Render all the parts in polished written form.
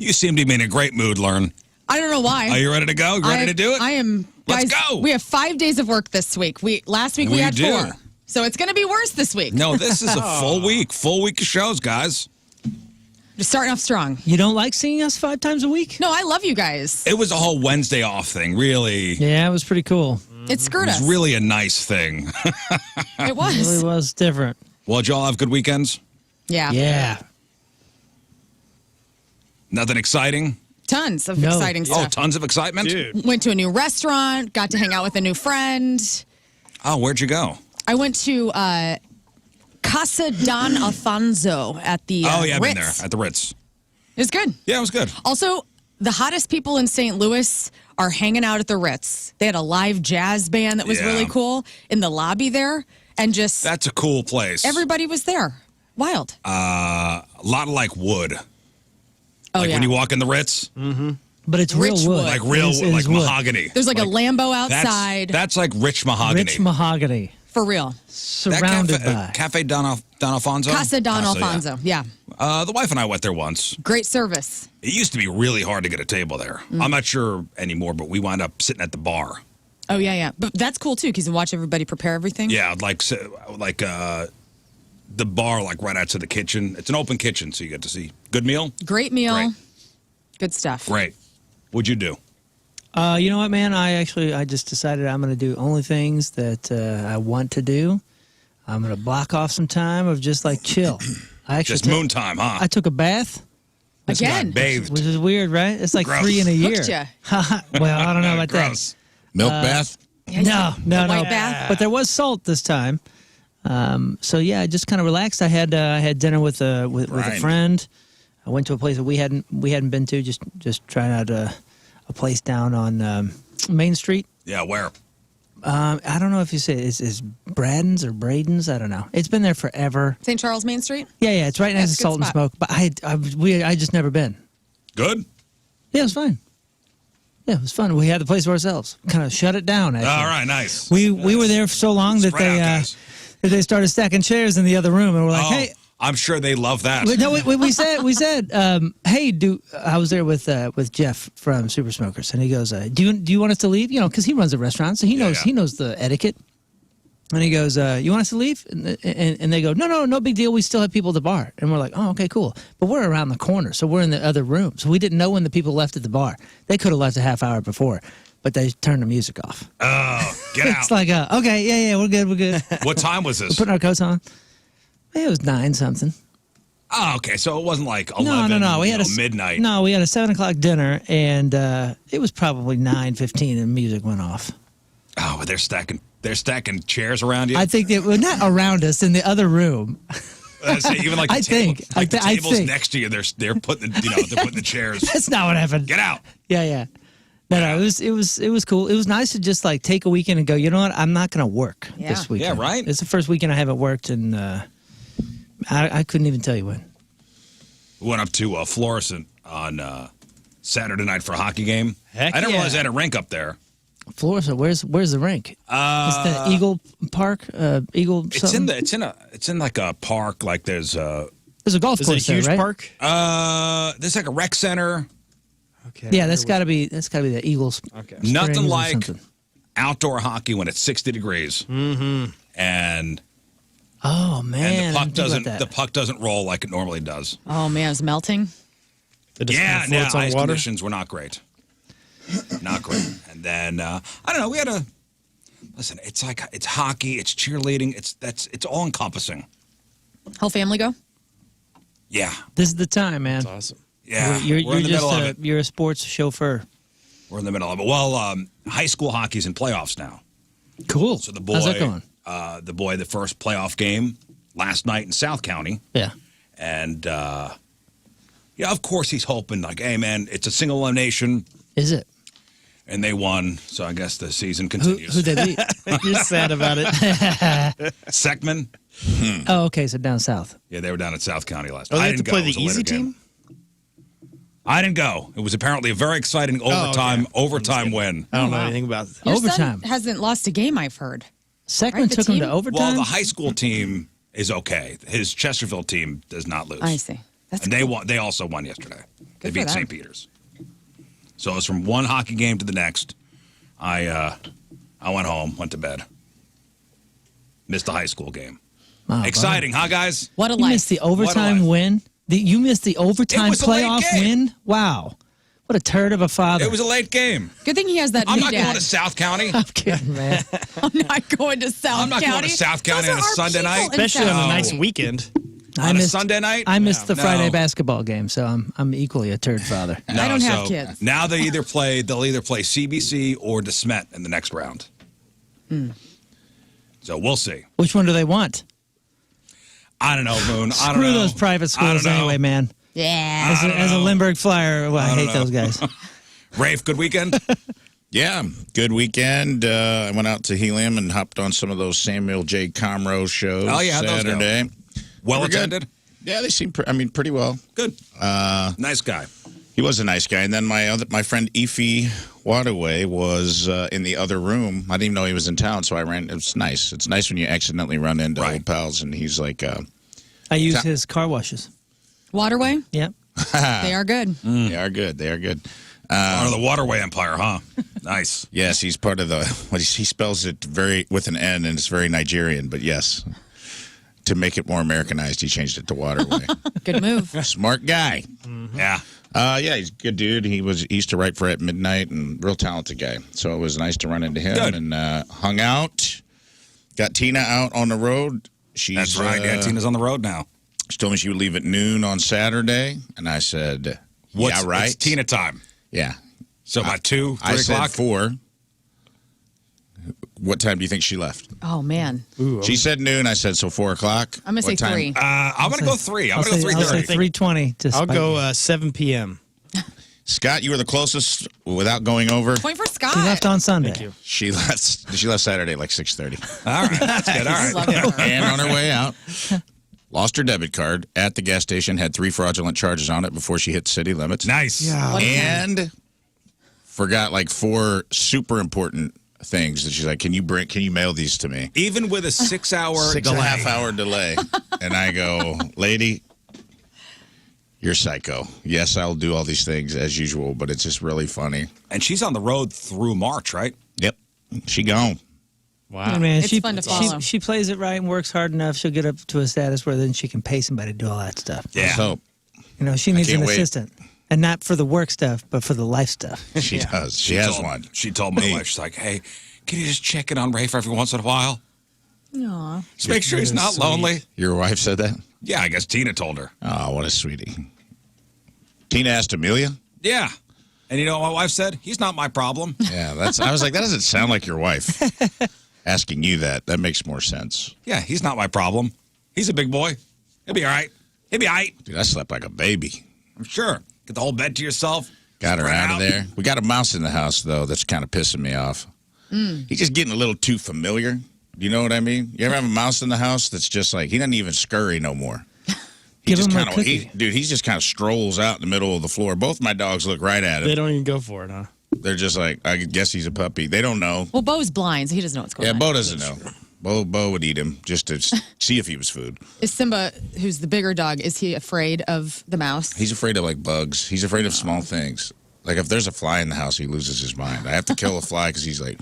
You seem to be in a great mood, Lern. I don't know why. Are you ready to go? You ready to do it? I am. Let's guys, go. We have 5 days of work this week. Last week we had 4. So it's going to be worse this week. No, this is a full week of shows, guys. Just starting off strong. You don't like seeing us 5 times a week? No, I love you guys. It was a whole Wednesday off thing, really. Yeah, it was pretty cool. It screwed us. It was really a nice thing. It was. It really was different. Well, did y'all have good weekends? Yeah. Yeah. Nothing exciting? Tons of exciting Oh, stuff. tons of excitement? Dude. Went to a new restaurant, got to hang out with a new friend. Oh, where'd you go? I went to Casa Don Alfonso at the Oh, yeah, I've Ritz. been there at the Ritz. It was good. Yeah, it was good. Also, the hottest people in St. Louis are hanging out at the Ritz. They had a live jazz band that was Yeah. really cool in the lobby there, and just That's a cool place. everybody was there. Wild. A lot of like wood. Oh, Like yeah. when you walk in the Ritz, But it's Rich real wood. wood. like real It is like wood. mahogany. There's like a Lambo That's- outside. That's like rich mahogany. Rich mahogany. For real. That Surrounded by. Cafe Don Alfonso? Casa Don yeah. Alfonso. Yeah. The wife and I went there once. Great service. It used to be really hard to get a table there. I'm not sure anymore, but we wound up sitting at the bar. Oh, yeah, yeah. But that's cool, too, because you watch everybody prepare everything. Yeah, like the bar, like right outside the kitchen. It's an open kitchen, so you get to see. Good meal? Great meal. Great. Good stuff. Great. What'd you do? You know what, man? I just decided I'm going to do only things that I want to do. I'm going to block off some time of just like chill. I actually Just moon time, huh? I took a bath, This guy Again. bathed. which is weird, right? It's like Gross. 3 in a year. Hooked ya. Well, I don't know about that. Gross. Milk bath? No. white bath? But there was salt this time. So yeah, I just kind of relaxed. I had dinner with a Right. friend. I went to a place that we hadn't been to. Just trying out a place down on Main Street. Yeah, where? I don't know if you say is Braden's or Braden's. I don't know. It's been there forever. St. Charles Main Street? Yeah. It's right next it's to a good Salt and spot. Smoke. But I just never been. Good? Yeah, it was fine. Yeah, it was fun. We had the place to ourselves. Kind of shut it down. Actually. All right, nice. We were there for so long that Spread out, guys. they started stacking chairs in the other room, and we're like, Oh, hey. I'm sure they love that. No, we said, hey, I was there with Jeff from Super Smokers, and he goes, do you want us to leave? You know, because he runs a restaurant, so he knows the etiquette. And he goes, you want us to leave? And they go, no big deal. We still have people at the bar. And we're like, oh, okay, cool. But we're around the corner, so we're in the other room. So we didn't know when the people left at the bar. They could have left a half hour before, but they turned the music off. Oh, get out. It's like, okay, yeah, we're good. What time was this? Putting our coats on. It was 9 something. Oh, okay. So it wasn't like 11, No. We had midnight. No, we had a 7 o'clock dinner, and it was probably 9:15, and music went off. Oh, but they're stacking chairs around you. I think they were not around us in the other room. So even like the I think. the I tables think. next to you, they're putting the chairs. That's not what happened. Get out. Yeah. No, it was cool. It was nice to just like take a weekend and go, you know what? I'm not going to work this weekend. Yeah, right. It's the first weekend I haven't worked, and I couldn't even tell you when. We went up to Florissant on Saturday night for a hockey game. Heck I didn't yeah. realize they had a rink up there. Florida, where's the rink? It's the Eagle Park. Eagle. It's something? it's in like a park. Like there's There's a golf Is it a course there, huge right? park? there's like a rec center. Okay. Yeah, that's got to be the Eagles. Okay. Nothing Springs or like something. outdoor hockey when it's 60 degrees. Mm-hmm. And Oh man, the I puck didn't think doesn't about the that. puck doesn't roll like it normally does. Oh, man, it's melting. It just kind of floats on ice water? conditions were not great. Not great. And then I don't know. We had listen. It's hockey. It's cheerleading. It's all encompassing. Whole family go? Yeah, This is the time, man. That's awesome. yeah. You're We're in the middle of just it. you're a sports chauffeur. We're in the middle of it. Well, high school hockey's in playoffs now. Cool. So the boy, How's that going? The first playoff game last night in South County, Yeah. and yeah, of course he's hoping like, hey man, it's a single elimination, Is it? and they won. So I guess the season Who continues. they beat? You're sad about it. Sekman? Oh, okay. So down south. Yeah, they were down at South County last Oh, night. they I have to didn't play go. It the was a later easy game. team? I didn't go. It was apparently a very exciting overtime win. I don't know anything about it. Your Overtime. son hasn't lost a game, I've heard. Sekman Right, the took him to team? overtime. Well, the high school team is okay. His Chesterfield team does not lose. I see. And they also won yesterday. They for beat them. St. Peter's. So it was from one hockey game to the next. I went home, went to bed. Missed the high school game. Wow, Exciting, huh, guys? What a You life. missed the overtime win. You missed the overtime was a late playoff game. win. Wow, what a turd of a father. It was a late game. Good thing he has that I'm new not dad. going to South County. I'm kidding, man. I'm not going to South County. I'm not going to South County Those on a are our Sunday people night. in Especially on a South nice County. weekend. On a Sunday night? I missed the No. Friday basketball game, so I'm equally a turd father. No, I don't have so kids. Now they'll either play CBC or DeSmet in the next round. So we'll see. Which one do they want? I don't know, Moon. I don't Screw know. those private I don't schools know. anyway, man. Yeah. As a Lindbergh Flyer, well, I hate know. those guys. Rafe, good weekend? Yeah, good weekend. I went out to Helium and hopped on some of those Samuel J. Comroe shows. Oh, yeah, how'd those go? Saturday. Well We're good. attended? Yeah, they seem. Pretty well. Good. Nice guy. He was a nice guy. And then my friend Efi Wadaway was in the other room. I didn't even know he was in town, so I ran. It was nice. It's nice when you accidentally run into Right. old pals, and he's like, I use his car washes. Waterway, Yep. they are good. "They are good. They are good." Part of the Waterway Empire, huh? Nice. Yes, he's part of the. He spells it with an N, and it's very Nigerian. But yes, to make it more Americanized, he changed it to Waterway. Good move. Smart guy. Yeah. Yeah, he's a good dude. He used to write for At Midnight and real talented guy. So it was nice to run into him Good. and hung out. Got Tina out on the road. She's That's right. Yeah, Tina's on the road now. She told me she would leave at noon on Saturday, and I said, "Yeah, right." It's Tina time. Yeah. So about 2, 3 I o'clock? said 4. What time do you think she left? Oh, man. She said noon. I said, so 4 o'clock. I'm going to say What time? 3. I'm going to go 3. I'm going to go I'll say 3:30. 320. I'll go 7 p.m. Scott, you were the closest without going over. Point for Scott. He left on Sunday. Thank you. She left Saturday at like 6:30. All right. That's good. All I right. love her. And on her way out, lost her debit card at the gas station, had 3 fraudulent charges on it before she hit city limits. Nice. What a And forgot like 4 super important things that she's like, can you mail these to me? Even with a 6-hour 6.5 hour delay. And I go, lady, you're psycho. Yes, I'll do all these things as usual, but it's just really funny. And she's on the road through March, right? Yep. She gone. Wow. Hey, man, It's fun to follow. She plays it right and works hard enough. She'll get up to a status where then she can pay somebody to do all that stuff. Yeah. So You know, she needs an can't wait. assistant. And not for the work stuff, but for the life stuff. she does. She has told- one. She told my Me. wife, she's like, hey, can you just check in on Rafe every once in a while? Aw. Just make sure he's not sweet. lonely. Your wife said that? Yeah, I guess Tina told her. Oh, what a sweetie. Tina asked Amelia? Yeah. And you know what my wife said? He's not my problem. Yeah, I was like, that doesn't sound like your wife asking you that. That makes more sense. Yeah, he's not my problem. He's a big boy. He'll be all right. He'll be all right. Dude, I slept like a baby. I'm sure. Get the whole bed to yourself. Got her Spread out of there. We got a mouse in the house, though, that's kind of pissing me off. He's just getting a little too familiar. You know what I mean? You ever have a mouse in the house that's just like, he doesn't even scurry no more. He Give just him a kinda, cookie. dude, he just kind of strolls out in the middle of the floor. Both my dogs look right at They him. don't even go for it, huh? They're just like, I guess he's a puppy. They don't know. Well, Bo's blind, so he doesn't know what's going Yeah, on. Bo doesn't know. Bo would eat him just to see if he was food. Is Simba, who's the bigger dog, is he afraid of the mouse? He's afraid of like bugs. He's afraid of small things. Like if there's a fly in the house, he loses his mind. I have to kill a fly because he's like,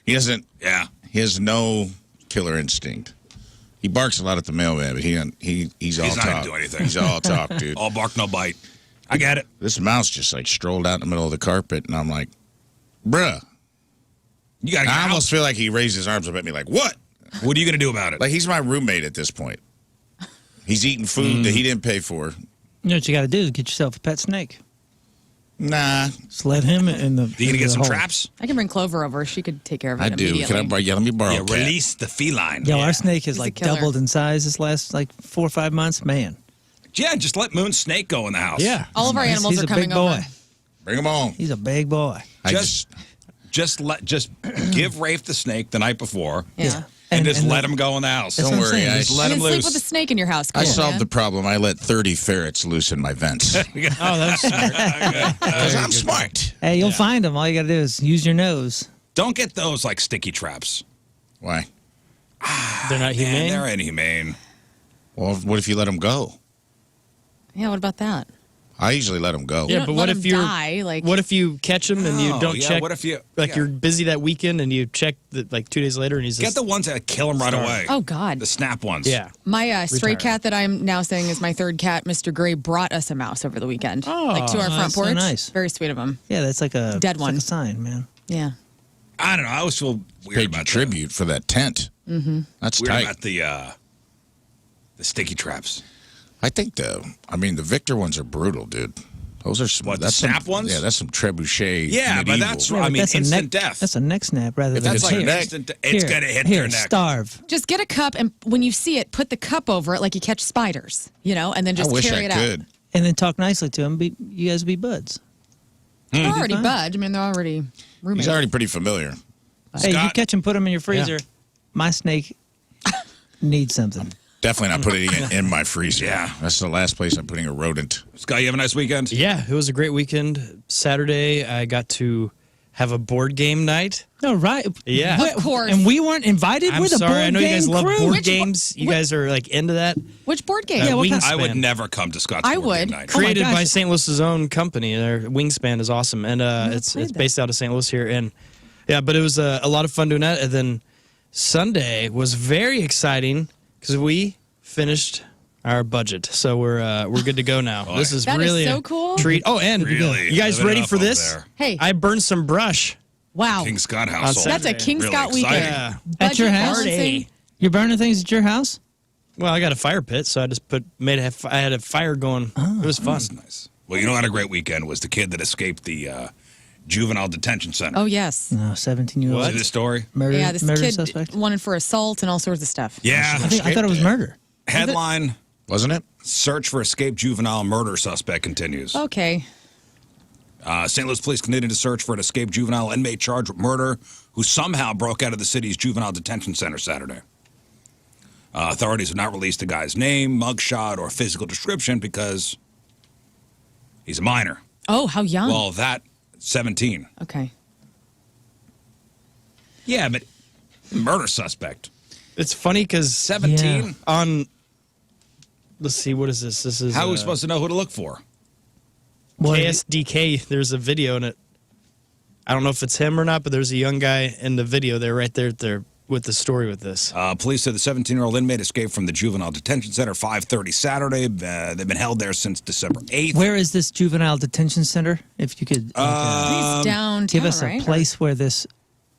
he doesn't. Yeah. He has no killer instinct. He barks a lot at the mailman, but he's all not talk. gonna do anything. He's all talk, dude. All bark, no bite. I get it. This mouse just like strolled out in the middle of the carpet, and I'm like, bruh. You got to get I out. almost feel like he raised his arms up at me, like, what? What are you going to do about it? Like he's my roommate at this point. He's eating food that he didn't pay for. You know what you got to do is get yourself a pet snake. Nah, Just let him in the. Are you going to into get the some hole. traps? I can bring Clover over. She could take care of it I do. immediately. Let me borrow Yeah, a cat. release the feline. Yo, our snake has He's a like killer. doubled in size this last like 4 or 5 months. Man, Yeah, just let Moon Snake go in the house. Yeah. All of our animals he's are a coming big boy. over. Bring him on. He's a big boy. I Just give Rafe the snake the night before. Yeah. And just and let him go in the house. That's Don't what I'm worry, saying. guys. Just let You him can sleep loose. with a snake in your house. I Cool, solved man. the problem. I let 30 ferrets loose in my vents. Oh, that's smart. Because I'm smart. Hey, you'll find him. All you got to do is use your nose. Don't get those like sticky traps. Why? They're not Man, humane. they're inhumane. Well, what if you let them go? Yeah, what about that? I usually let them go. You Yeah, don't but let what them if you're die, like- what if you catch him and you Oh, don't yeah, check? what if you- like yeah. you're busy that weekend and you check like 2 days later and he's Get just the ones that kill him right away. Oh, God. The snap ones. yeah. My stray Retire. cat that I'm now saying is my third cat, Mr. Gray, brought us a mouse over the weekend. Like to our front that's so porch. nice. Very sweet of him. Yeah, that's like a Dead it's one. Like a sign, man. Yeah. I don't know. I always feel weird Paid you about tribute for that tent. Mm-hmm. That's Weird tight. about the sticky traps. I think the Victor ones are brutal, dude. Those are some. What, the that's snap some, ones? Yeah, that's some trebuchet. Yeah, but medieval. that's Yeah, I but mean, that's a instant neck, death. That's a neck snap rather If than that's a like tear. a neck- instant. It's Here, gonna hit here, their neck. starve. Just get a cup, and when you see it, put the cup over it like you catch spiders, and then just I wish carry I it could. out. And then talk nicely to him. You guys be buds. They're already fine. bud. I mean, they're already roommates. He's already pretty familiar. Hey, you Scott? catch him, put him in your freezer. My snake needs something. Definitely not putting it in my freezer. Yeah. That's the last place I'm putting a rodent. Scott, you have a nice weekend. Yeah, it was a great weekend. Saturday, I got to have a board game night. No, right? Yeah. Of course. And we weren't invited. I'm We're the sorry, board I know you game guys love crew. board Which bo- games. You guys are like into that. Which board game? Yeah, what kind- I would Wingspan. never come to Scott's I board would. game night. Oh my Created by gosh. St. Louis's own company. Their Wingspan is awesome, and it's played based out of St. Louis here. And yeah, but it was a lot of fun doing that. And then Sunday was very exciting because we finished our budget, so we're good to go now. This is That is really so a cool. treat. Oh, and Really? you guys Living ready it up for over this? there. Hey. I burned some brush. Wow. King Scott household. That's a King Really Scott exciting. weekend. Yeah. At your Budget house? balancing. You're burning things at your house? Well, I got a fire pit, so I just I had a fire going. It was fun. That's nice. Well, you know what a great weekend was? The kid that escaped the juvenile detention center. Oh, yes. No, 17-year-old. See this story? Murder, Yeah, this murder kid suspect? wanted for assault and all sorts of stuff. Yeah. I thought it was murder. Headline: Wasn't it? Search for escaped juvenile murder suspect continues. Okay. St. Louis police continued to search for an escaped juvenile inmate charged with murder who somehow broke out of the city's juvenile detention center Saturday. Authorities have not released the guy's name, mugshot, or physical description because he's a minor. Oh, how young. Well, that 17. Okay. Yeah, but murder suspect. It's funny because 17? Yeah. on. Let's see, what is this? This is How are we supposed to know who to look for? What- KSDK. There's a video in it. I don't know if it's him or not, but there's a young guy in the video there, right there with the story with this. Police said the 17-year-old inmate escaped from the juvenile detention center 5:30 Saturday. They've been held there since December 8th. Where is this juvenile detention center? If you could He's downtown, give us right? a place where this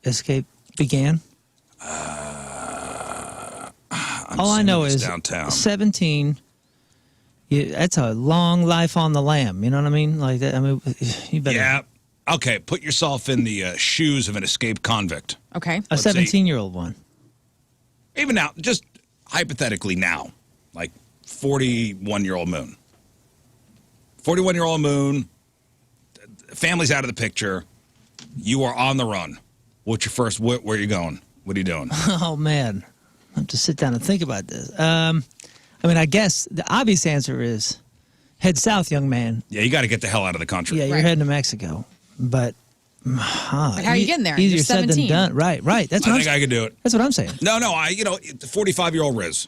escape began. All I know assuming it's is downtown. 17. That's a long life on the lam. You know what I mean? Like that. I mean, you better. Yeah. Okay, put yourself in the shoes of an escaped convict. Okay. A Let's see. 17-year-old one. Even now, just hypothetically now, like 41-year-old Moon. 41-year-old Moon, family's out of the picture. You are on the run. What's your first, where are you going? What are you doing? Oh man, I have to sit down and think about this. I mean, I guess the obvious answer is head south, young man. Yeah, you got to get the hell out of the country. Yeah, you're Right. heading to Mexico, but. But how are you getting there? Easier You're said than 17. done. Right. That's what I I'm think I could do it. That's what I'm saying. No, the 45-year-old Rizz.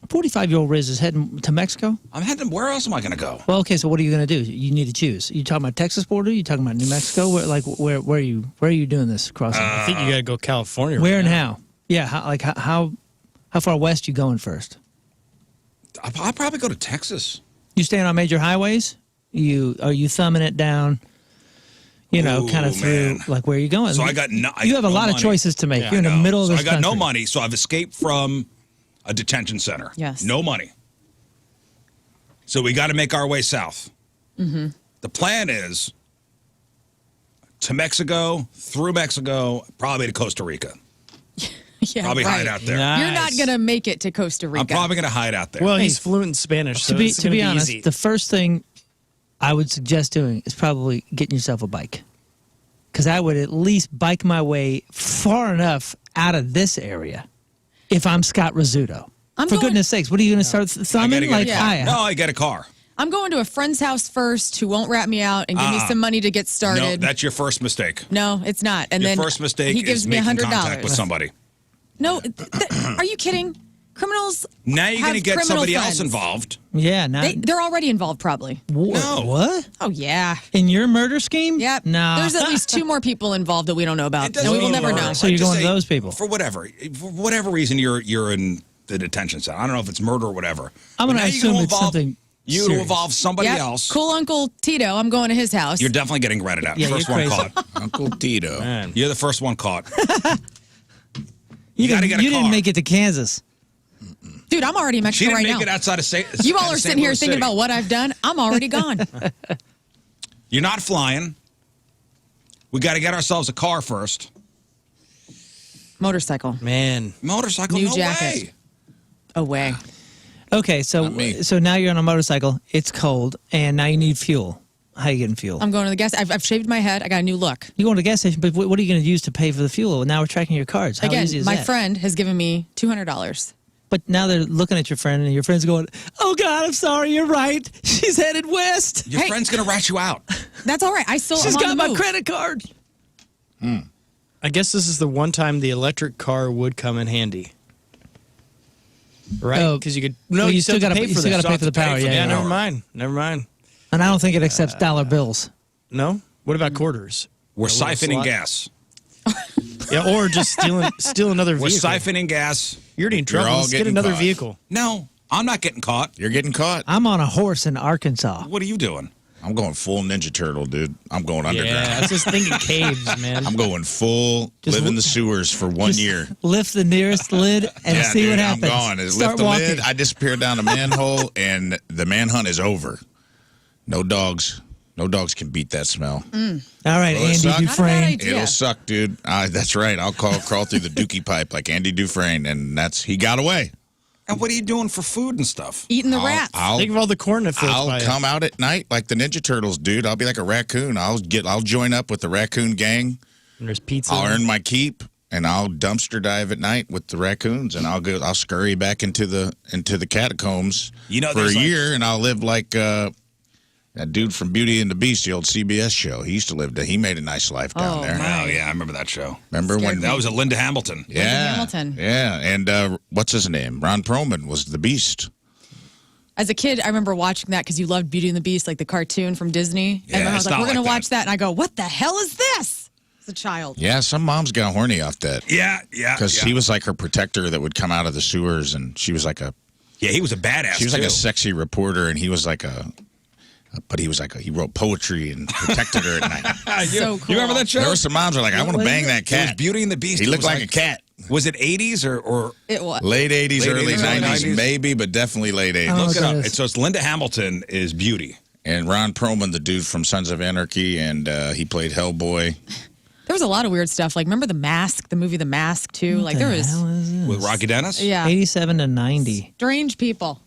45-year-old Rizz is heading to Mexico. I'm heading, where else am I going to go? Well, okay. So what are you going to do? You need to choose. You talking about Texas border? You talking about New Mexico? Where are you doing this crossing? I think you got to go California. where right and now. how? Yeah. How far west you going first? I'll probably go to Texas. You staying on major highways? Are you thumbing it down? Ooh, Kind of through man. like where are you going? So I got no. You have a lot money. of choices to make. Yeah, You're in the middle of So this I got no country. money, so I've escaped from a detention center. Yes. No money. So we got to make our way south. Mm-hmm. The plan is to Mexico, through Mexico, probably to Costa Rica. Yeah, Probably right. hide out there. Nice. You're not going to make it to Costa Rica. I'm probably going to hide out there. Well, Hey, he's fluent in Spanish, so To be it's gonna honest, easy. the first thing I would suggest doing is probably getting yourself a bike, because I would at least bike my way far enough out of this area. If I'm Scott Rizzuto, I'm for going- goodness sakes, what are you going to start I thumbing? gotta Like, get a car. hi, No, I get a car. I'm going to a friend's house first who won't rat me out and give me some money to get No, started. that's your first mistake. No, it's not. And Your then first mistake he gives is me making $100. contact with somebody. No, are you kidding? Criminals. Now you're going to have get criminal somebody else friends. involved. Yeah, now They're already involved, probably. No. What? Oh, yeah. In your murder scheme? Yep. Nah. There's at least 2 more people involved that we don't know about, It doesn't and we will mean never murder. know. So you're Just going to say, those people. For whatever reason you're in the detention center. I don't know if it's murder or whatever. I'm But going now to you're assume gonna it's involve- something You to serious. involve somebody Yep. else. Cool Uncle Tito, I'm going to his house. You're definitely getting ratted out. Yeah, First you're one crazy. caught. Uncle Tito. Man. You're the first one caught. You gotta didn't, get a you didn't car. make it to Kansas. Dude, I'm already in She Mexico didn't right make it now. outside of St. You all are St. sitting here Louis thinking City. about what I've done. I'm already gone. You're not flying. We got to get ourselves a car first. Motorcycle. Man. Motorcycle, New no jacket. way. Away. Okay, so Not me. now you're on a motorcycle. It's cold, and now you need fuel. How you getting fuel? I'm going to the gas. I've shaved my head. I got a new look. You go to the gas station, but what are you going to use to pay for the fuel? Now we're tracking your cards. How Again, easy is my that? friend has given me $200. But now they're looking at your friend, and your friend's going, "Oh God, I'm sorry. You're right. She's headed west. Your Hey. friend's going to rat you out. That's all right. I still She's am got on the my move. credit card." I guess this is the one time the electric car would come in handy. Right? Oh, Because you could. well, you still got gotta- to pay you for still that. gotta pay for the power, Yeah, yeah. never mind. Never mind. And I don't think it accepts dollar bills. No? What about quarters? We're A little siphoning slot? gas. Yeah, or just steal another We're vehicle. siphoning gas. You're already in trouble. all Let's get getting another caught. vehicle. No, I'm not getting caught. You're getting caught. I'm on a horse in Arkansas. What are you doing? I'm going full Ninja Turtle, dude. I'm going underground. Yeah, I was just thinking caves, man. I'm going full, Just live in w- the sewers for one Just year. Lift the nearest lid and Yeah, see dude, what happens. I'm gone. Lift Start the walking. lid. I disappear down a manhole, and the manhunt is over. No dogs. No dogs can beat that smell. All right, Will it suck? Andy Not a bad Dufresne. idea. It'll suck, dude. That's right. I'll crawl through the dookie pipe like Andy Dufresne, and he got away. And what are you doing for food and stuff? Eating the rats. Think of all the corn that floats by I'll it. come out at night like the Ninja Turtles, dude. I'll be like a raccoon. I'll join up with the raccoon gang. And there's pizza. I'll earn my keep, and I'll dumpster dive at night with the raccoons, and I'll scurry back into the catacombs You know, for a there's like- year, and I'll live like that dude from Beauty and the Beast, the old CBS show. He used to live there. He made a nice life down Oh, there. my. Oh, yeah, I remember that show. Remember when That was at Linda Hamilton. Yeah, Hamilton. yeah, and what's his name? Ron Perlman was the Beast. As a kid, I remember watching that because you loved Beauty and the Beast, like the cartoon from Disney. Yeah, and I was it's like, not we're going like to that. watch that. And I go, what the hell is this? As a child. Yeah, some moms got horny off that Yeah. because he was like her protector that would come out of the sewers, and she was like a Yeah, he was a badass. She was like too. a sexy reporter, and he was like he wrote poetry and protected her at night. So cool. You remember that show? There were some moms who were like, I want to What is bang it? that It was cat. Beauty and the Beast. He It looked was like a cat. Was it 80s or It was. Late 80s, Late early 80s, early 90s, 90s. maybe, but definitely late 80s. Oh, look it okay. up? So it's Linda Hamilton is Beauty. And Ron Perlman, the dude from Sons of Anarchy, and he played Hellboy. There was a lot of weird stuff. Like, remember The Mask, the movie The Mask, too? Like, there was, With Rocky Dennis? yeah, 87 to 90. strange people.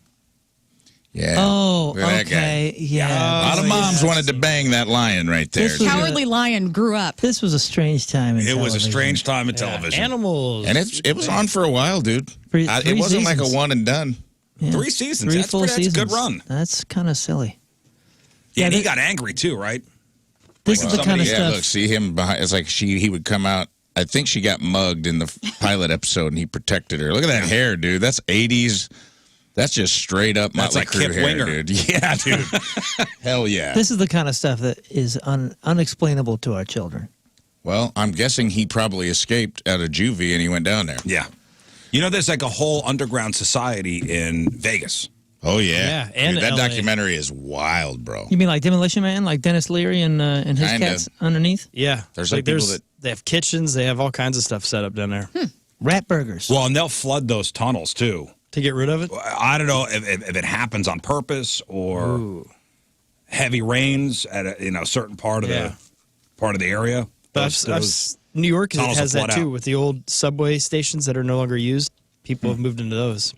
Yeah. Oh, Look at that guy. okay. Yeah. A lot of moms wanted to bang that lion right there. This was- Cowardly Lion grew up. This was a strange time. In It was a television. strange time in television. Animals. And it was on for a while, dude. Three It wasn't like a seasons. one and done. Yeah. 3 seasons. Three That's full pretty- that's a seasons. good run. That's kind of silly. Yeah, and he th- got angry too, right? This is the kind of Yeah, stuff. look, see him behind. It's like he would come out. I think she got mugged in the pilot episode, and he protected her. Look at that hair, dude. That's 80s. That's just straight up That's Motley like Crue Kip hair, Winger. dude. Yeah, dude. Hell yeah. This is the kind of stuff that is unexplainable to our children. Well, I'm guessing he probably escaped out of juvie and he went down there. Yeah. You know, there's like a whole underground society in Vegas. Oh yeah, Yeah, and dude, that LA. documentary is wild, bro. You mean like Demolition Man, like Dennis Leary and his Kinda. cats underneath? Yeah. There's like people that- they have kitchens. They have all kinds of stuff set up down there Rat burgers. Well, and they'll flood those tunnels too. to get rid of it. I don't know if it happens on purpose or heavy rains at a certain part of Yeah. the area. But New York tunnels has will that flood too out. with the old subway stations that are no longer used. People have moved into those.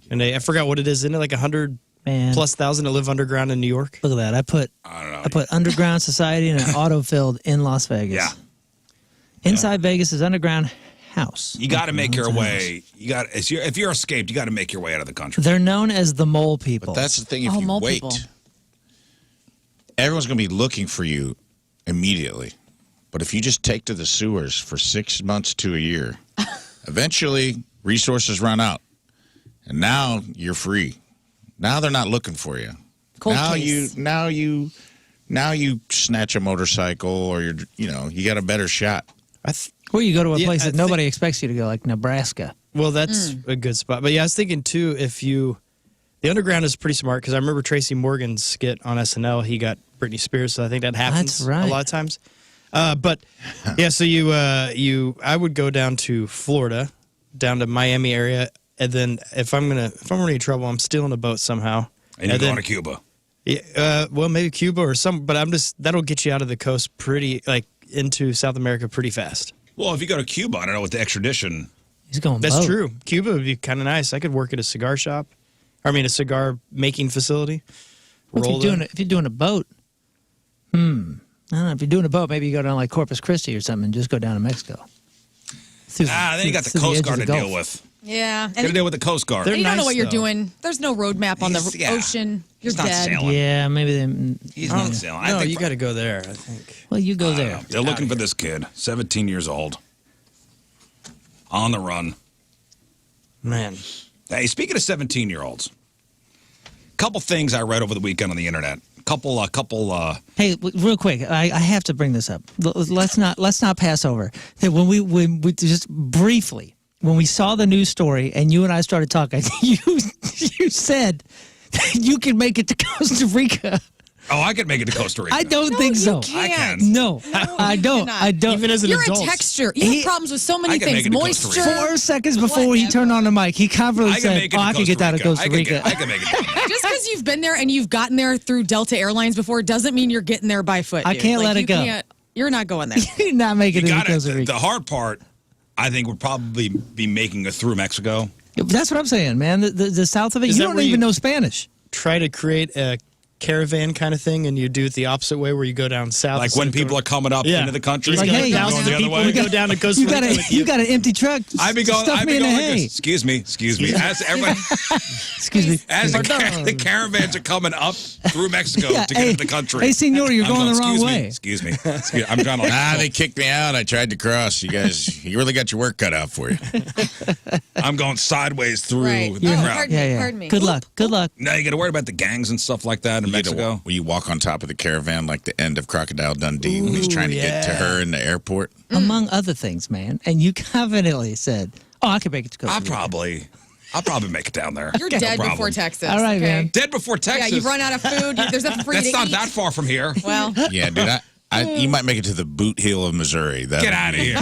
And I forgot what it is. Isn't it like 100 Man, plus thousand to live underground in New York? look at that. I don't know. I put underground society in an autofield in Las Vegas. Yeah. Inside Vegas is underground house. You got to make your Haunted way. You got if you're escaped, you got to make your way out of the country. They're known as the mole people. But that's the thing. If Oh, you mole wait, people. everyone's going to be looking for you immediately. But if you just take to the sewers for 6 months to a year, eventually resources run out, and now you're free. Now they're not looking for you. Cold case. Now you snatch a motorcycle, or you got a better shot. Or you go to a place that nobody expects you to go, like Nebraska. Well, that's a good spot. But yeah, I was thinking too, the underground is pretty smart, because I remember Tracy Morgan's skit on SNL. He got Britney Spears, so I think that happens a lot of times. But yeah, so I would go down to Florida, down to Miami area, and then if I'm running trouble, I'm stealing a boat somehow. And you're going to Cuba. Yeah, well, maybe Cuba or but that'll get you out of the coast pretty, like into South America pretty fast. Well, if you go to Cuba, I don't know what the extradition. He's going. That's boat. true. Cuba would be kind of nice. I could work at a cigar shop. A cigar making facility. If you're doing a boat, I don't know. If you're doing a boat, maybe you go down like Corpus Christi or something and just go down to Mexico. Then you got the Coast Guard to deal with. Yeah. Got to deal with the Coast Guard. And you don't know what you're doing. There's no roadmap on the ocean. You're He's not dead. sailing. Yeah, maybe He's not sailing. No, you got to go there, I think. Well, you go there. They're looking for this kid, 17 years old, on the run. Man. Hey, speaking of 17-year-olds, couple things I read over the weekend on the internet. Couple. Hey, real quick, I have to bring this up. Let's not pass over that when we just briefly when we saw the news story and you and I started talking. You said that you can make it to Costa Rica. Oh, I could make it to Costa Rica. I don't think so. Can't. I can. No, I don't. cannot. I don't. Even as an You're adult. a texture. You have problems with so many I can make things. it to Costa Moisture. Rica. 4 seconds before he turned on the mic, he confidently I can said, make it to I can get out of Costa Rica. I can make it down there. Just because you've been there and you've gotten there through Delta Airlines before doesn't mean you're getting there by foot. I dude. can't let it you go. You're not going there. You're not making You it to got Costa it. Rica. The hard part, I think, would probably be making it through Mexico. That's what I'm saying, man. The south of it, Is you that don't where even you- know Spanish. Try to create a caravan kind of thing, and you do it the opposite way, where you go down south. Like when people are coming up into the country, Like, hey, going thousands the of other people way. who go down to Costa Rica with You got an empty truck. I'd be going. Stuff I'd me be in the going like hay. this. Excuse me. As everybody, Excuse me. as the caravans are coming up through Mexico Yeah, to get into the country. Hey, senor, you're I'm going the wrong "Excuse way. me, Excuse me. I'm trying to. They kicked me out. I tried to cross. You guys, you really got your work cut out for you. I'm going sideways through Right. the Oh, crowd. pardon me. Pardon me. Good luck. Good luck. Now you got to worry about the gangs and stuff like that in Mexico. Will you walk on top of the caravan like the end of Crocodile Dundee when he's trying to get to her in the airport? Among other things, man. And you confidently said, "Oh, I can make it to Costa I'll Rica." probably make it down there. You're No dead problem. before Texas. All right, okay? man. Dead before Texas. Yeah, you've run out of food. There's nothing for you That's to not eat. that far from here. Well, Yeah, dude. You might make it to the boot heel of Missouri. That Get would out of be- here.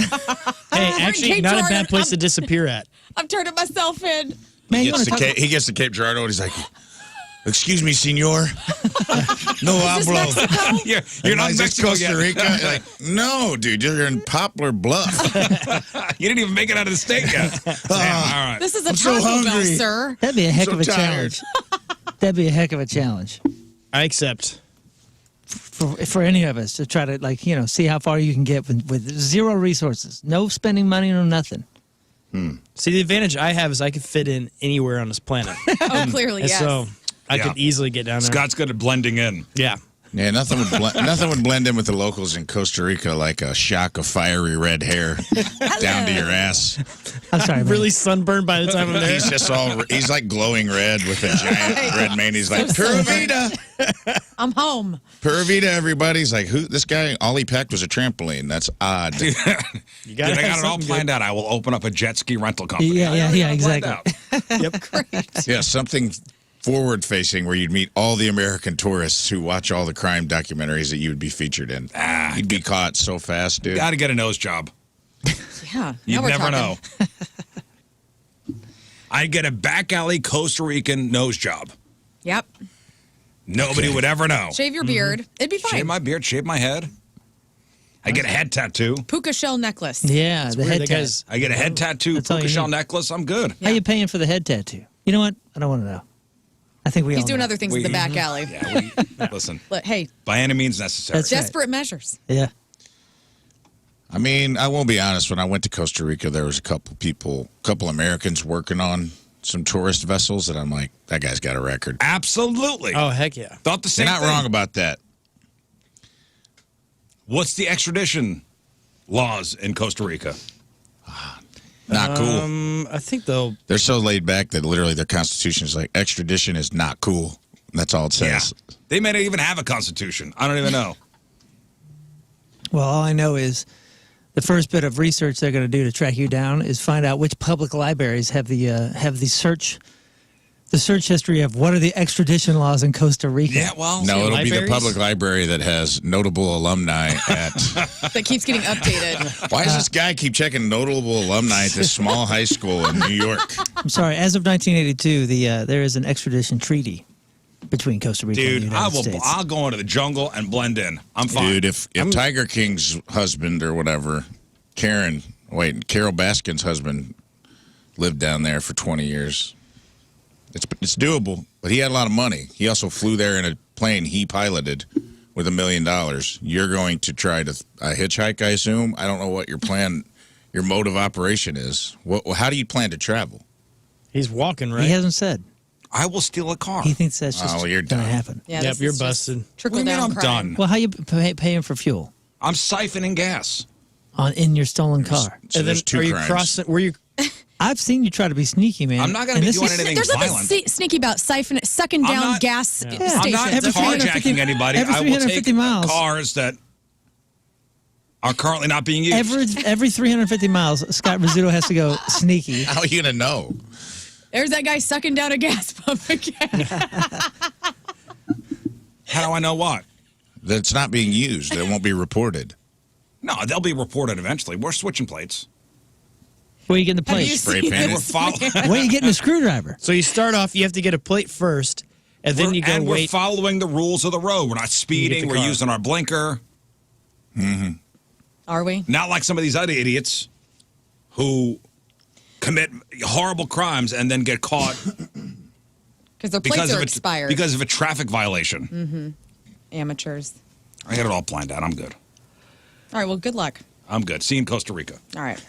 Hey, actually, Cape not a Jordan. bad place to disappear at. I'm turning myself in. Man, He you want gets, to to talk? he gets to Cape Girardeau and he's like, "Excuse me, senor. No hablo. You're not in Is this Mexico Costa yet. Rica?" Like, no, dude. You're in Poplar Bluff. You didn't even make it out of the state yet. Damn, all right. This is a I'm so Taco Bell, hungry. sir. That'd be a heck so of a tired. challenge. That'd be a heck of a challenge I accept. for any of us to try to see how far you can get with zero resources, no spending money, no nothing. See, the advantage I have is I could fit in anywhere on this planet. Oh, clearly, And yes. so I Yeah. could easily get down there. Scott's good at blending in. Yeah. Yeah, nothing would blend in with the locals in Costa Rica like a shock of fiery red hair down to your ass. I'm sorry, man. Really sunburned by the time I'm there. He's like glowing red with a giant red mane. He's like, Pura Vida. I'm home. Pura Vida, everybody. He's like, who? This guy, all he packed was a trampoline. That's odd. You Dude, gotta I got have it all something planned out. I will open up a jet ski rental company. Yeah, I already got it planned exactly. out. Yep. Yeah, something forward-facing where you'd meet all the American tourists who watch all the crime documentaries that you would be featured in. You'd be caught so fast, dude. Got to get a nose job. Yeah. You'd now we're never talking. know. I'd get a back alley Costa Rican nose job. Yep. Nobody would ever know. Shave your beard. It'd be fine. Shave my beard, shave my head. I get a head tattoo. Puka shell necklace. Yeah, the weird, head that tattoo. guy's- I get a head tattoo, That's all puka you shell need. necklace. I'm good. How you paying for the head tattoo? You know what? I don't want to know. I think we He's all doing know. other things in the back alley. Yeah, listen, Look, hey, by any means necessary. That's right. desperate measures. Yeah. I mean, I won't be honest. When I went to Costa Rica, there was a couple Americans working on some tourist vessels that I'm like, that guy's got a record. Absolutely. Oh, heck yeah. Thought the They're same not thing. wrong about that. What's the extradition laws in Costa Rica? Not cool. I think they're so laid back that literally their constitution is like extradition is not cool. That's all it says. Yeah. They may not even have a constitution. I don't even know. Well, all I know is the first bit of research they're going to do to track you down is find out which public libraries have the search history of what are the extradition laws in Costa Rica. Yeah, well, no, it'll be the libraries? public library that has notable alumni at. That keeps getting updated. Why does this guy keep checking notable alumni at this small high school in New York? I'm sorry. As of 1982, there is an extradition treaty between Costa Rica and the dude, United States. I'll go into the jungle and blend in. I'm fine. Dude, if Tiger King's husband or whatever, Carol Baskin's husband lived down there for 20 years. It's doable, but he had a lot of money. He also flew there in a plane he piloted with $1 million. You're going to try to hitchhike, I assume. I don't know what your mode of operation is. How do you plan to travel? he's walking, right? He hasn't said. I will steal a car. He thinks that's just you're going to done. happen. Yeah, Yep, this you're is just busted. Trickle What do you down mean I'm crime. done? Well, how you paying for fuel I'm siphoning gas. in your stolen car? So And then there's two are you crimes. crossing? Were you? I've seen you try to be sneaky, man. I'm not going And to be this doing is- anything There's nothing violent. sneaky about sucking I'm down not- gas Yeah. stations. I'm not Every 350 carjacking anybody. every I will take 350 miles. cars that are currently not being used. Every 350 miles, Scott Rizzuto has to go sneaky. How are you going to know? There's that guy sucking down a gas pump again. How do I know what? That it's not being used. It won't be reported. No, they'll be reported eventually. We're switching plates. Where are you getting the Have you plate? Spray seen painted. We're this? following, Where are you getting a screwdriver? So you start off. You have to get a plate first, and then you go and we're wait. following the rules of the road. We're not speeding. the We're car. using our blinker. Are we? Not like some of these other idiots who commit horrible crimes and then get caught Because their because plates of are a, expired. because of a traffic violation. Amateurs. I had it all planned out. I'm good. All right, well, good luck. I'm good. See you in Costa Rica. All right.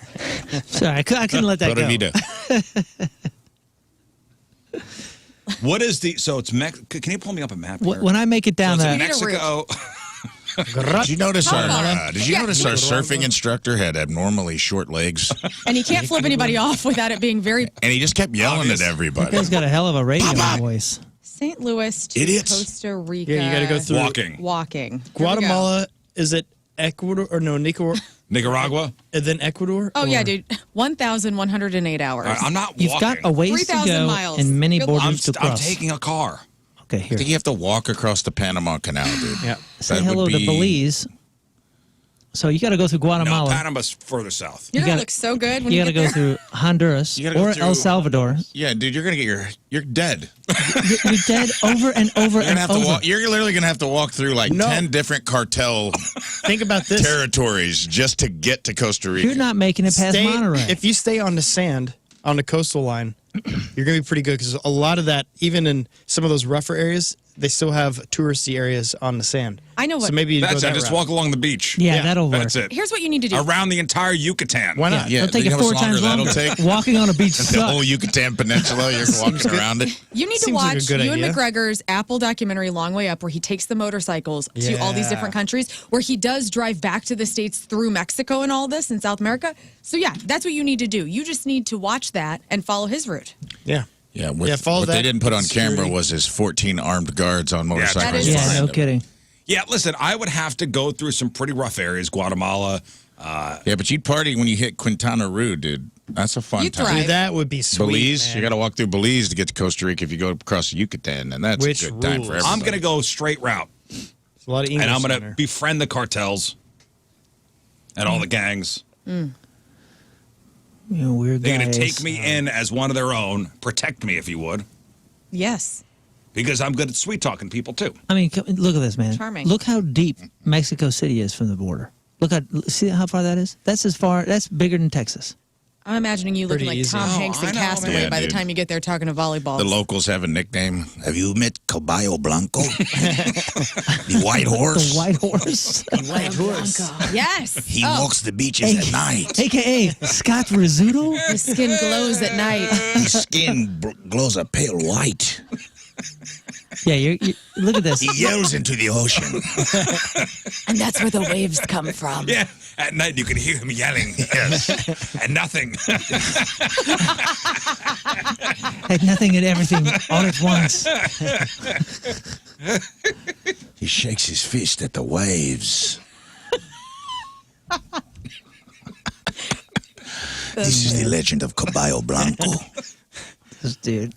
Sorry, I couldn't let that Pura go. vida. What is the? So it's Can you pull me up a map? Here? When I make it down so there, it's Mexico. Did you notice our Yeah. surfing instructor had abnormally short legs, And you can't flip anybody off without it being very and he just kept yelling Obvious. at that everybody. guy's got a hell of a radio voice. St. Louis to Idiots. Costa Rica. Yeah, you got to go through Walking. Walking. Here we go. Guatemala. Is it Ecuador or no Nicaragua? Nicaragua. And then Ecuador. Oh, yeah, Or- dude. 1,108 hours. All right, I'm not You've walking. got a ways to 3,000 go miles. and many Good luck. borders to I'm cross. taking a car. Okay, I here. think you have to walk across the Panama Canal, dude. Yeah. Say That hello would to be- Belize. So you got to go through No, Guatemala. Panama's further south. You're You going gotta- to look so good when You you, got to get go there. through Honduras You gotta go or through- El Salvador. Yeah, dude, you're gonna you're dead. You're dead over and over You're gonna and have over. to walk. You're literally gonna have to walk through like No. 10 different cartel Think about this. territories just to get to Costa Rica. You're not making it past Monterey. If you stay on the sand on the coastal line, you're gonna be pretty good because a lot of that, even in some of those rougher areas, they still have touristy areas on the sand. I know So what- maybe you go That's it. that Just route. walk along the beach. yeah, yeah, that'll work. That's it. Here's what you need to do. Around the entire Yucatan. Why not? Yeah, It'll take you you know how 4 much times longer longer. that'll take? Walking on a beach The sucks. whole Yucatan Peninsula, you're walking around it. You need to Seems like a watch good Ewan idea. McGregor's Apple documentary, Long Way Up, where he takes the motorcycles to all these Yeah. different countries, where he does drive back to the States through Mexico and all this in South America. So, yeah, that's what you need to do. You just need to watch that and follow his route. Yeah. Yeah, follow what they that didn't put on camera security. was his 14 armed guards on motorcycles. that is- Yeah, behind no him. kidding. Yeah, listen, I would have to go through some pretty rough areas. Guatemala. Yeah, but you'd party when you hit Quintana Roo, dude. That's a fun You'd time. thrive. Dude, that would be sweet. Belize, man. you got to walk through Belize to get to Costa Rica if you go across the Yucatan, and that's Which a good time for rules? everybody. I'm going to go straight route. There's a lot of English And I'm in going to there. befriend the cartels and all the gangs. You know, weird They're guys. going to take me in as one of their own, protect me if you would, Yes. because I'm good at sweet talking people too. I mean, look at this, man. Charming. Look how deep Mexico City is from the border. See how far that is? That's as far. That's bigger than Texas. I'm imagining you looking Pretty like easy. Tom Oh, Hanks I in know, Castaway man. by Yeah, the dude. time you get there talking to volleyball. The locals have a nickname. Have you met Caballo Blanco? The white horse? The white horse, White horse. Yes. He Oh, walks the beaches at night. aka Scott Rizzuto. his skin glows at night. His skin glows a pale white. Yeah, you look at this. He yells into the ocean. And that's where the waves come from. Yeah, at night you can hear him yelling, yes, and nothing. Had nothing and everything all at once. He shakes his fist at the waves. This is the legend of Caballo Blanco. This dude.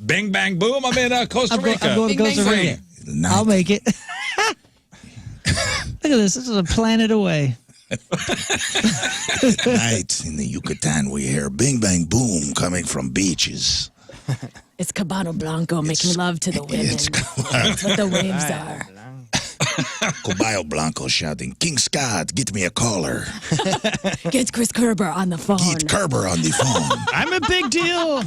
Bing, bang, boom, I'm in Costa Rica. I'm going to Bing, Costa bang, Rica. Night. I'll make it. Look at this. This is a planet away. At night in the Yucatan, we hear bing, bang, boom coming from beaches. It's Caballo Blanco making love to the women. It's That's what the waves are. Caballo Blanco shouting, King Scott, get me a caller. Get Chris Kerber on the phone. Get Kerber on the phone. I'm a big deal.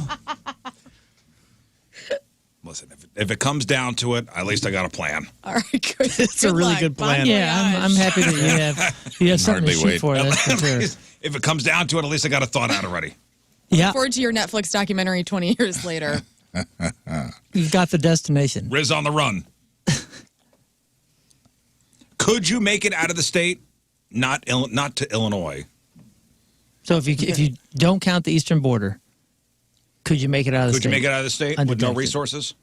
Listen, if it comes down to it, at least I got a plan. All right, good. It's a really good plan. Yeah, I'm happy that you have something to Hardly shoot wait. for. That's for sure. If it comes down to it, at least I got a thought out already. Yeah, Forward to your Netflix documentary 20 years later. you've got the destination. Rizz on the run. Could you make it out of the state? Not to Illinois. So if you don't count the eastern border, could you make it out of the Could state? you make it out of the state with no Undetected. resources?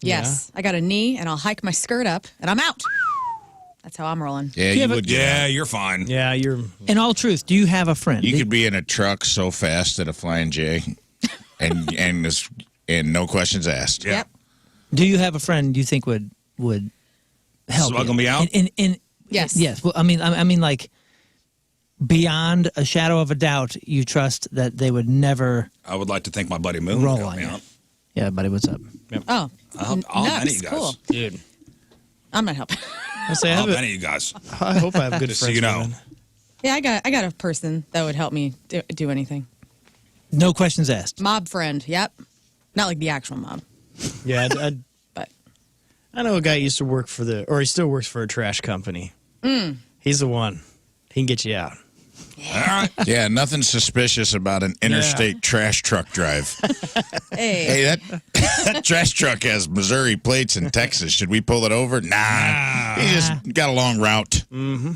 Yes. I got a knee, and I'll hike my skirt up, and I'm out. That's how I'm rolling. Yeah, Yeah, you but- would get Yeah, out. you're fine. Yeah, you're. In all truth, do you have a friend? You could be in a truck so fast at a Flying J and no questions asked. Yeah. Yep. Do you have a friend you think would help Smuggle you? me out? Yes. Yes. Well, I mean, like beyond a shadow of a doubt, you trust that they would never I would like to thank my buddy Moon. roll would help on me you. out. Yeah, buddy, what's up? Oh. I'll help any of you guys. Cool. Dude. I'm not helping. I say, I, I'll have help any of you guys. I hope I have good Just so friends. you know. man. Yeah, I got a person that would help me do anything. No questions asked. Mob friend. Yep. Not like the actual mob, Yeah, but I know a guy used to work for he still works for a trash company. He's the one. He can get you out. All right. Yeah, nothing suspicious about an interstate trash truck drive. hey, Hey, that trash truck has Missouri plates in Texas. Should we pull it over? Nah. He just got a long route. Nah.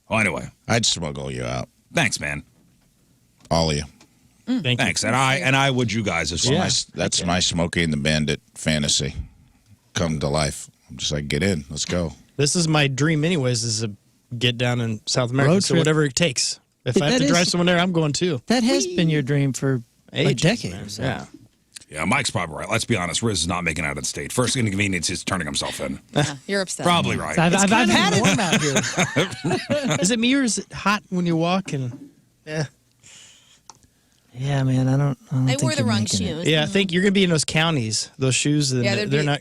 Well, anyway, I'd smuggle you out. thanks, man. All of you. Thank Thanks, and I would you guys as well. Yeah. That's my Smokey and the Bandit fantasy come to life. I'm just like, get in. Let's go. This is my dream, anyways. Is to get down in South America. Road So trip. whatever it takes. If I have That to drive is- someone there, I'm going too. That has been your dream for a Ages, decade man. or so. Yeah. Yeah, Mike's probably right. Let's be honest. Rizz is not making it out of the state. First inconvenience is turning himself in. you're upset. Probably right. So I've had it. warm out here. Is it me or is it hot when you walk? And yeah, Yeah, man, I don't I think wore the you're wrong making it. shoes. yeah. I think you're gonna be in those counties. Those shoes. Yeah, they're they'd be- not.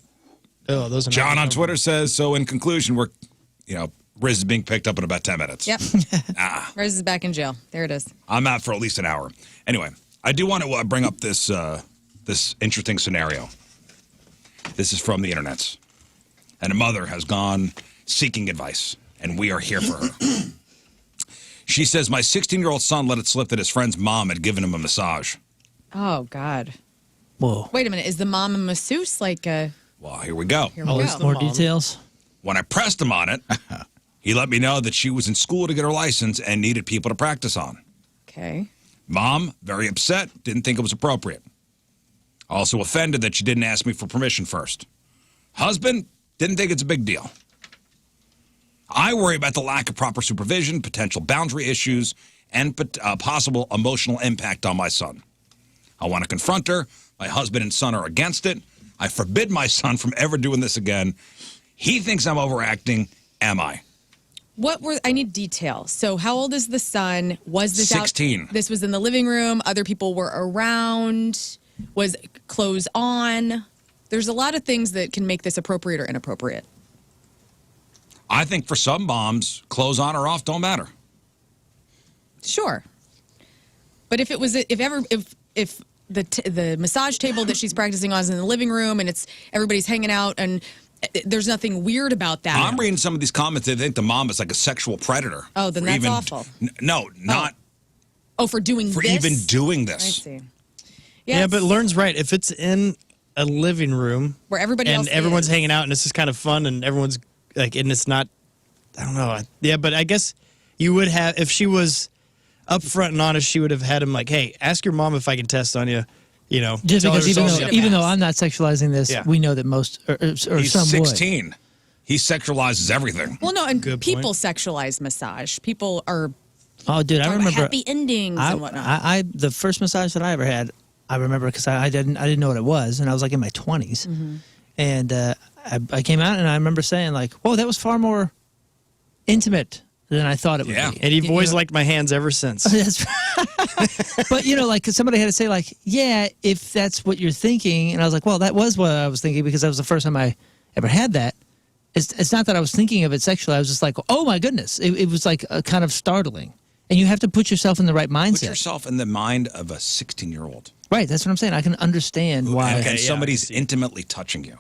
Oh, those are John not on Twitter says, so in conclusion, Rizz is being picked up in about 10 minutes. Yep. Ah, Rizz is back in jail. There it is. I'm out for at least an hour. Anyway, I do want to bring up this interesting scenario. This is from the internets. And a mother has gone seeking advice, and we are here for her. She says, my 16-year-old son let it slip that his friend's mom had given him a massage. Oh God. Whoa. Wait a minute. Is the mom a masseuse? Like, here Well, here we go. we Always go. the More mom. details? When I pressed him on it, he let me know that she was in school to get her license and needed people to practice on. Okay. Mom, very upset, didn't think it was appropriate. Also offended that she didn't ask me for permission first. Husband, didn't think it's a big deal. I worry about the lack of proper supervision, potential boundary issues, and possible emotional impact on my son. I want to confront her. My husband and son are against it. I forbid my son from ever doing this again. He thinks I'm overacting. Am I? I need details. So how old is the son? Was this 16. This was in the living room. Other people were around. Was clothes on? There's a lot of things that can make this appropriate or inappropriate. I think for some moms, clothes on or off don't matter. Sure. But if it was, if the massage table that she's practicing on is in the living room and everybody's hanging out and there's nothing weird about that. I'm reading some of these comments. They think the mom is like a sexual predator. Oh, then for that's awful. No, not for doing for this? even doing I this. see. Yeah, but Lern's right. If it's in a living room where everybody else and everyone's is. hanging out and it's just kind of fun and everyone's like, and it's not, I don't know. Yeah, but I guess you would have, if she was upfront and honest, she would have had him like, hey, ask your mom if I can test on you. You know, just tell her because social- even though I'm not sexualizing this, Yeah. we know that most or He's some 16. He sexualizes everything. Well, no, and Good people point. sexualize massage. People are would. Oh, dude, I talking about remember happy endings and whatnot. I the first massage that I ever had, I remember because I didn't know what it was, and I was like in my 20s, and I came out and I remember saying like, "Whoa, that was far more intimate than I thought it would Yeah. be." And you've You always know? liked my hands ever since. That's but like 'cause somebody had to say like, yeah, if that's what you're thinking, and I was like, well, that was what I was thinking because that was the first time I ever had that. It's not that I was thinking of it sexually. I was just like, oh my goodness, it was like a kind of startling, and you have to put yourself in the right Put mindset. yourself in the mind of a 16-year-old. Right, that's what I'm saying. I can understand why. And yeah, somebody's I see. intimately touching you.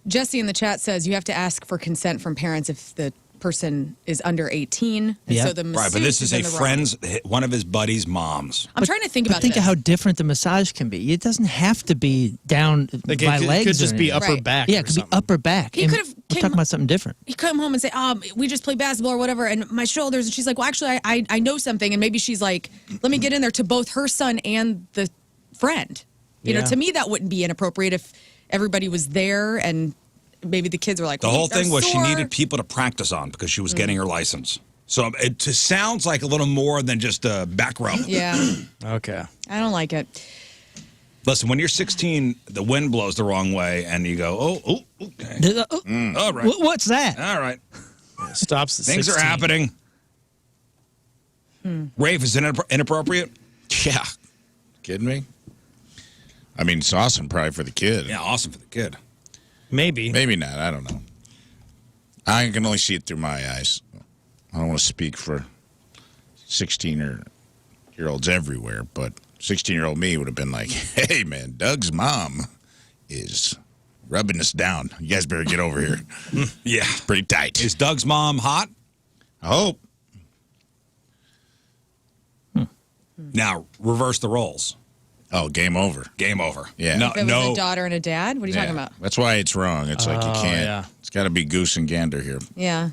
Jesse in the chat says you have to ask for consent from parents if the person is under 18. And Yeah. so the Right, but masseuse this is a in the wrong. friend's, one of his buddy's moms. I'm trying to think But about think this. of how different the massage can be. It doesn't have to be down Like my it could, legs. could or just be anything. upper Right. back. Yeah, or it could be something. upper back. He And could've We're came- talking about something different. He'd come home and say, we just played basketball or whatever, and my shoulders. And she's like, well, actually, I know something. And maybe she's like, let me get in there to both her son and the friend. You know, Yeah. to me, that wouldn't be inappropriate if everybody was there and maybe the kids were like, The "Well, whole they're thing was she sore." needed people to practice on because she was getting her license. So it just sounds like a little more than just a back rub. Yeah, Okay. I don't like it. Listen, when you're 16, the wind blows the wrong way, and you go, oh, okay. All right. What's that? All right. Stops at Things 16. are happening. Rafe, is it inappropriate? Yeah. Kidding me? I mean, it's awesome probably for the kid. Yeah, awesome for the kid. Maybe. Maybe not. I don't know. I can only see it through my eyes. I don't want to speak for 16-year-olds everywhere, but 16-year-old me would have been like, hey, man, Doug's mom is rubbing us down. You guys better get over here. Yeah. Pretty tight. Is Doug's mom hot? I hope. Now, reverse the roles. Oh, game over. Game over. Yeah. No, If it was no. a daughter and a dad, what are you talking about? That's why it's wrong. It's like you can't. yeah. It's got to be goose and gander here. Yeah.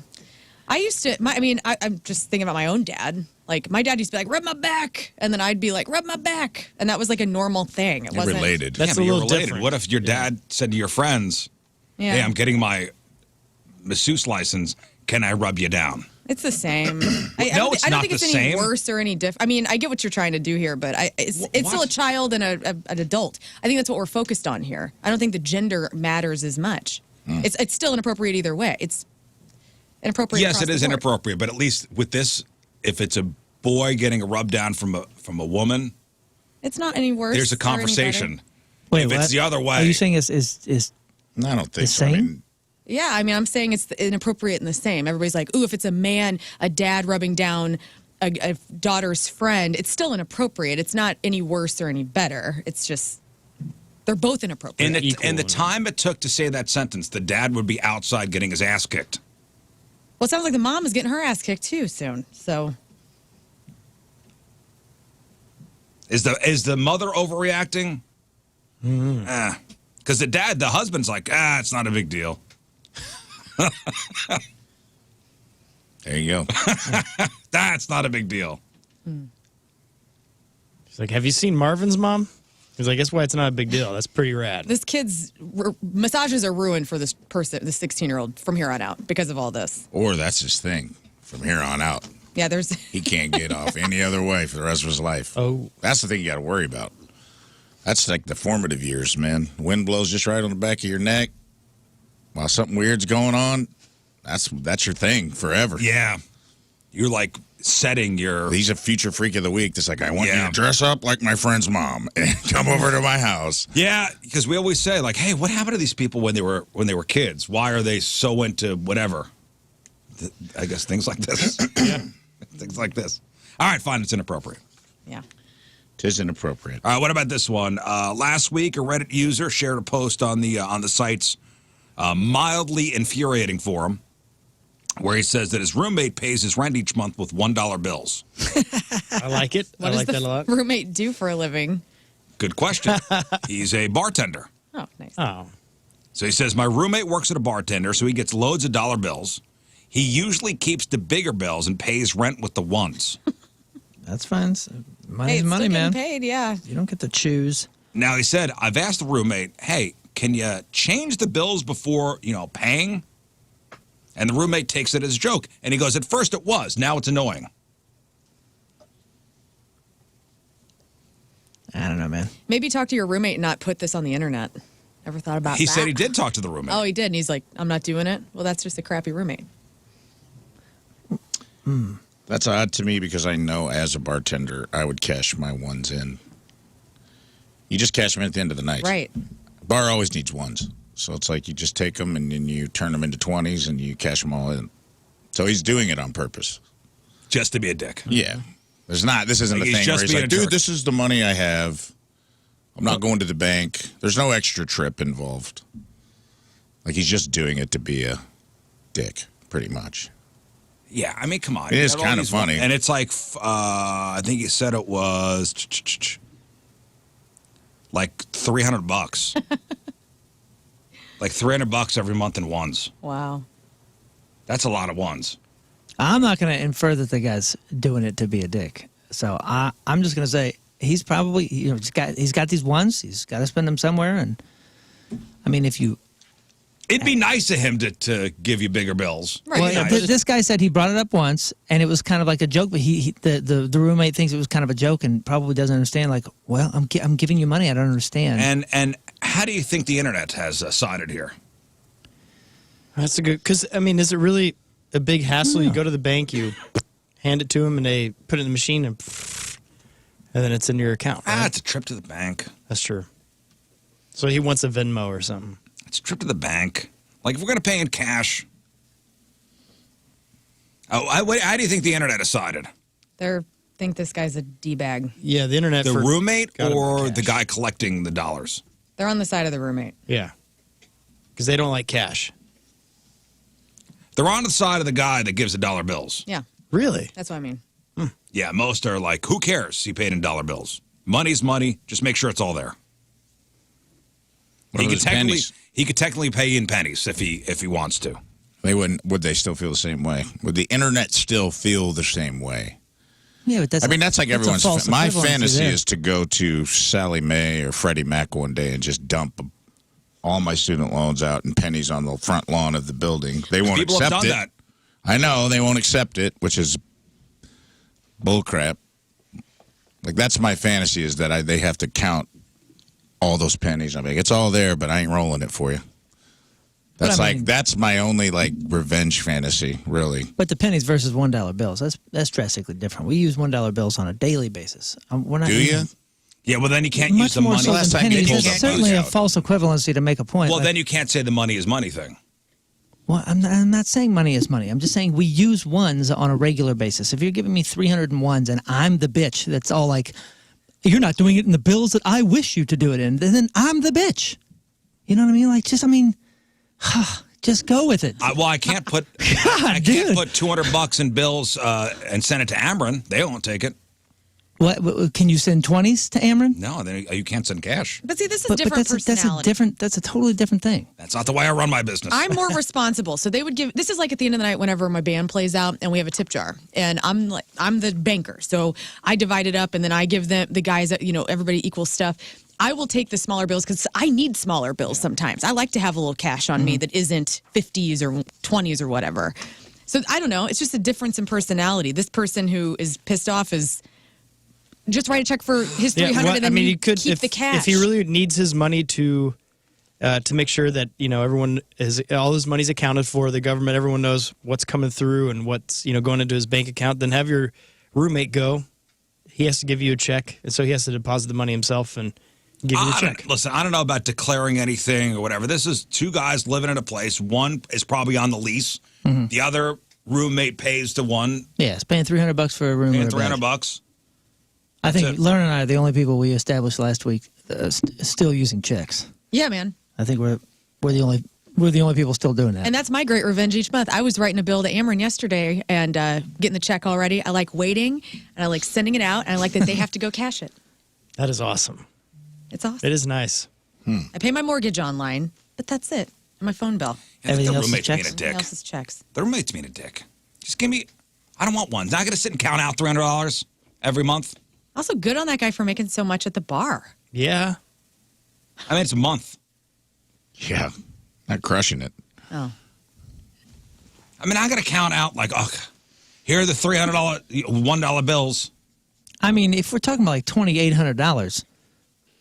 I used to, I'm just thinking about my own dad. Like, my dad used to be like, rub my back. And then I'd be like, rub my back. And that was like a normal thing. It You're wasn't. related. That's Yeah, but a you're little related. different. What if your dad said to your friends, Yeah. hey, I'm getting my masseuse license. Can I rub you down? It's the same. I No, don't, it's I don't not think the it's same. any worse or any different. I mean, I get what you're trying to do here, but it's still a child and an adult. I think that's what we're focused on here. I don't think the gender matters as much. It's still inappropriate either way. It's inappropriate. Yes, across it the is board. inappropriate, but at least with this, if it's a boy getting a rub down from a woman, It's not any worse. there's a or any better. conversation. Wait, if it's what? the other way, Are you saying is I don't think The so. I same? mean, Yeah, I mean, I'm saying it's inappropriate in the same. Everybody's like, ooh, if it's a man, a dad rubbing down a daughter's friend, it's still inappropriate. It's not any worse or any better. It's just, they're both inappropriate. in the time it took to say that sentence, the dad would be outside getting his ass kicked. Well, it sounds like the mom is getting her ass kicked too soon. So, Is the mother overreacting? Because the husband's like, it's not a big deal. there you go. That's not a big deal. She's like, have you seen Marvin's mom? He's like, that's why it's not a big deal. That's pretty rad. this kid's massages are ruined for this person, this 16-year-old, from here on out because of all this. Or that's his thing from here on out. Yeah, there's. He can't get off any other way for the rest of his life. Oh. That's the thing you got to worry about. That's like the formative years, man. Wind blows just right on the back of your neck while something weird's going on. That's your thing forever. Yeah. You're like setting your. He's a future freak of the week. That's like, I want you Yeah. to dress up like my friend's mom and come over to my house. Yeah, because we always say, like, hey, what happened to these people when they were kids? Why are they so into whatever? I guess things like this. Yeah. Things like this. All right, fine. It's inappropriate. Yeah. Tis inappropriate. All right, what about this one? Last week, a Reddit user shared a post on the site's mildly infuriating forum where he says that his roommate pays his rent each month with $1 bills. I like it. What I does like the that a lot. roommate do for a living? Good question. He's a bartender. Oh, nice. Oh. So he says, my roommate works at a bartender, so he gets loads of dollar bills. He usually keeps the bigger bills and pays rent with the ones. That's fine. Money's Hey, money, still man. getting paid, yeah. You don't get to choose. Now, he said, I've asked the roommate, hey, can you change the bills before, paying? And the roommate takes it as a joke. And he goes, at first it was. Now it's annoying. I don't know, man. Maybe talk to your roommate and not put this on the internet. Ever thought about that? He said he did talk to the roommate. Oh, he did. And he's like, I'm not doing it. Well, that's just a crappy roommate. That's odd to me because I know as a bartender, I would cash my ones in. You just cash them at the end of the night. Right. Bar always needs ones. So it's like you just take them and then you turn them into 20s and you cash them all in. So he's doing it on purpose. Just to be a dick. Yeah. This isn't Like the he's thing just where he's being like, a dude, jerk. this is the money I have. I'm not going to the bank. There's no extra trip involved. Like he's just doing it to be a dick, pretty much. Yeah, I mean, come on. It is You got all kind of these funny. And it's like, I think he said it was like $300. Like $300 every month in ones. Wow. That's a lot of ones. I'm not going to infer that the guy's doing it to be a dick. So I'm just going to say he's probably, he's got these ones. He's got to spend them somewhere. And I mean, if you. It'd be nice of him to give you bigger bills. Right. Well, It'd be nice. this guy said he brought it up once, and it was kind of like a joke. But the roommate thinks it was kind of a joke, and probably doesn't understand. Like, well, I'm giving you money. I don't understand. And how do you think the internet has sided here? That's a good, because, I mean, is it really a big hassle? You go to the bank, you hand it to them, and they put it in the machine, and then it's in your account. Right? It's a trip to the bank. That's true. So he wants a Venmo or something. It's a trip to the bank. Like, if we're going to pay in cash. How do you think the internet has sided? They think this guy's a D-bag. Yeah, the internet. The roommate got him or cash. the guy collecting the dollars? They're on the side of the roommate. Yeah. Because they don't like cash. They're on the side of the guy that gives the dollar bills. Yeah, Really? that's what I mean. Yeah, most are like, who cares? He paid in dollar bills. Money's money. Just make sure it's all there. What He are could those technically pennies? he could technically pay in pennies if he wants to. They wouldn't. Would they still feel the same way? Would the internet still feel the same way? yeah, but that's. I mean, that's like a everyone's. false My equivalency fantasy there. is to go to Sally Mae or Freddie Mac one day and just dump all my student loans out in pennies on the front lawn of the building. They won't People have accept done it. that. I know they won't accept it, which is bullcrap. Like that's my fantasy is that they have to count all those pennies. I'm like, it's all there, but I ain't rolling it for you. That's I mean- that's my only like revenge fantasy, really. But the pennies versus $1 bills, that's drastically different. We use $1 bills on a daily basis. We're not Do you? Yeah, well, then you can't use Much the more money. so Last than time you pennies. pulled It's up certainly those a out. false equivalency to make a point. Well, Like, then you can't say the money is money thing. well, I'm not saying money is money. I'm just saying we use ones on a regular basis. If you're giving me 301s and I'm the bitch that's all like, you're not doing it in the bills that I wish you to do it in, then I'm the bitch. You know what I mean? Like, just go with it. I can't put God, I can't dude. put $200 in bills and send it to Ameren. They won't take it. What can you send 20s to Ameren? No, then you can't send cash. But see, this is But different personality. that's a totally different thing. That's not the way I run my business. I'm more responsible. So they would give, this is like at the end of the night whenever my band plays out and we have a tip jar. And I'm the banker. So I divide it up and then I give them, the guys, everybody equal stuff. I will take the smaller bills because I need smaller bills sometimes. I like to have a little cash on me that isn't 50s or 20s or whatever. So I don't know. It's just a difference in personality. This person who is pissed off is just write a check for his 300 and then he could keep the cash. if he really needs his money to make sure that everyone is all his money's accounted for, the government, everyone knows what's coming through and what's going into his bank account. Then have your roommate go. He has to give you a check, and so he has to deposit the money himself and give you the check. Listen, I don't know about declaring anything or whatever. This is two guys living in a place. One is probably on the lease. The other roommate pays the one, Yeah, it's paying $300 for a room. paying with a bed. $300. I think That's it. Lern and I are the only people we established last week still using checks. yeah, man. I think we're the only people still doing that. And that's my great revenge each month. I was writing a bill to Ameren yesterday and getting the check already. I like waiting and I like sending it out and I like that they have to go cash it. That is awesome. It's awesome. It is nice. I pay my mortgage online, but that's it. And my phone bill. I think Everything the else is roommate's being checks? a dick. Everything else is checks. The roommate's being a dick. Just give me. I don't want one. Now I got to sit and count out $300 every month. Also, good on that guy for making so much at the bar. Yeah. I mean, it's a month. Yeah, not crushing it. Oh. I mean, I got to count out like, oh, here are the $300, $1 bills. I mean, if we're talking about like $2,800,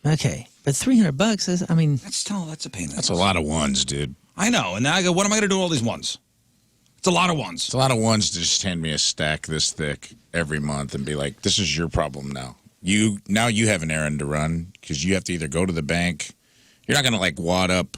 okay, but $300 is, I mean, That's a pain. in the That's ass. a lot of ones, dude. I know. And now I go, what am I going to do with all these ones? It's a lot of ones. It's a lot of ones to just hand me a stack this thick every month and be like, this is your problem now. Now you have an errand to run because you have to either go to the bank. You're not going to like wad up.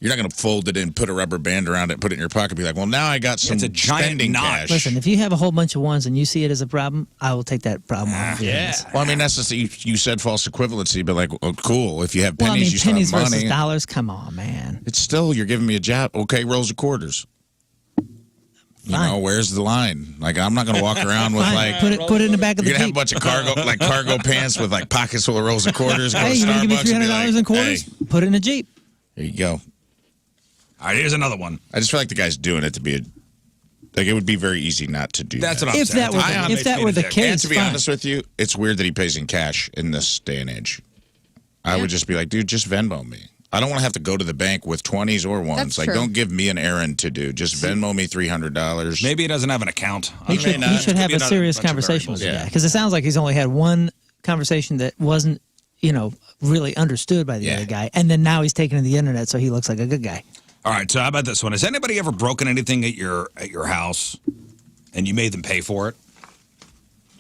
You're not going to fold it in, put a rubber band around it, put it in your pocket, be like, well, now I got some It's a giant spending knot. cash. listen, if you have a whole bunch of ones and you see it as a problem, I will take that problem off. Yeah. Well, I mean, that's just, you said false equivalency, but like, oh, cool. If you have Well, I pennies, mean, you still pennies have versus money. dollars, come on, man. It's still, you're giving me a job. Okay, rolls of quarters. You Fine. know, where's the line? Like, I'm not going to walk around with Fine, like, put it in the back of you're the going to have a Jeep. bunch of cargo pants with like pockets full of rolls of quarters. Go Hey, to you want to give me Starbucks and be $300 like, in quarters? Hey, Put it in a Jeep. there you go. All right, here's another one. I just feel like the guy's doing it to be like, it would be very easy not to do That's that. what I'm If saying. that were the- It if makes that me were a the dick. case- And to be fine. honest with you, it's weird that he pays in cash in this day and age. I would just be like, dude, just Venmo me. I don't want to have to go to the bank with 20s or ones. That's Like, true. don't give me an errand to do. Just Venmo me $300. Maybe he doesn't have an account. He should, not. he should Could have be a another serious bunch of conversation with the variables. guy Yeah. because it sounds like he's only had one conversation that wasn't, really understood by the Yeah. other guy, and then now he's taking to the internet, so he looks like a good guy. All right, so how about this one? Has anybody ever broken anything at your house and you made them pay for it?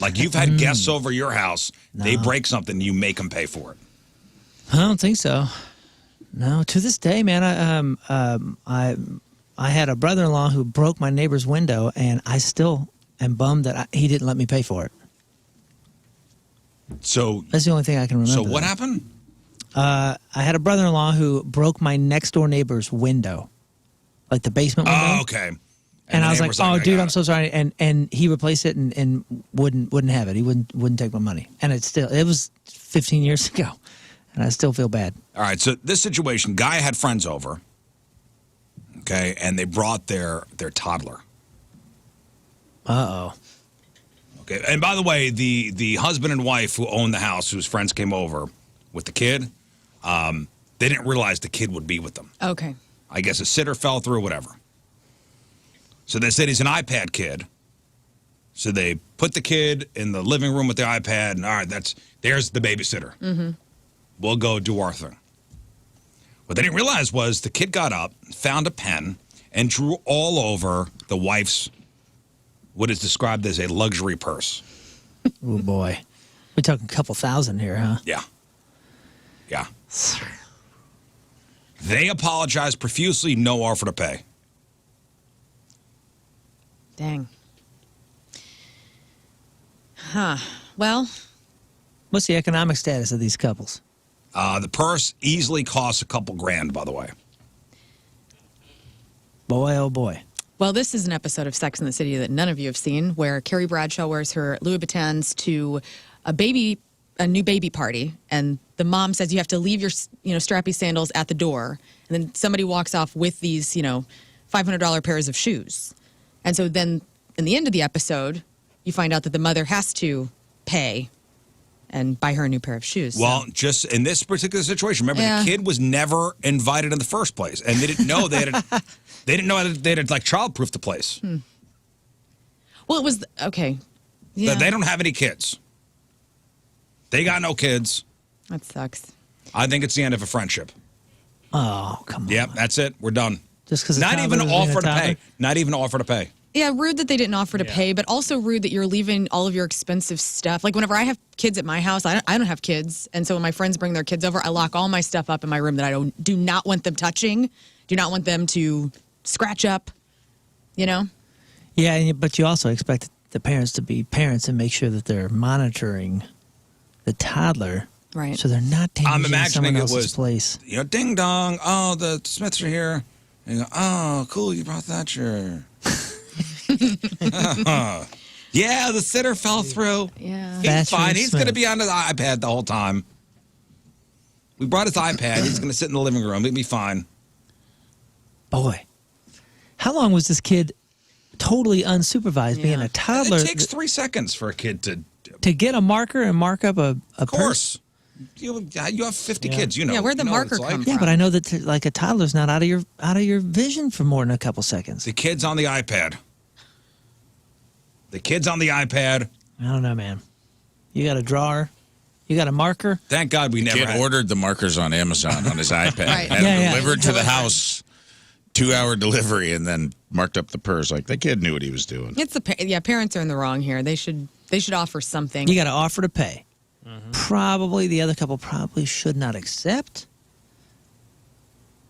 Like you've had guests over your house, they break something, you make them pay for it. I don't think so. No, to this day, man, I had a brother-in-law who broke my neighbor's window, and I still am bummed that he didn't let me pay for it. So, That's the only thing I can remember. so what happened? I had a brother-in-law who broke my next-door neighbor's window, like the basement window. Oh, okay. And the I was like, neighbor's "Oh, I dude, got I'm it." so sorry." And he replaced it and wouldn't have it. He wouldn't take my money. And it was 15 years ago, and I still feel bad. All right, so this situation, guy had friends over, okay, and they brought their toddler. Uh-oh. Okay, and by the way, the husband and wife who owned the house, whose friends came over with the kid, they didn't realize the kid would be with them. Okay. I guess a sitter fell through, whatever. So they said he's an iPad kid. So they put the kid in the living room with the iPad, and all right, there's the babysitter. Mm-hmm. We'll go do our thing. What they didn't realize was the kid got up, found a pen, and drew all over the wife's, what is described as a luxury purse. Oh, boy. We're talking a couple thousand here, huh? Yeah. Yeah. They apologized profusely, no offer to pay. Dang. Huh. Well, What's the economic status of these couples? The purse easily costs a couple grand, by the way. Boy, oh, boy. well, this is an episode of Sex and the City that none of you have seen, where Carrie Bradshaw wears her Louis Vuittons to a new baby party, and the mom says you have to leave your strappy sandals at the door, and then somebody walks off with these $500 pairs of shoes, and so then in the end of the episode, you find out that the mother has to pay and buy her a new pair of shoes. Well, just in this particular situation, remember Yeah. the kid was never invited in the first place, and they didn't know they had like childproof the place. Well, it was okay. Yeah, They don't have any kids. They got no kids. that sucks. I think it's the end of a friendship. Oh, come on. Yep, that's it. We're done. Just because Not even offer to pay. Not even offer to pay. Yeah, rude that they didn't offer to pay, but also rude that you're leaving all of your expensive stuff. Like whenever I have kids at my house, I don't have kids, and so when my friends bring their kids over, I lock all my stuff up in my room that I do not want them touching, do not want them to scratch up, Yeah, but you also expect the parents to be parents and make sure that they're monitoring the toddler, Right. so they're not taking I'm imagining someone it else's was, place. ding dong. Oh, the Smiths are here. And you go, oh, cool, you brought that shirt. Yeah, the sitter fell through. Yeah. He's Thatcher fine. He's going to Smith. be on the iPad the whole time. We brought his iPad. He's going to sit in the living room. It'll be fine. Boy, how long was this kid totally unsupervised, being a toddler? It takes 3 seconds for a kid to get a marker and mark up a Of course. You have 50 kids, you know. Yeah, where'd the you know marker what it's come like. from? Yeah, but I know that like a toddler's not out of your vision for more than a couple seconds. The kid's on the iPad. The kid's on the iPad. I don't know, man. You got a drawer. You got a marker. Thank God we never Kid ordered the markers on Amazon on his iPad. Right. Had them delivered to the Delivered. house, 2-hour delivery, and then marked up the purse. Like, the kid knew what he was doing. It's parents are in the wrong here. They should offer something. You got to offer to pay. Probably the other couple probably should not accept,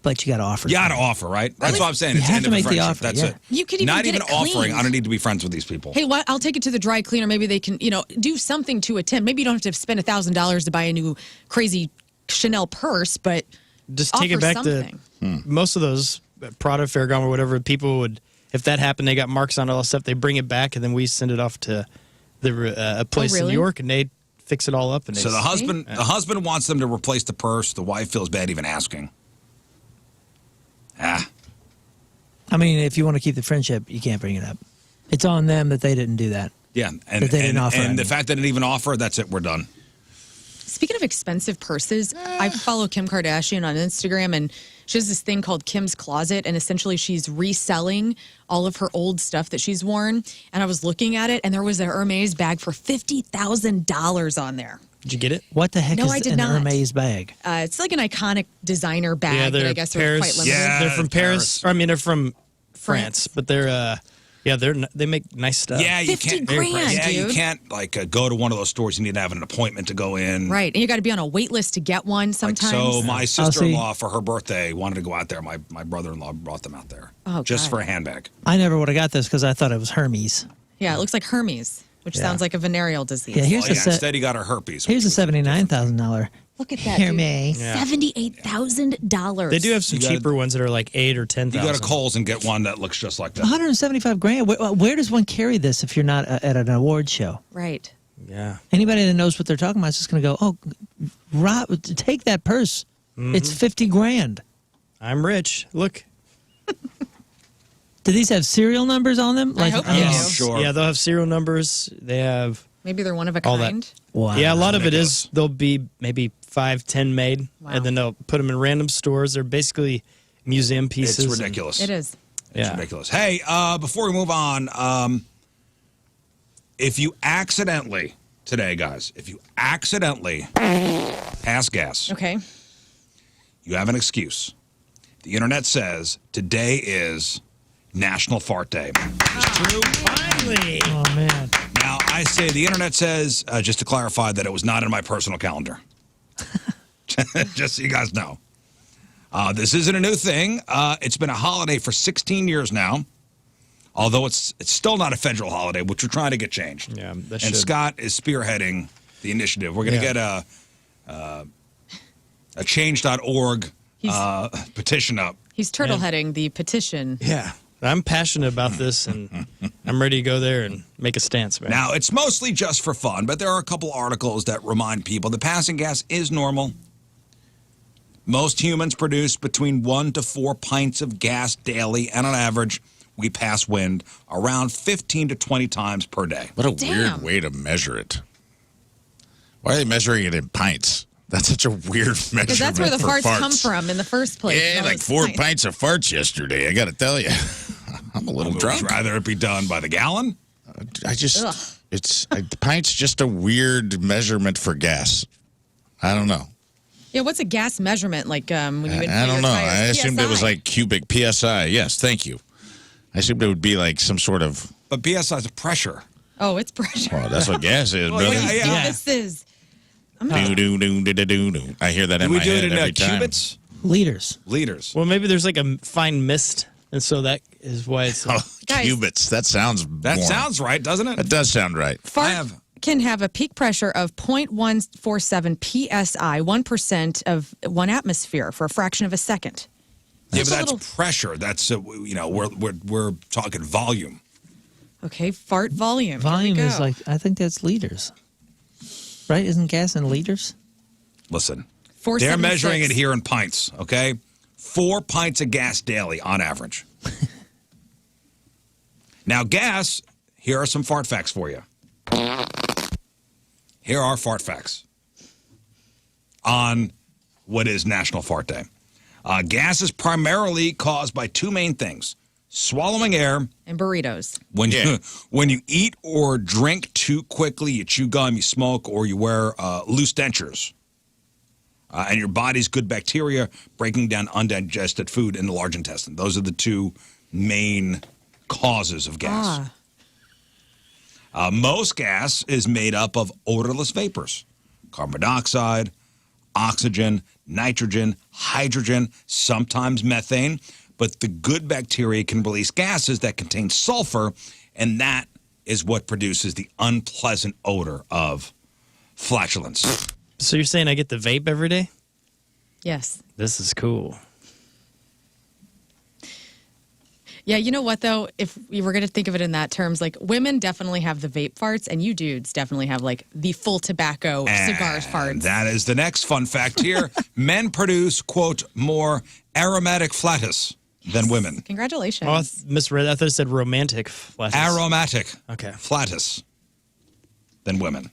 but you got to offer. You got to offer, right? That's what I'm saying. You It's have end to of a make the friendship. offer, That's yeah. it. You could even Not get even it offering. cleaned. I don't need to be friends with these people. Hey, I'll take it to the dry cleaner. Maybe they can, do something to attempt. Maybe you don't have to spend $1,000 to buy a new crazy Chanel purse, but Just take it offer back something. to most of those Prada, Ferragamo, or whatever. People would, if that happened, they got marks on all that stuff. They bring it back, and then we send it off to a place in really? New York, and they fix it all up. And So the husband wants them to replace the purse. The wife feels bad even asking. I mean, if you want to keep the friendship, you can't bring it up. It's on them that they didn't do that. Yeah, and That they didn't offer, I and the mean. fact that they didn't even offer, that's it. We're done. Speaking of expensive purses, I follow Kim Kardashian on Instagram, and she has this thing called Kim's Closet, and essentially she's reselling all of her old stuff that she's worn. And I was looking at it, and there was a Hermes bag for $50,000 on there. Did you get it? What the heck No, is I did an not. Hermes bag? It's like an iconic designer bag Yeah, that they're I guess are Paris. quite limited. Yeah. They're from Paris. Paris. Or, I mean, they're from France. France, but they make nice stuff. Yeah, you 50 can't. grand, yeah, you dude. can't go to one of those stores. You need to have an appointment to go in. Right, and you got to be on a wait list to get one Like, sometimes. so my sister-in-law for her birthday wanted to go out there. My brother-in-law brought them out there just God. for a handbag. I never would have got this because I thought it was Hermes. Yeah, it looks like Hermes, which sounds like a venereal disease. Yeah, here's Well, instead he got her herpes. here's a $79,000 Look at that, dude. Hermes. $78,000. They do have some You gotta- cheaper ones that are like 8 or 10,000. You go to Kohl's and get one that looks just like that. 175 grand. Where does one carry this if you're not at an award show? Right. Yeah. Anybody that knows what they're talking about is just going to go, oh, Rob, take that purse. It's 50 grand. I'm rich. Look. Do these have serial numbers on them? I hope they Yes. do. Sure. Yeah, they'll have serial numbers. They have. Maybe they're one of a All that. kind. Wow. Yeah, a lot of it Ridiculous. is they'll be maybe 5, 10 made, Wow. and then they'll put them in random stores. They're basically museum pieces. It's ridiculous. It is. It's Yeah. ridiculous. Hey, before we move on, if you accidentally, today, guys, if you accidentally pass gas, Okay. you have an excuse. The internet says today is National Fart Day. It's true. Finally. Oh, man. Now, I say the internet says, just to clarify, that it was not in my personal calendar. Just so you guys know. This isn't a new thing. It's been a holiday for 16 years now, although it's still not a federal holiday, which we're trying to get changed. Yeah, that And should. Scott is spearheading the initiative. We're going to Yeah. get a change.org petition up. He's turtleheading the petition. Yeah. I'm passionate about this, and I'm ready to go there and make a stance, man. Now, it's mostly just for fun, but there are a couple articles that remind people that passing gas is normal. Most humans produce between 1 to 4 pints of gas daily, and on average, we pass wind around 15 to 20 times per day. What a Damn. weird way to measure it. Why are they measuring it in pints? That's such a weird measurement. Because that's where the for farts farts come from in the first place. Yeah, No, like it's 4 fine. pints of farts yesterday. I got to tell you, I'm a little Would drunk. you rather it be done by the gallon? I just, Ugh. it's pints just a weird measurement for gas. I don't know. Yeah, what's a gas measurement? Like when you I inflate don't your know. tires? I assumed it was PSI. like cubic PSI. Yes, thank you. I assumed it would be like some sort of. But PSI is a pressure. Oh, it's pressure. Well, that's what gas is, Well, brother. yeah. This is. Do do do do do do do. I hear that Do in we my do head it in every time. cubits? Liters. Liters. Well, maybe there's like a fine mist, and so that is why it's. Oh, Guys. cubits. That sounds. That warm. sounds right, doesn't it? That does sound right. Fart can have a peak pressure of 0.147 psi, 1% of 1 atmosphere for a fraction of a second. Yeah, Just but a that's little- pressure. That's we're talking volume. Okay, fart volume. Here we Volume is go. like, I think that's liters. Right? Isn't gas in liters? Listen, They're measuring it here in pints, okay? 4 pints of gas daily on average. Now, gas, here are some fart facts for you. Here are fart facts on what is National Fart Day. Gas is primarily caused by 2 main things: swallowing air and burritos. When you eat or drink too quickly, you chew gum, you smoke, or you wear loose dentures. And your body's good bacteria breaking down undigested food in the large intestine. Those are the 2 main causes of gas. Most gas is made up of odorless vapors: carbon dioxide, oxygen, nitrogen, hydrogen, sometimes methane. But the good bacteria can release gases that contain sulfur, and that is what produces the unpleasant odor of flatulence. So you're saying I get the vape every day? Yes. This is cool. Yeah, you know what, though? If we were going to think of it in that terms, like, women definitely have the vape farts, and you dudes definitely have, like, the full tobacco cigar farts. That is the next fun fact here. Men produce, quote, more aromatic flatus than women. Congratulations. Oh, I misread. I thought it said romantic flatus. Aromatic Okay. flatus than women.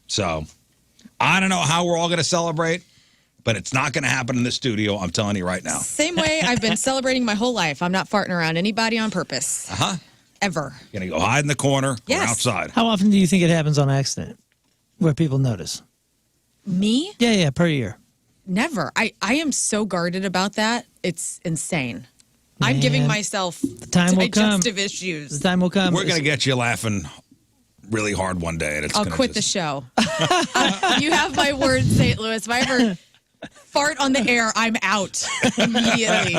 So, I don't know how we're all going to celebrate, but it's not going to happen in the studio. I'm telling you right now. Same way I've been celebrating my whole life. I'm not farting around anybody on purpose. Uh-huh. Ever. You're going to go hide in the corner or outside. How often do you think it happens on accident where people notice? Me? Yeah, per year. Never. I am so guarded about that. It's insane. I'm giving myself digestive issues. The time will come. We're going to get you laughing really hard one day. And it's I'll quit the show. You have my word, St. Louis. If I ever fart on the air, I'm out immediately.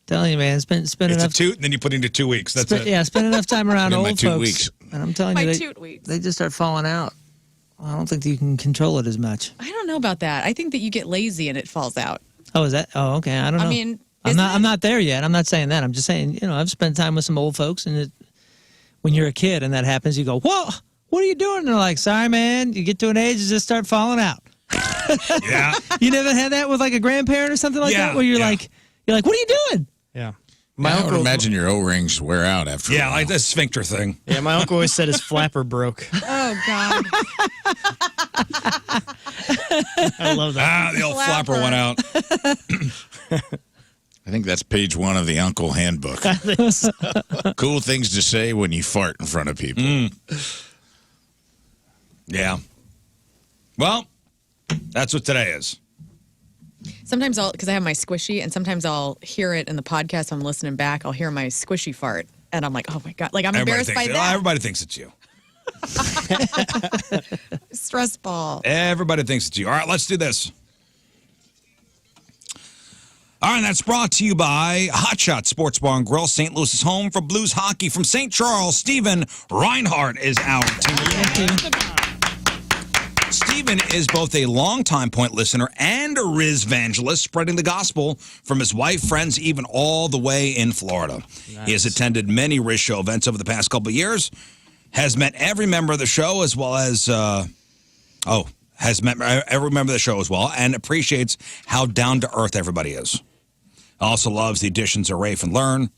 Telling you, man, spend it's enough. a toot, and then you put into 2 weeks. That's it. Yeah, spend enough time around In my old 2 folks. weeks. And I'm telling My you, toot weeks. they just start falling out. I don't think you can control it as much. I don't know about that. I think that you get lazy and it falls out. Oh, is that? Oh, okay. I don't know. I mean, I'm not there yet. I'm not saying that. I'm just saying, I've spent time with some old folks, and when you're a kid and that happens, you go, "Whoa, what are you doing?" And they're like, "Sorry, man." You get to an age, you just start falling out. Yeah. You never had that with like a grandparent or something like that, where you're like, "What are you doing?" Yeah. I would imagine your O-rings wear out after a while. like the sphincter thing. Yeah, my uncle always said his flapper broke. Oh, God. I love that. The old flapper went out. I think that's page 1 of the Uncle Handbook. Cool things to say when you fart in front of people. Yeah. Well, that's what today is. Sometimes because I have my squishy, and sometimes I'll hear it in the podcast. I'm listening back. I'll hear my squishy fart, and I'm like, oh my God. Like, I'm embarrassed by that. Everybody thinks it's you. Stress ball. Everybody thinks it's you. All right, let's do this. All right, that's brought to you by Hot Shot Sports Bar and Grill, St. Louis's home for blues hockey. From St. Charles, Stephen Reinhardt is our team. Stephen is both a longtime point listener and a Rizz evangelist, spreading the gospel from his wife, friends, even all the way in Florida. Nice. He has attended many Rizz Show events over the past couple of years, has met every member of the show as well as, has met every member of the show as well, and appreciates how down-to-earth everybody is. Also loves the additions of Rafe and Lern,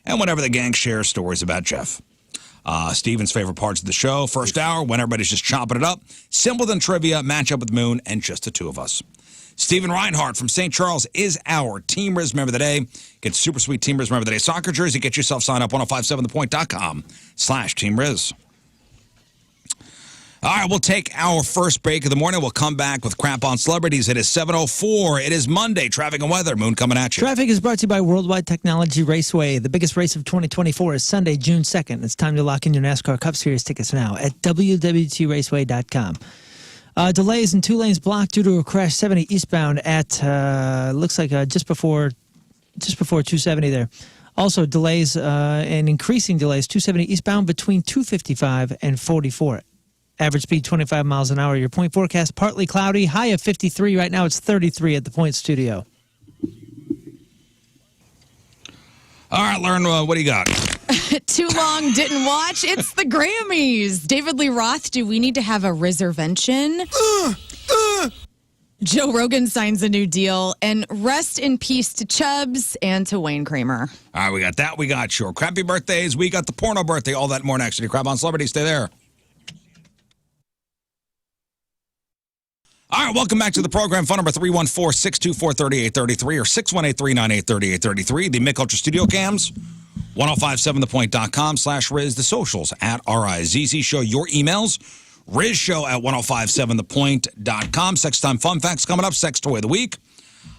and whenever the gang shares stories about Jeff. Steven's favorite parts of the show: first hour, when everybody's just chopping it up, Simple Than Trivia, Matchup with Moon, and just the two of us. Stephen Reinhardt from St. Charles is our Team Rizz Member of the Day. Get super sweet Team Rizz Member of the Day soccer jersey. Get yourself signed up, 1057thepoint.com/Team Rizz. All right, we'll take our first break of the morning. We'll come back with Crap on Celebrities. It is 7:04. It is Monday. Traffic and weather. Moon coming at you. Traffic is brought to you by Worldwide Technology Raceway. The biggest race of 2024 is Sunday, June 2nd. It's time to lock in your NASCAR Cup Series tickets now at www.raceway.com. Delays in 2 lanes blocked due to a crash 70 eastbound at, looks like just before 270 there. Also, delays and increasing delays, 270 eastbound between 255 and 44. Average speed 25 miles an hour. Your point forecast, partly cloudy, high of 53. Right now it's 33 at the Point Studio. All right, Lern, what do you got? too long didn't watch. It's the Grammys. David Lee Roth, do we need to have a reservation? Joe Rogan signs a new deal. And rest in peace to Chubbs and to Wayne Kramer. All right, we got that. We got your crappy birthdays. We got the porno birthday. All that and more next. Crap on Celebrity. Stay there. All right, welcome back to the program. Phone number 314-624-3833 or 618-398-3833. The Mick Ultra Studio Cams, 1057thepoint.com/Rizz. The socials at RIZZ Show. Your emails, RizzShow at 1057thepoint.com. Sex Time Fun Facts coming up. Sex Toy of the Week.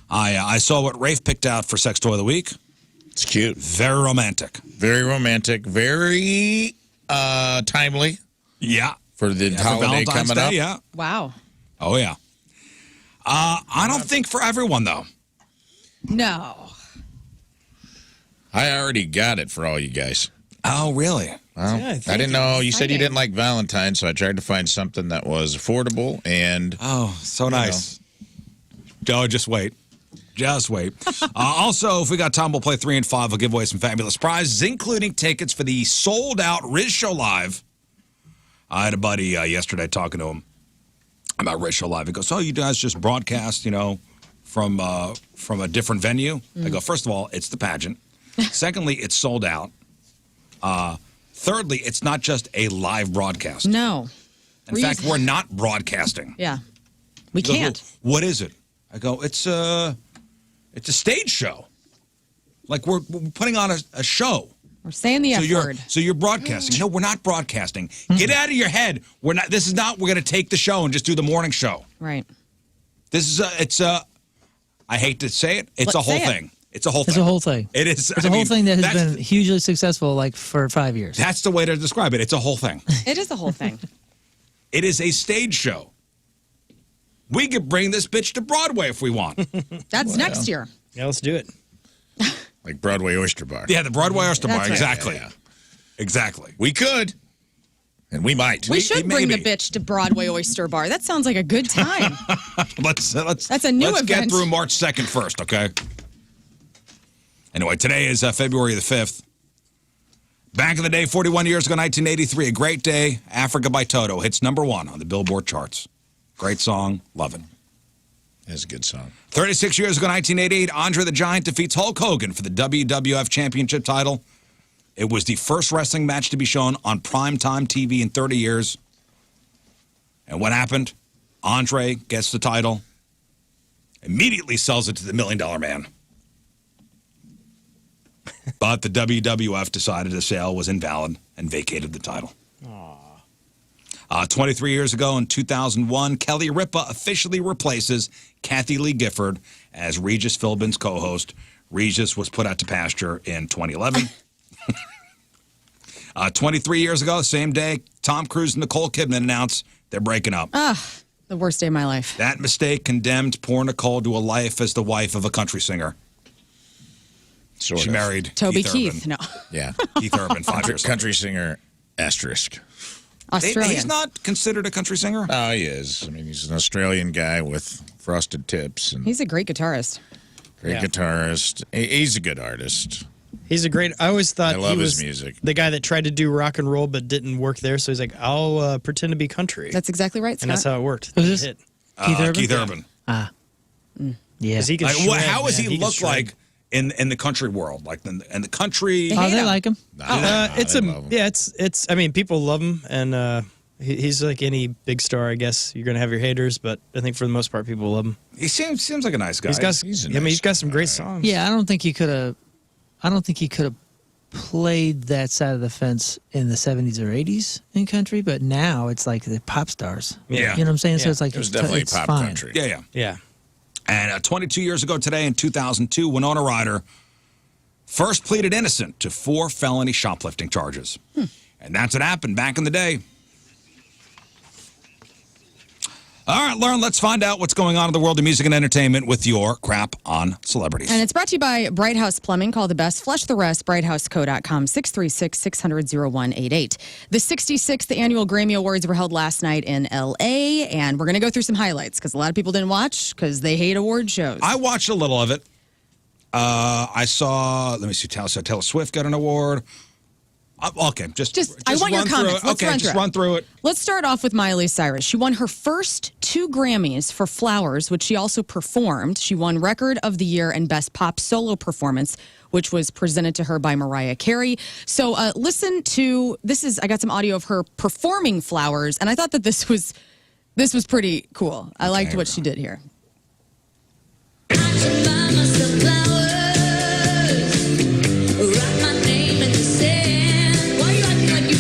I saw what Rafe picked out for Sex Toy of the Week. It's cute. Very romantic. Very romantic. Very timely. Yeah. For the holiday Valentine's coming Day, up. Yeah. Wow. Oh, yeah. I don't think for everyone, though. No. I already got it for all you guys. Oh, really? Well, Yeah, I didn't know. You said you Exciting. didn't like Valentine's, so I tried to find something that was affordable and Oh, so nice. Oh, just wait. Just wait. Also, if we got time, we'll play 3 and 5. We'll give away some fabulous prizes, including tickets for the sold-out Rizz Show Live. I had a buddy yesterday talking to him about Rizz Show Live. He goes, "Oh, you guys just broadcast, from a different venue?" I go, "First of all, it's the pageant. Secondly, it's sold out. Thirdly, it's not just a live broadcast. No. In fact, we're not broadcasting." Yeah. We He goes, can't. "Well, what is it?" I go, It's a stage show. Like we're putting on a show. We're saying the F word. So you're broadcasting. No, we're not broadcasting. Get out of your head. We're not. This is not. We're going to take the show and just do the morning show. Right. This is I hate to say it. It's Let's a whole say it. thing. It's a whole It's thing. a whole thing. It is. It's a whole thing that has been hugely successful, like for 5 years. That's the way to describe it. It's a whole thing. It is the whole thing. It is a stage show. We could bring this bitch to Broadway if we want. That's next year. Yeah, let's do it. like Broadway Oyster Bar. Yeah, the Broadway Oyster Bar. That's right. Exactly. Yeah. Exactly. We could, and we might. We should bring the maybe. bitch to Broadway Oyster Bar. That sounds like a good time. That's a new let's get event. through March 2nd first, okay? Anyway, today is February the 5th. Back in the day, 41 years ago, 1983, A Great Day, Africa by Toto hits #1 on the Billboard charts. Great song, love it. That's a good song. 36 years ago, 1988, Andre the Giant defeats Hulk Hogan for the WWF Championship title. It was the first wrestling match to be shown on primetime TV in 30 years. And what happened? Andre gets the title, immediately sells it to the $1 Million Man. But the WWF decided the sale was invalid and vacated the title. 23 years ago in 2001, Kelly Ripa officially replaces Kathy Lee Gifford as Regis Philbin's co-host. Regis was put out to pasture in 2011. 23 years ago, same day, Tom Cruise and Nicole Kidman announced they're breaking up. The worst day of my life. That mistake condemned poor Nicole to a life as the wife of a country singer. Sort She of. married Toby Keith Keith. No. Yeah. Keith Urban 5 years ago. Country singer, asterisk. Australian. He's not considered a country singer? Oh, he is. I mean, he's an Australian guy with frosted tips and He's a great guitarist. great guitarist. He's a good artist. He's a great. I always thought I love he was his music. the guy that tried to do rock and roll but didn't work there. So he's like, I'll pretend to be country, That's exactly right, Scott. and that's how it worked. Who's this? Hit. Keith Urban? Keith Urban. Yeah. 'Cause he can Like, shred, how does man. he can look shred. like in the country world? Like in the country. They Oh, hate they him. like him. It's I a love him. yeah. It's. I mean, people love him, and he's like any big star. I guess you're gonna have your haters, but I think for the most part, people love him. He seems like a nice guy. He's got. he's a I mean, nice he's got some great guy. songs. Yeah, I don't think he could have. I don't think he could have played that side of the fence in the 70s or 80s in country, but now it's like the pop stars. Yeah. You know what I'm saying? So Yeah. it's like It was it's definitely it's pop fine. country. Yeah. Yeah. And 22 years ago today, in 2002, Winona Ryder first pleaded innocent to 4 felony shoplifting charges. And that's what happened back in the day. All right, Lern, let's find out what's going on in the world of music and entertainment with your crap on celebrities. And it's brought to you by Bright House Plumbing. Call the best. Flush the rest. BrightHouseCo.com. 636-600-0188. The 66th Annual Grammy Awards were held last night in L.A., and we're going to go through some highlights because a lot of people didn't watch because they hate award shows. I watched a little of it. I saw, let me see, Taylor Swift got an award. Okay, just I want your run through comments. it. Let's Okay, run just through it. run through it. Let's start off with Miley Cyrus. She won her first 2 Grammys for Flowers, which she also performed. She won Record of the Year and Best Pop Solo Performance, which was presented to her by Mariah Carey. So listen to this. I got some audio of her performing Flowers, and I thought that this was pretty cool. I liked what she did here.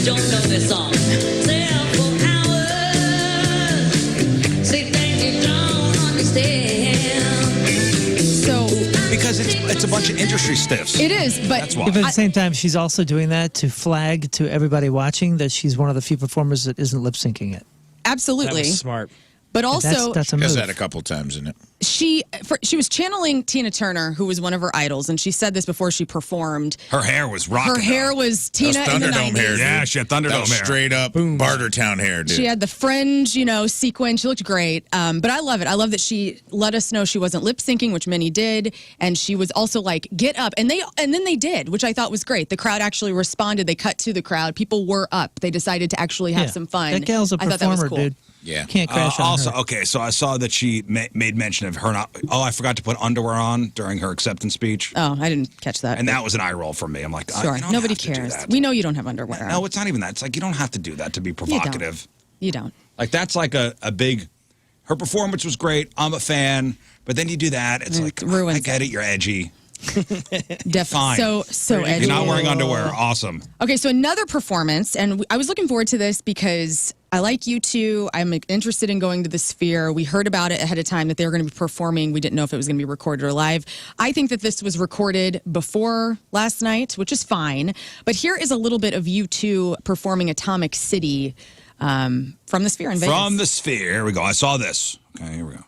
Don't know this song. Stay up for hours. Say things you don't understand. So Because it's a bunch of industry stiffs. it is, but That's why. But at the same time, she's also doing that to flag to everybody watching that she's one of the few performers that isn't lip syncing it. That absolutely. was smart. But also, That's a Does move. that a couple times, isn't it? she was channeling Tina Turner, who was one of her idols, and she said this before she performed. Her hair was rocking. Her hair though. was That was Tina in the Thunderdome 90s. hair, dude. Yeah, she had Thunderdome That was hair. straight up Bartertown hair, dude. She had the fringe, sequin. She looked great. But I love it. I love that she let us know she wasn't lip syncing, which many did, and she was also like, "Get up!" And then they did, which I thought was great. The crowd actually responded. They cut to the crowd. People were up. They decided to actually have some fun. That gal's a I thought that was performer, cool. dude. Yeah. Can't crash on Also, her. okay, so I saw that she made mention of her not. Oh, I forgot to put underwear on during her acceptance speech, Oh, I didn't catch that. and that was an eye roll for me. I'm like, Sure. you don't Nobody have to do cares. that. We know you don't have underwear. No, it's not even that. It's like you don't have to do that to be provocative. You don't. Like that's like a big. Her performance was great. I'm a fan, but then you do that. It's like ruins I get it. You're edgy. Definitely. Fine. So edgy. You're not wearing underwear. Awesome. Okay, so another performance, and I was looking forward to this because I like you two. I'm interested in going to the Sphere. We heard about it ahead of time that they were going to be performing. We didn't know if it was going to be recorded or live. I think that this was recorded before last night, which is fine. But here is a little bit of you two performing Atomic City from the Sphere in Vegas. From the Sphere. Here we go. I saw this. Okay, here we go.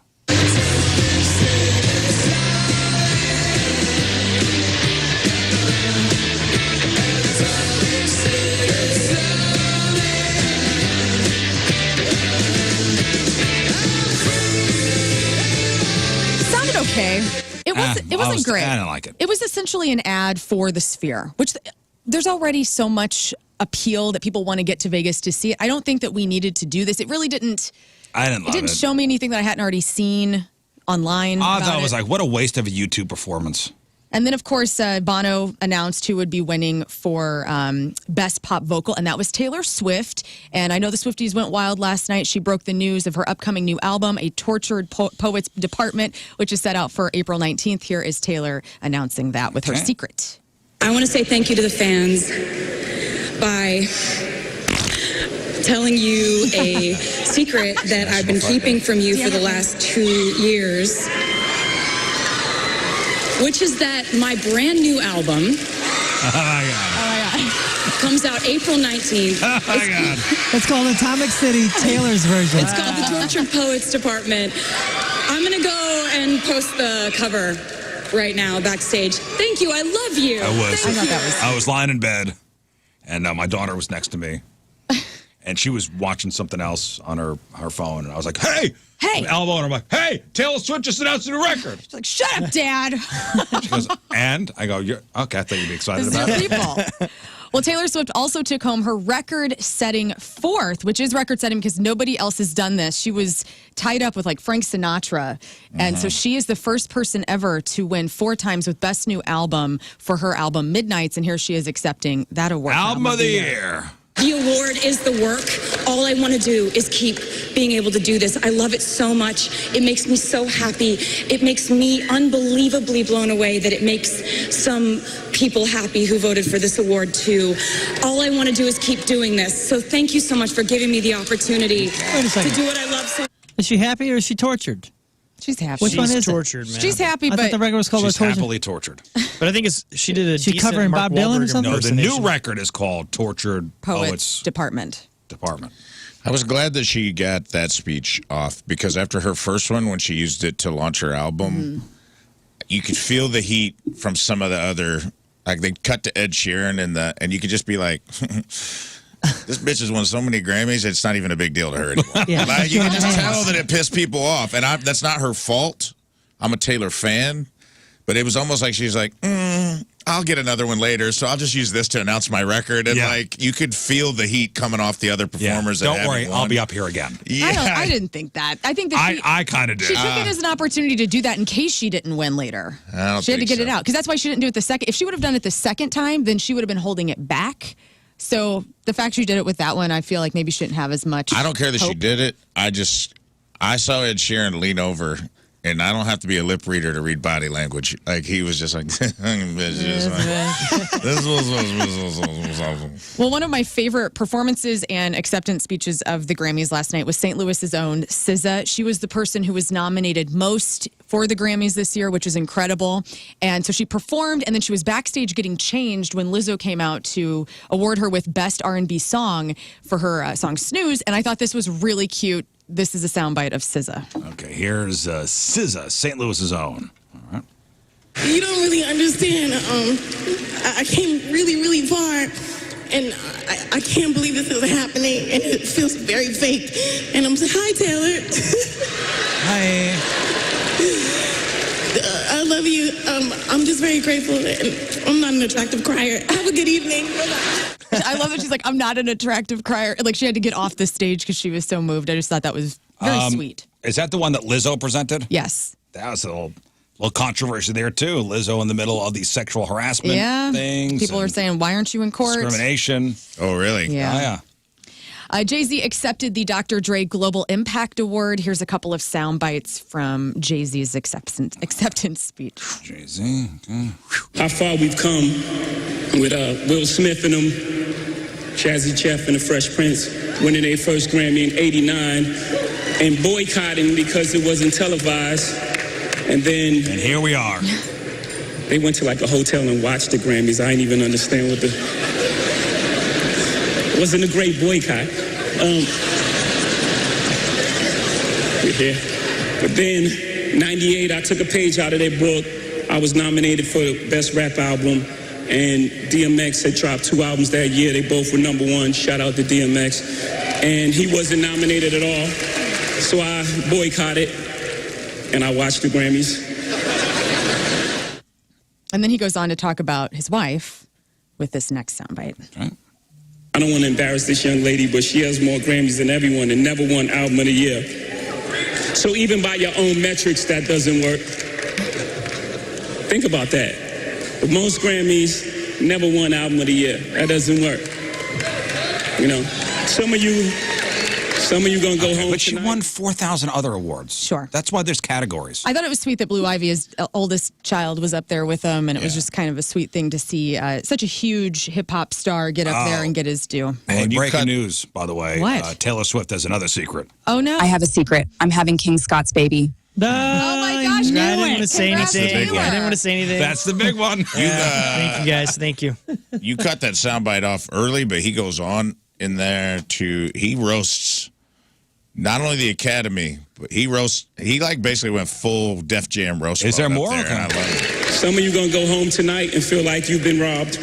Sounded okay. It wasn't great. I didn't like it. It was essentially an ad for the Sphere, which there's already so much appeal that people want to get to Vegas to see it. I don't think that we needed to do this. It really didn't. I didn't It love didn't it. show me anything that I hadn't already seen online. I about thought it was it. like, what a waste of a YouTube performance. And then, of course, Bono announced who would be winning for Best Pop Vocal, and that was Taylor Swift. And I know the Swifties went wild last night. She broke the news of her upcoming new album, A Tortured Poets Department, which is set out for April 19th. Here is Taylor announcing that with her Okay. secret. I want to say thank you to the fans by telling you a secret that I've been keeping from you for the last 2 years, which is that my brand new album comes out April 19th. Oh, my God. It's called Atomic City, Taylor's version. It's called The Tortured Poets Department. I'm going to go and post the cover right now backstage. Thank you. I love you. I was. Thank you. I was lying in bed, and my daughter was next to me, and she was watching something else on her phone, and I was like, "Hey, Hey. elbow," and I'm like, "Hey, Taylor Swift just announced a new record." She's like, shut up, Dad. She goes, "And?" I go, "You're okay." I thought you'd be excited This about is it. people. Well, Taylor Swift also took home her record-setting fourth, which is record-setting because nobody else has done this. She was tied up with like Frank Sinatra, and so she is the first person ever to win 4 times with Best New Album for her album Midnights, and here she is accepting that award. for Album of the year. The award is the work. All I want to do is keep being able to do this. I love it so much. It makes me so happy. It makes me unbelievably blown away that it makes some people happy who voted for this award too. All I want to do is keep doing this. So thank you so much for giving me the opportunity Wait a to second. do what I love so Is she happy or is she tortured? She's happy. Which one She's is it? tortured, man. She's happy, I thought but the record was called She's A Tortured. happily tortured. But I think she did a She decent covering Mark Bob Dylan or Wahlberg something? No, the new impersonation. record is called Tortured Poets Department. Department. I was glad that she got that speech off because after her first one, when she used it to launch her album, you could feel the heat from some of the other. Like they cut to Ed Sheeran and you could just be like, "This bitch has won so many Grammys, it's not even a big deal to her anymore." Yeah. Like you can just tell that it pissed people off, and that's not her fault. I'm a Taylor fan, but it was almost like she's like, I'll get another one later, so I'll just use this to announce my record. And, like, you could feel the heat coming off the other performers. Yeah. That Don't worry, haven't I'll won. be up here again. Yeah. I didn't think that. I think that I kind of did. she took it as an opportunity to do that in case she didn't win later. I don't She had to think get it so. out because that's why she didn't do it the second. If she would have done it the second time, then she would have been holding it back. So the fact she did it with that one, I feel like maybe she shouldn't have as much. I don't care that she hope. did it. I saw Ed Sheeran lean over, and I don't have to be a lip reader to read body language. Like, he was just like, this was. Well, one of my favorite performances and acceptance speeches of the Grammys last night was St. Louis's own SZA. She was the person who was nominated most for the Grammys this year, which is incredible. And so she performed, and then she was backstage getting changed when Lizzo came out to award her with Best R&B Song for her song Snooze. And I thought this was really cute. This is a soundbite of SZA. Okay, here's SZA, St. Louis's own. All right. You don't really understand. I came really, really far, and I can't believe this is happening, and it feels very fake. And I'm saying, hi, Taylor. Hi. I love you. I'm just very grateful, and I'm not an attractive crier. Have a good evening. Bye-bye. I love that she's like, I'm not an attractive crier. Like, she had to get off the stage because she was so moved. I just thought that was very sweet. Is that the one that Lizzo presented? Yes. That was a little controversy there, too. Lizzo in the middle of these sexual harassment things. People are saying, why aren't you in court? Discrimination. Oh, really? Yeah. Oh, yeah. Jay-Z accepted the Dr. Dre Global Impact Award. Here's a couple of sound bites from Jay-Z's acceptance speech. Jay-Z. Okay. How far we've come with Will Smith and them, Jazzy Jeff and the Fresh Prince winning their first Grammy in '89 and boycotting because it wasn't televised. And then And here we are. they went to like a hotel and watched the Grammys. I didn't even understand what it wasn't a great boycott. Yeah. But then, 98, I took a page out of their book. I was nominated for Best Rap Album, and DMX had dropped 2 albums that year. They both were #1. Shout out to DMX. And he wasn't nominated at all. So I boycotted, and I watched the Grammys. And then he goes on to talk about his wife with this next soundbite. Right. I don't want to embarrass this young lady, but she has more Grammys than everyone and never won Album of the Year. So even by your own metrics, that doesn't work. Think about that. The most Grammys, never won Album of the Year. That doesn't work. You know, some of you gonna go home But she tonight. won 4,000 other awards. Sure. That's why there's categories. I thought it was sweet that Blue Ivy, his oldest child, was up there with him, and it was just kind of a sweet thing to see such a huge hip-hop star get up there and get his due. Hey, you breaking cut- news, by the way. What? Taylor Swift has another secret. Oh, no? I have a secret. I'm having King Scott's baby. Oh, my gosh, I knew didn't it. want to say Congrats, anything. Taylor. I didn't want to say anything. That's the big one. Thank you, guys. Thank you. You cut that soundbite off early, but he goes on in there he roasts not only the Academy, but he like basically went full Def Jam roast. Is there mode up more? there, and I love it. Some of you gonna go home tonight and feel like you've been robbed.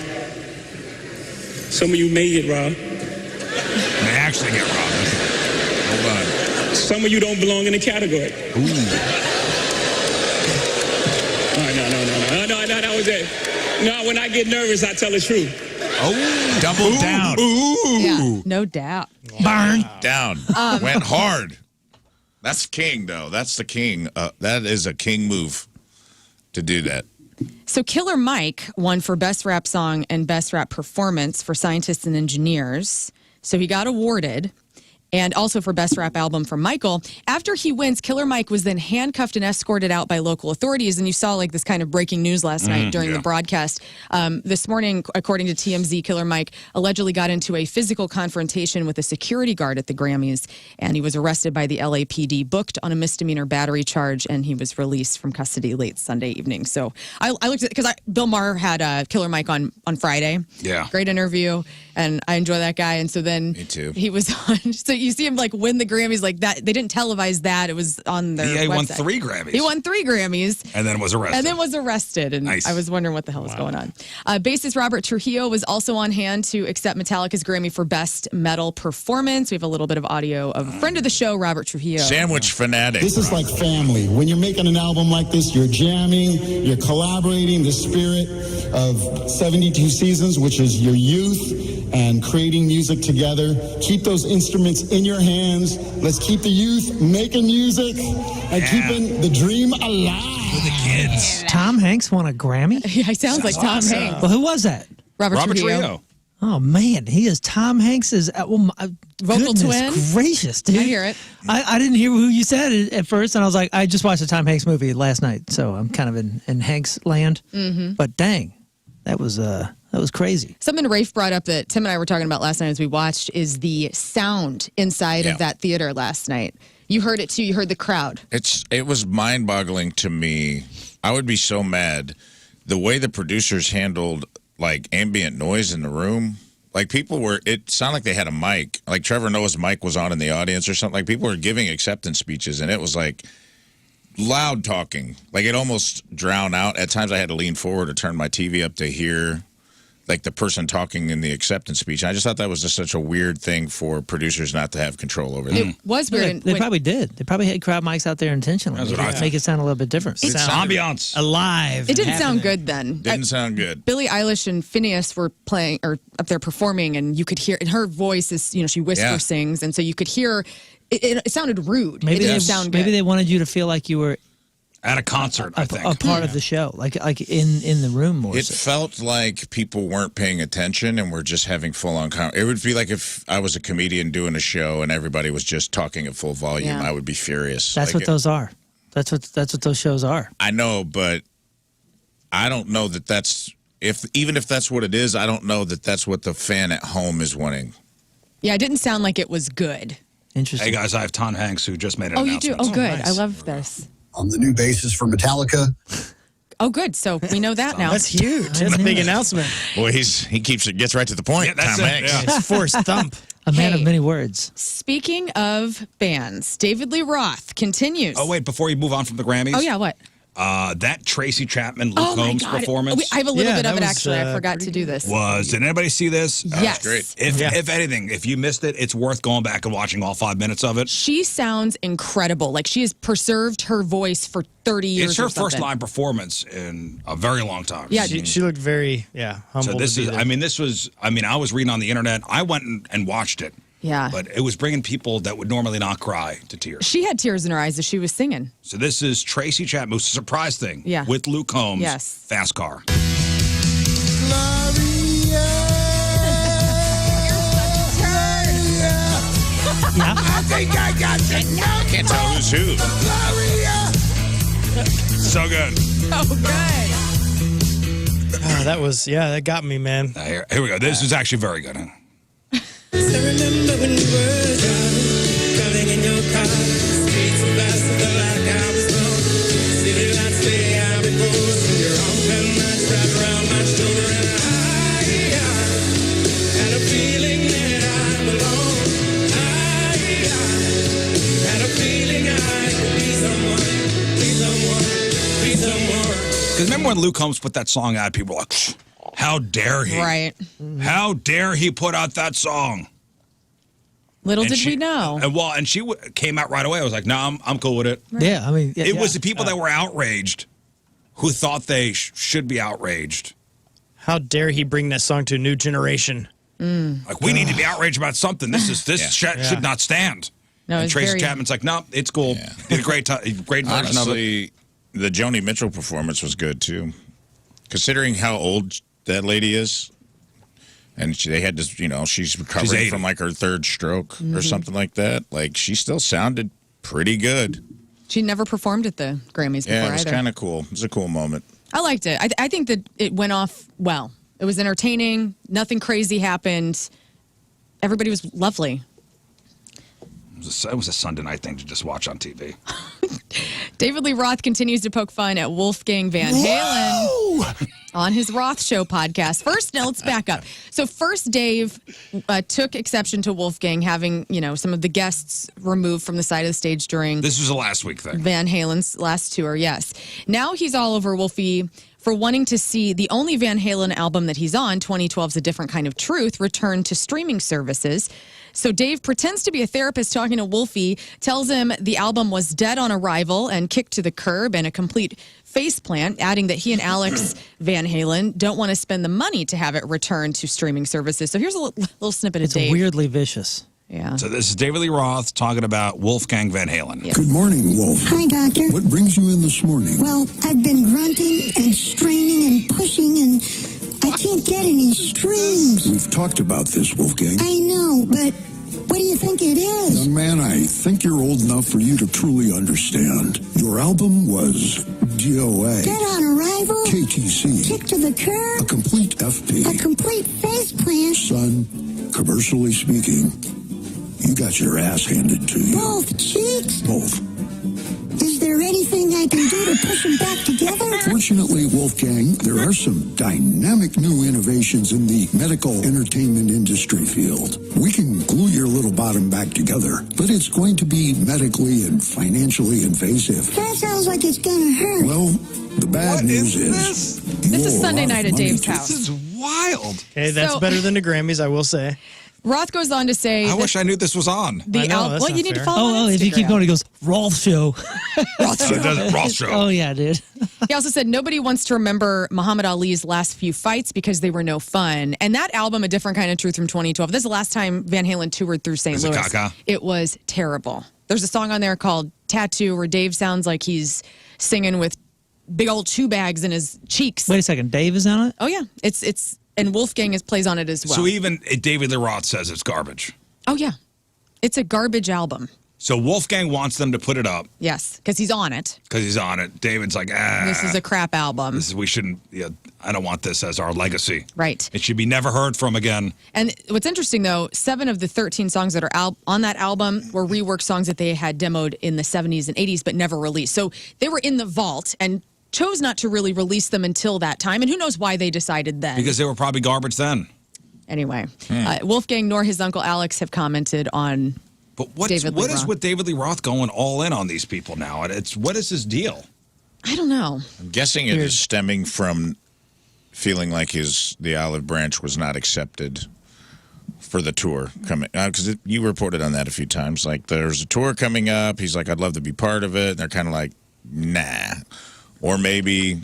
Some of you may get robbed. They actually get robbed. Hold on. Some of you don't belong in the category. Oh, no, that was it. No, when I get nervous, I tell the truth. Oh, double down. Yeah, no doubt. Burn. Down. Went hard. That's king, though. That's the king. That is a king move to do that. So Killer Mike won for Best Rap Song and Best Rap Performance for Scientists and Engineers. So he got awarded. And also for Best Rap Album from Michael. After he wins, Killer Mike was then handcuffed and escorted out by local authorities. And you saw like this kind of breaking news last night during the broadcast. This morning, according to TMZ, Killer Mike allegedly got into a physical confrontation with a security guard at the Grammys. And he was arrested by the LAPD, booked on a misdemeanor battery charge, and he was released from custody late Sunday evening. So I looked at it because Bill Maher had Killer Mike on Friday. Yeah. Great interview. And I enjoy that guy. And so then Me too. he was on. So you see him like win the Grammys like that. They didn't televise that. It was on their He won website. 3 Grammys. He won 3 Grammys. And then was arrested. And Nice. I was wondering what the hell was going on. Bassist Robert Trujillo was also on hand to accept Metallica's Grammy for Best Metal Performance. We have a little bit of audio of a friend of the show, Robert Trujillo. Sandwich fanatic. This is like family. When you're making an album like this, you're jamming, you're collaborating, the spirit of 72 Seasons, which is your youth, and creating music together. Keep those instruments in your hands. Let's keep the youth making music and keeping the dream alive. With the kids. Tom Hanks won a Grammy? Yeah, he sounds like Tom Hanks. Well, who was that? Robert Trujillo. Trujillo. Oh, man. He is Tom Hanks's Vocal goodness twin? gracious, dude. I hear it. I didn't hear who you said it at first, and I was like, I just watched a Tom Hanks movie last night, so I'm kind of in Hanks land. Mm-hmm. But dang, that was crazy. Something Rafe brought up that Tim and I were talking about last night as we watched is the sound inside of that theater last night. You heard it too. You heard the crowd. It was mind-boggling to me. I would be so mad the way the producers handled like ambient noise in the room. Like it sounded like they had a mic. Like Trevor Noah's mic was on in the audience or something. Like people were giving acceptance speeches, and it was like loud talking. Like it almost drowned out. At times I had to lean forward or turn my TV up to hear like the person talking in the acceptance speech. And I just thought that was just such a weird thing for producers not to have control over. It was weird. They probably did. They probably had crowd mics out there intentionally. That's what I to thought. make it sound a little bit different. It sounded Ambiance. Alive. It didn't sound good then. Didn't sound good. Billie Eilish and Phineas were playing or up there performing, and you could hear. And her voice is, she whisper sings, and so you could hear. It sounded rude. It didn't sound good. Maybe they wanted you to feel like you were At a concert, I think. a part of the show, like in the room more. It so. felt like people weren't paying attention and were just having full-on It would be like if I was a comedian doing a show and everybody was just talking at full volume. Yeah. I would be furious. That's Like what those are. That's what those shows are. I know, but I don't know that that's even if that's what it is. I don't know that that's what the fan at home is wanting. Yeah, it didn't sound like it was good. Interesting. Hey, guys, I have Tom Hanks, who just made an Oh, you do? announcement. Oh, good. nice. I love this. I'm the new bassist for Metallica. Oh, good. So we know that now. That's huge. That's a big announcement. Boy, he gets right to the point. Yeah, that's Tom it, Hanks. yeah. It's forced thump. A man of Hey. many words. Speaking of bands, David Lee Roth continues. Oh, wait, before you move on from the Grammys. Oh, yeah, what? That Tracy Chapman, Luke Oh, my Combs God. performance I have a little Yeah, bit of that it, was, actually. I forgot to do this. did anybody see this? Yes. great. If anything, if you missed it, it's worth going back and watching all 5 minutes of it. She sounds incredible. Like she has preserved her voice for 30 years. It's her or something. first line performance in a very long time. Yeah, She looked very, humble. So this to be is, there. I was reading on the internet. I went and watched it. Yeah. But it was bringing people that would normally not cry to tears. She had tears in her eyes as she was singing. So this is Tracy Chapman, who's a surprise thing. Yeah. With Luke Combs. Yes. Fast Car. I think I got you now. Can't tell who's who. So good. Oh, good. Oh, that got me, man. Here we go. This is actually very good. Huh? I remember when we were driving in your car, streets so fast, I felt like I was gone. City lights lay out before us, and your arm felt nice wrapped around my shoulder, and I had a feeling that I belonged. I had a feeling I could be someone, be someone, be someone. Because remember when Luke Combs put that song out, people were like, how dare he? Right. How dare he put out that song? Little And did she- we know. And she came out right away. I was like, no, I'm cool with it. Yeah, I mean, It was the people that were outraged who thought they should be outraged. How dare he bring that song to a new generation? Like, we need to be outraged about something. This should not stand. No, and it's Tracy very- Chapman's like, no, it's cool. Did a great version of it. Honestly, the Joni Mitchell performance was good too. Considering how old that lady is, and they had to, she's recovering 80. from like her third stroke or something like that. Like she still sounded pretty good. She never performed at the Grammys before Yeah, it was either. kind of cool. It was a cool moment. I liked it. I think that it went off well. It was entertaining. Nothing crazy happened. Everybody was lovely. It was a Sunday night thing to just watch on TV. David Lee Roth continues to poke fun at Wolfgang Van Halen on his Roth Show podcast. First, now let's back up. So first, Dave took exception to Wolfgang having, some of the guests removed from the side of the stage during This was a last week thing. Van Halen's last tour, yes. Now he's all over Wolfie for wanting to see the only Van Halen album that he's on, 2012's A Different Kind of Truth, return to streaming services. So Dave pretends to be a therapist talking to Wolfie, tells him the album was dead on arrival and kicked to the curb and a complete faceplant, adding that he and Alex Van Halen don't want to spend the money to have it returned to streaming services. So here's a little snippet of It's Dave. weirdly vicious. Yeah. So this is David Lee Roth talking about Wolfgang Van Halen. Yes. Good morning, Wolf. Hi, Doctor. What brings you in this morning? Well, I've been grunting and straining and pushing, and I can't get any strings. We've talked about this, Wolfgang. I know, but what do you think it is? Young man, I think you're old enough for you to truly understand. Your album was DOA. Dead on arrival? KTC. Kick to the A curb? complete FP. A complete faceplant? Son, commercially speaking, you got your ass handed to you. Both cheeks? Both. Is there anything I can do to push them back together? Fortunately, Wolfgang, there are some dynamic new innovations in the medical entertainment industry field. We can glue your little bottom back together, but it's going to be medically and financially invasive. That sounds like it's gonna hurt. Well, the bad What news is is... this? you This is owe a Sunday lot night of at money Dave's to- house. This is wild. Hey, that's So- better than the Grammys, I will say. Roth goes on to say I that wish I knew this was on. the I know, album. that's Well, not you need to fair. follow on If you keep Instagram. going, he goes, Roth Show. So it doesn't Roth Show. Oh, yeah, dude. He also said nobody wants to remember Muhammad Ali's last few fights because they were no fun. And that album, A Different Kind of Truth from 2012, this is the last time Van Halen toured through St. Is it Louis. caca? It was terrible. There's a song on there called Tattoo where Dave sounds like he's singing with big old chew bags in his cheeks. Wait a second. Dave is on it? Oh, yeah. It's and Wolfgang plays on it as well. So even David Lee Roth says it's garbage. Oh, yeah. It's a garbage album. So Wolfgang wants them to put it up Yes, because he's on it. because he's on it. David's like, This is a crap album. we shouldn't. Yeah, I don't want this as our legacy. Right. It should be never heard from again. And what's interesting, though, 7 of the 13 songs that are on that album were reworked songs that they had demoed in the 70s and 80s but never released. So they were in the vault and chose not to really release them until that time. And who knows why they decided then. Because they were probably garbage then. Anyway, Wolfgang nor his uncle Alex have commented on But what David Lee is Roth. with David Lee Roth going all in on these people now? What is his deal? I don't know. I'm guessing it is stemming from feeling like the olive branch was not accepted for the tour coming. Because you reported on that a few times. Like, there's a tour coming up. He's like, I'd love to be part of it. And they're kind of like, nah. Or maybe...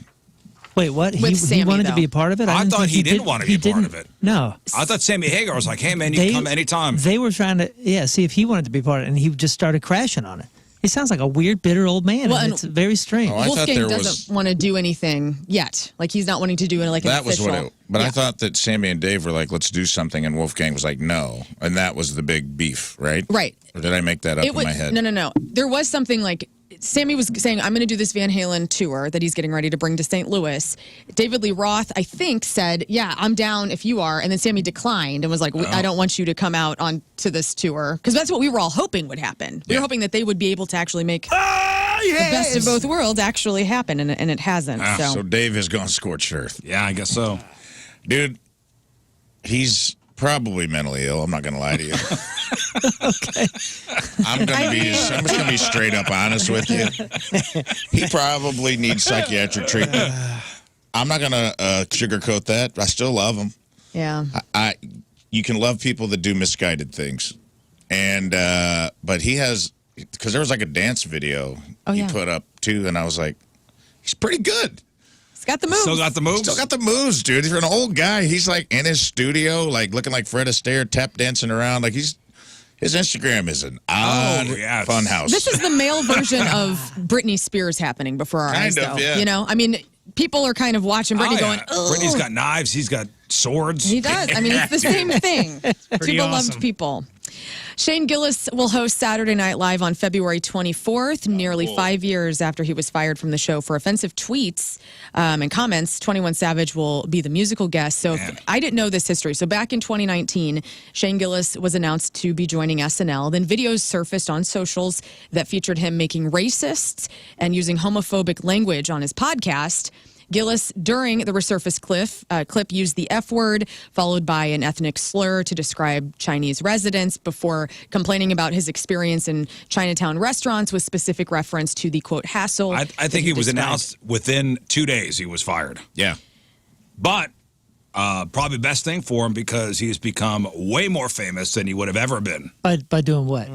Wait, what? With He Sammy, wanted to though. be a part of it? I didn't thought think he didn't want to be a part of it. No. I thought Sammy Hagar was like, hey, man, you can come anytime. They were trying to, see if he wanted to be part of it, and he just started crashing on it. He sounds like a weird, bitter old man, Well, and and- it's very strange. Oh, I thought Wolfgang there doesn't was... want to do anything yet. Like, he's not wanting to do it like an That was official. what it... But Yeah. I thought that Sammy and Dave were like, let's do something, and Wolfgang was like, no. And that was the big beef, right? Right. Or did I make that up in my head? No. There was something like Sammy was saying, I'm going to do this Van Halen tour that he's getting ready to bring to St. Louis. David Lee Roth, I think, said, yeah, I'm down if you are. And then Sammy declined and was like, I don't want you to come out on to this tour. Because that's what we were all hoping would happen. We were hoping that they would be able to actually make the best of both worlds actually happen. And it hasn't. So Dave has gone scorched earth. Yeah, I guess so. Dude, he's probably mentally ill. I'm not going to lie to you. Okay. I'm just going to be straight up honest with you. He probably needs psychiatric treatment. I'm not going to sugarcoat that. I still love him. Yeah. You can love people that do misguided things. And, but he has, because there was like a dance video he put up too. And I was like, he's pretty good. He's got the moves. Still got the moves? Still got the moves, dude. He's an old guy. He's like in his studio, like looking like Fred Astaire, tap dancing around. Like his Instagram is an odd fun house. This is the male version of Britney Spears happening before our eyes, Kind of, though. yeah. You know, I mean, people are kind of watching Britney going, oh. Britney's got knives. He's got swords. He does. I mean, it's the same thing. pretty Two awesome. beloved people. Shane Gillis will host Saturday Night Live on February 24th, nearly 5 years after he was fired from the show for offensive tweets and comments. 21 Savage will be the musical guest. So I didn't know this history. So back in 2019, Shane Gillis was announced to be joining SNL. Then videos surfaced on socials that featured him making racist and using homophobic language on his podcast. Gillis, during the resurfaced clip, used the F word, followed by an ethnic slur to describe Chinese residents before complaining about his experience in Chinatown restaurants with specific reference to the, quote, hassle. I think he was announced within 2 days he was fired. Yeah. But probably the best thing for him because he's become way more famous than he would have ever been. By doing what?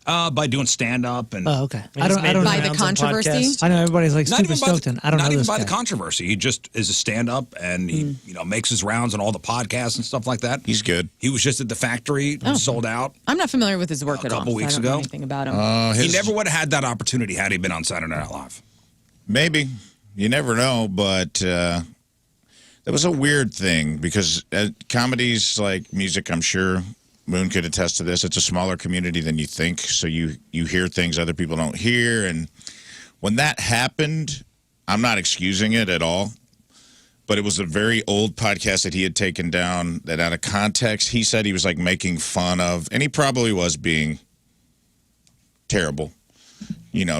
By doing stand-up and okay. I don't by know. the controversy. I know everybody's like super stoked. I don't know not even this by guy. the controversy. He just is a stand-up and he makes his rounds on all the podcasts and stuff like that. He's good. He was just at the Factory, sold out. I'm not familiar with his work at all. A couple weeks I don't know ago. anything about him. He never would have had that opportunity had he been on Saturday Night Live. Maybe. You never know, but that was a weird thing because comedies like music, I'm sure Moon could attest to this. It's a smaller community than you think, so you hear things other people don't hear. And when that happened, I'm not excusing it at all, but it was a very old podcast that he had taken down that out of context, he said he was like making fun of, and he probably was being terrible,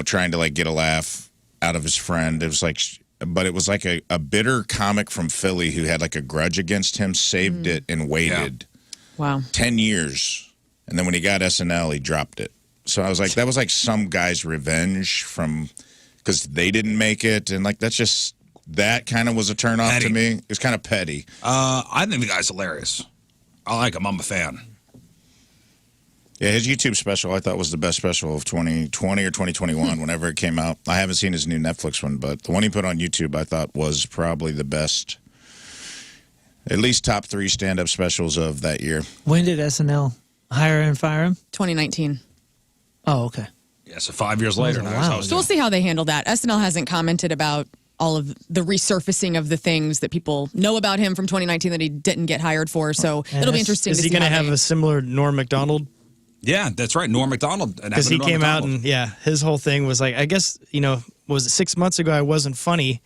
trying to like get a laugh out of his friend. It was like, but it was like a bitter comic from Philly who had like a grudge against him, saved it and waited. Yeah. Wow. 10 years. And then when he got SNL, he dropped it. So I was like, that was like some guy's revenge because they didn't make it. And like, that kind of was a turn off to me. It was kind of petty. I think the guy's hilarious. I like him. I'm a fan. Yeah, his YouTube special I thought was the best special of 2020 or 2021, whenever it came out. I haven't seen his new Netflix one, but the one he put on YouTube I thought was probably the best. At least top 3 stand-up specials of that year. When did SNL hire and fire him? 2019. Oh, okay. Yeah, so 5 years later now he's hosting. So we'll see how they handle that. SNL hasn't commented about all of the resurfacing of the things that people know about him from 2019 that he didn't get hired for. So it'll be interesting to see. Is he going to have a similar Norm Macdonald? Yeah, that's right. Norm Macdonald. Because he came out and, his whole thing was like, I guess, was it 6 months ago I wasn't funny?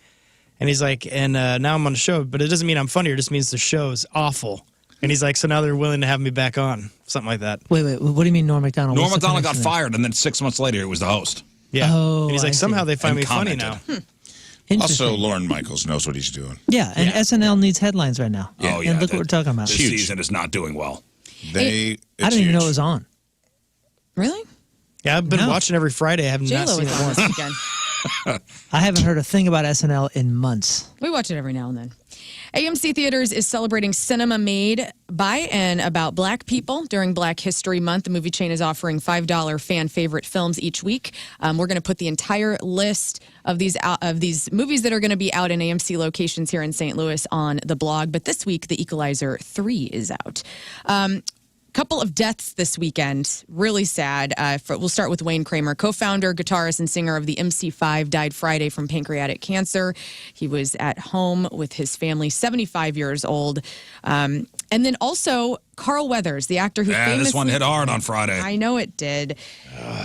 And he's like, and now I'm on the show, but it doesn't mean I'm funnier. It just means the show's awful. And he's like, so now they're willing to have me back on. Something like that. Wait. What do you mean Norm Macdonald? Norm Macdonald got fired, and then 6 months later, he was the host. Yeah. Oh, and he's like, I somehow see. they find And me funny commented. now. Also, Lorne Michaels knows what he's doing. Yeah, and SNL needs headlines right now. Yeah. Oh, yeah. And look what we're talking about. This season is not doing well. I didn't even know it was on. Really? Yeah, I've been watching every Friday. I have not J-Lo seen is it on once. this weekend. I haven't heard a thing about SNL in months. We watch it every now and then. AMC Theaters is celebrating cinema made by and about Black people during Black History Month. The movie chain is offering $5 fan favorite films each week. We're going to put the entire list of these movies that are going to be out in AMC locations here in St. Louis on the blog. But this week, The Equalizer 3 is out. Couple of deaths this weekend. Really sad. We'll start with Wayne Kramer, co-founder, guitarist, and singer of the MC5, died Friday from pancreatic cancer. He was at home with his family, 75 years old. And then also Carl Weathers, the actor who famously... this one hit hard on Friday. I know it did.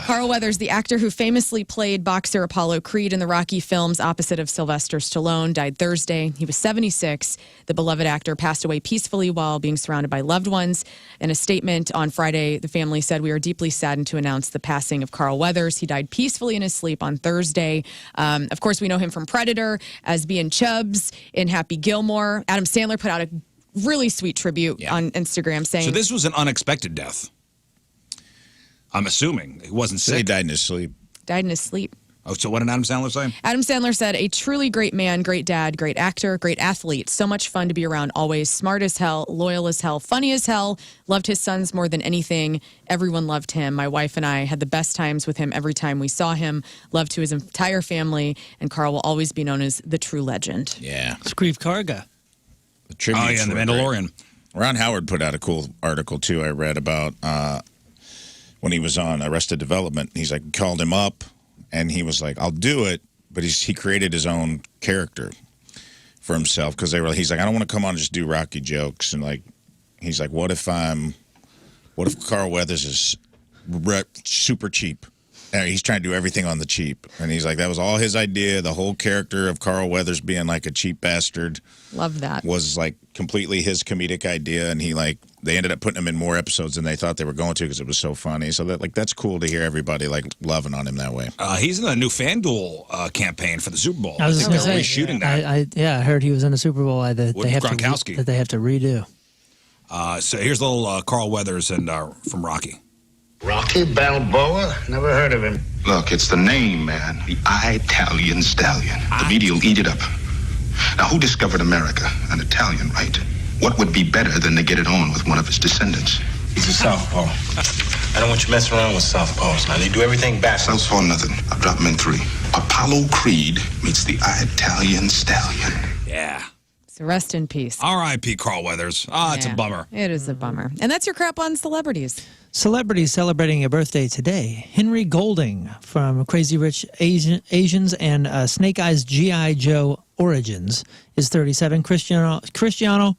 Carl Weathers, the actor who famously played boxer Apollo Creed in the Rocky films opposite of Sylvester Stallone, died Thursday. He was 76. The beloved actor passed away peacefully while being surrounded by loved ones. In a statement on Friday, the family said, "We are deeply saddened to announce the passing of Carl Weathers. He died peacefully in his sleep on Thursday." Of course, we know him from Predator as being Chubbs in Happy Gilmore. Adam Sandler put out a really sweet tribute on Instagram saying... So this was an unexpected death. I'm assuming. He wasn't sick. He died in his sleep. Died in his sleep. Oh, so what did Adam Sandler say? Adam Sandler said, "A truly great man, great dad, great actor, great athlete. So much fun to be around always. Smart as hell, loyal as hell, funny as hell. Loved his sons more than anything. Everyone loved him. My wife and I had the best times with him every time we saw him. Love to his entire family. And Carl will always be known as the true legend." Yeah. Screeve Karga. The tributes Oh, yeah, and The were Mandalorian. great. Ron Howard put out a cool article, too, I read about when he was on Arrested Development. He's like, called him up, and he was like, "I'll do it," but he created his own character for himself because he's like, "I don't want to come on and just do Rocky jokes," and like, he's like, what if I'm what if Carl Weathers is super cheap? And he's trying to do everything on the cheap. And he's like, that was all his idea. The whole character of Carl Weathers being like a cheap bastard Love that. was like completely his comedic idea. And they ended up putting him in more episodes than they thought they were going to because it was so funny. So that's cool to hear everybody like loving on him that way. He's in the new FanDuel campaign for the Super Bowl. I was think just they're going to say, reshooting that. I heard he was in a Super Bowl that With they have Gronkowski. that they have to redo. So here's a little Carl Weathers and from Rocky. Rocky Balboa? Never heard of him. Look, it's the name, man. The Italian stallion. The media will eat it up. Now, who discovered America? An Italian, right? What would be better than to get it on with one of his descendants? He's a southpaw. I don't want you messing around with southpaws. Now, they do everything backwards. Southpaw nothing. I'll drop him in 3. Apollo Creed meets the Italian stallion. Yeah. So rest in peace. R.I.P. Carl Weathers. It's a Yeah, bummer. It is a bummer. And that's your crap on celebrities. Celebrities celebrating a birthday today. Henry Golding from Crazy Rich Asians and Snake Eyes G.I. Joe Origins is 37. Cristiano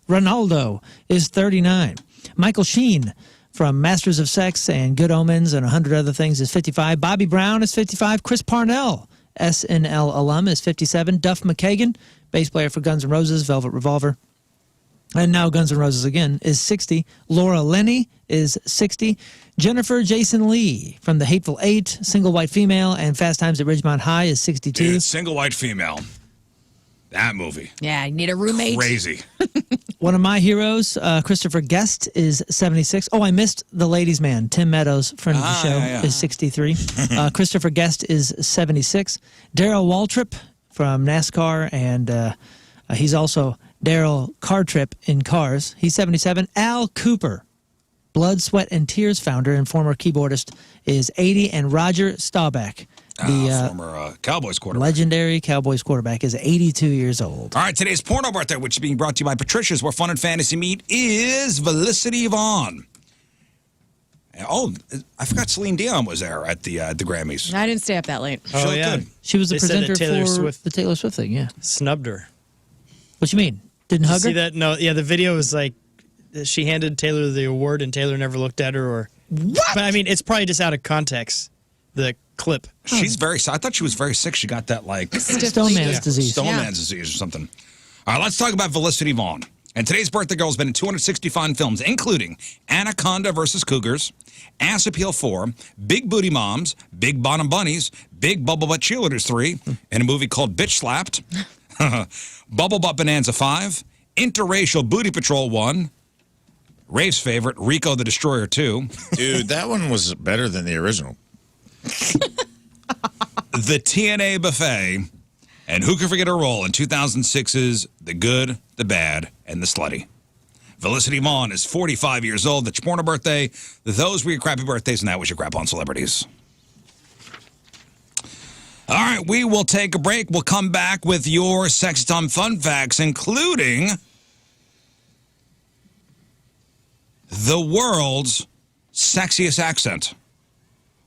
Ronaldo is 39. Michael Sheen from Masters of Sex and Good Omens and 100 Other Things is 55. Bobby Brown is 55. Chris Parnell, SNL alum, is 57. Duff McKagan, bass player for Guns N' Roses, Velvet Revolver, and now Guns N' Roses again, is 60. Laura Linney is 60. Jennifer Jason Leigh from The Hateful Eight, Single White Female, and Fast Times at Ridgemont High is 62. Dude, Single White Female. That movie. Yeah, you need a roommate. Crazy. One of my heroes, Christopher Guest, is 76. Oh, I missed the ladies' man. Tim Meadows, friend of the show, is 63. Christopher Guest is 76. Daryl Waltrip from NASCAR, and he's also Daryl Cartrip in Cars. He's 77. Al Cooper, Blood, Sweat, and Tears founder and former keyboardist, is 80. And Roger Staubach, the former Cowboys quarterback. legendary Cowboys quarterback, is 82 years old. All right, today's porno birthday, which is being brought to you by Patricia's, where fun and fantasy meet, is Felicity Vaughn. Oh, I forgot Celine Dion was there at the Grammys. I didn't stay up that late. She looked good. She was the They said that presenter Taylor for Swift the Taylor Swift thing, yeah. snubbed her. What you mean? Didn't Did you hug her? see that? No, yeah, the video was like she handed Taylor the award and Taylor never looked at her. Or what? But I mean, it's probably just out of context, the clip. She's very I thought she was very sick. She got that, like, Stoneman's disease. Stoneman's disease or something. All right, let's talk about Felicity Vaughn. And today's birthday girl has been in 265 films, including Anaconda vs. Cougars, Ass Appeal 4, Big Booty Moms, Big Bottom Bunnies, Big Bubble Butt Cheerleaders 3, and a movie called Bitch Slapped, Bubble Butt Bonanza 5, Interracial Booty Patrol 1, Rafe's favorite, Rico the Destroyer 2. Dude, that one was better than the original. The TNA Buffet, and who can forget her role in 2006's The Good, the Bad, and the Slutty. Felicity Vaughn is 45 years old. That's your porno birthday. Those were your crappy birthdays, and that was your crap on celebrities. All right, we will take a break. We'll come back with your Sexy Time fun facts, including the world's sexiest accent.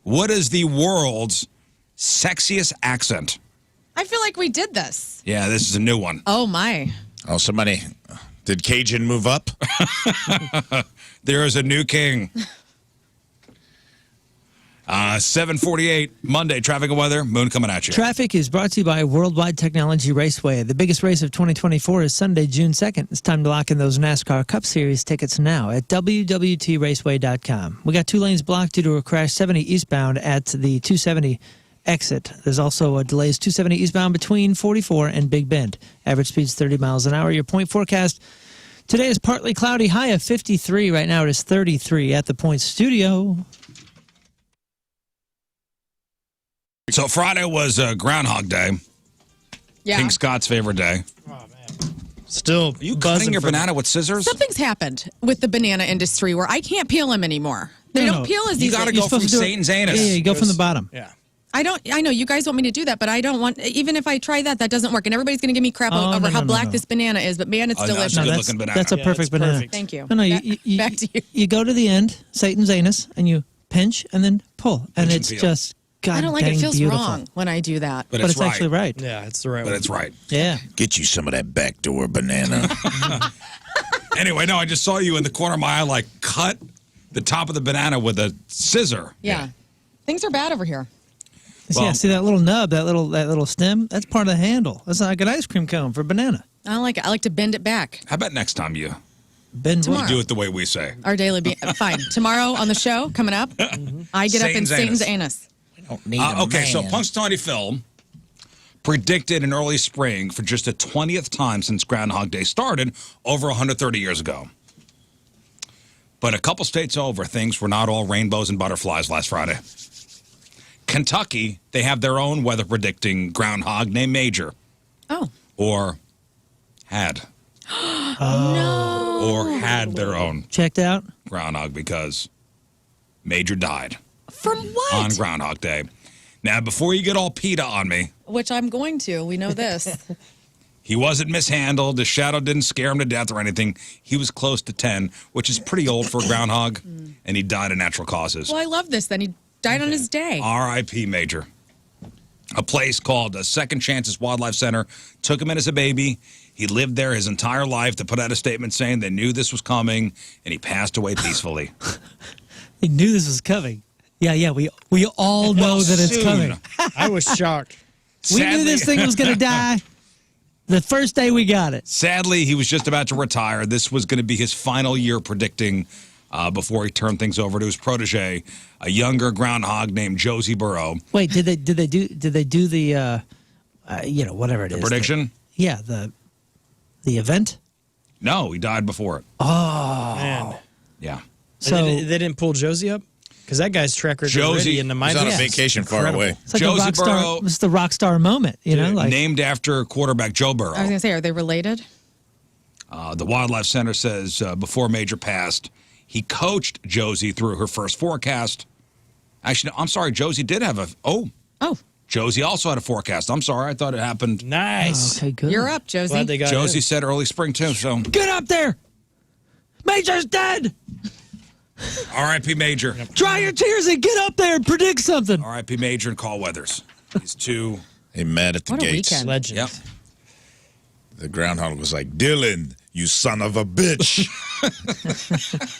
What is the world's sexiest accent? I feel like we did this. Yeah, this is a new one. Oh, my. Oh, somebody. Did Cajun move up? There is a new king. 7:48 Monday, traffic and weather. Moon coming at you. Traffic is brought to you by Worldwide Technology Raceway. The biggest race of 2024 is Sunday, June 2nd. It's time to lock in those NASCAR Cup Series tickets now at www.raceway.com. We got 2 lanes blocked due to a crash 70 eastbound at the 270 exit. There's also delays 270 eastbound between 44 and Big Bend. Average speed's 30 miles an hour. Your point forecast today is partly cloudy, high of 53. Right now it is 33 at the Point Studio. So Friday was Groundhog Day. Yeah. King Scott's favorite day. Still, Are you cutting buzzing your from- banana with scissors? Something's happened with the banana industry where I can't peel them anymore. They No, don't no. peel as You easily. got to go from Satan's anus. Yeah, you go from the bottom. Yeah. I know you guys want me to do that, but I don't want, even if I try that doesn't work. And everybody's going to give me crap Oh, over no, how no, black no. this banana is, but man, it's Oh, no, it's delicious. a good that's, looking banana. that's a Yeah, perfect it's banana. perfect. Thank you. No, Back to you. You go to the end, Satan's anus, and you pinch and then pull. And Pinch and it's peel. just, God I don't like dang it. Feels beautiful. wrong when I do that. But But it's it's right. actually right. Yeah, it's the right But one. it's right. Yeah. Get you some of that backdoor banana. Anyway, no, I just saw you in the corner of my eye, like, cut the top of the banana with a scissor. Yeah. Things are bad over here. Yeah, see that little nub, that little stem? That's part of the handle. That's like an ice cream cone for banana. I don't like it. I like to bend it back. How about next time you Tomorrow. do it the way we say? Our daily fine. Tomorrow on the show, coming up, I get up in Satan's anus. Don't need Okay, so Punxsutawney Phil predicted an early spring for just the 20th time since Groundhog Day started over 130 years ago. But a couple states over, things were not all rainbows and butterflies last Friday. Kentucky, they have their own weather predicting groundhog named Major. Oh. Or had. No. Or had their own. Checked out? Groundhog because Major died. From what? On Groundhog Day. Now, before you get all PETA on me. Which I'm going to. We know this. He wasn't mishandled. The shadow didn't scare him to death or anything. He was close to 10, which is pretty old for a groundhog, and he died of natural causes. Well, I love this. Then he died on his day. R.I.P. Major. A place called Second Chances Wildlife Center took him in as a baby. He lived there his entire life to put out a statement saying they knew this was coming, and he passed away peacefully. He knew this was coming. Yeah, we all know that it's soon. coming. I was shocked. We knew this thing was going to die the first day we got it. Sadly, he was just about to retire. This was going to be his final year predicting before he turned things over to his protege, a younger groundhog named Josie Burrow. Wait, did they do the whatever it is? Prediction? The event? No, he died before it. Oh. Man. Yeah. So they didn't pull Josie up? Because that guy's track record already in the minors. He's on a vacation far away. It's like Josie a rock star. Burrow. It's the rock star moment, like named after quarterback Joe Burrow. I was going to say, are they related? The Wildlife Center says before Major passed, he coached Josie through her first forecast. Actually, no, I'm sorry, Josie did have a... Oh. Josie also had a forecast. I'm sorry, I thought it happened. Nice. Okay, good. You're up, Josie. Glad they got Josie in. said early spring, too, so... Get up there! Major's dead! R.I.P. Major. Dry your tears and get up there and predict something. R.I.P. Major and Carl Weathers. These two... They met at the What a gates. weekend. Legend. Yep. The groundhog was like, Dylan, you son of a bitch.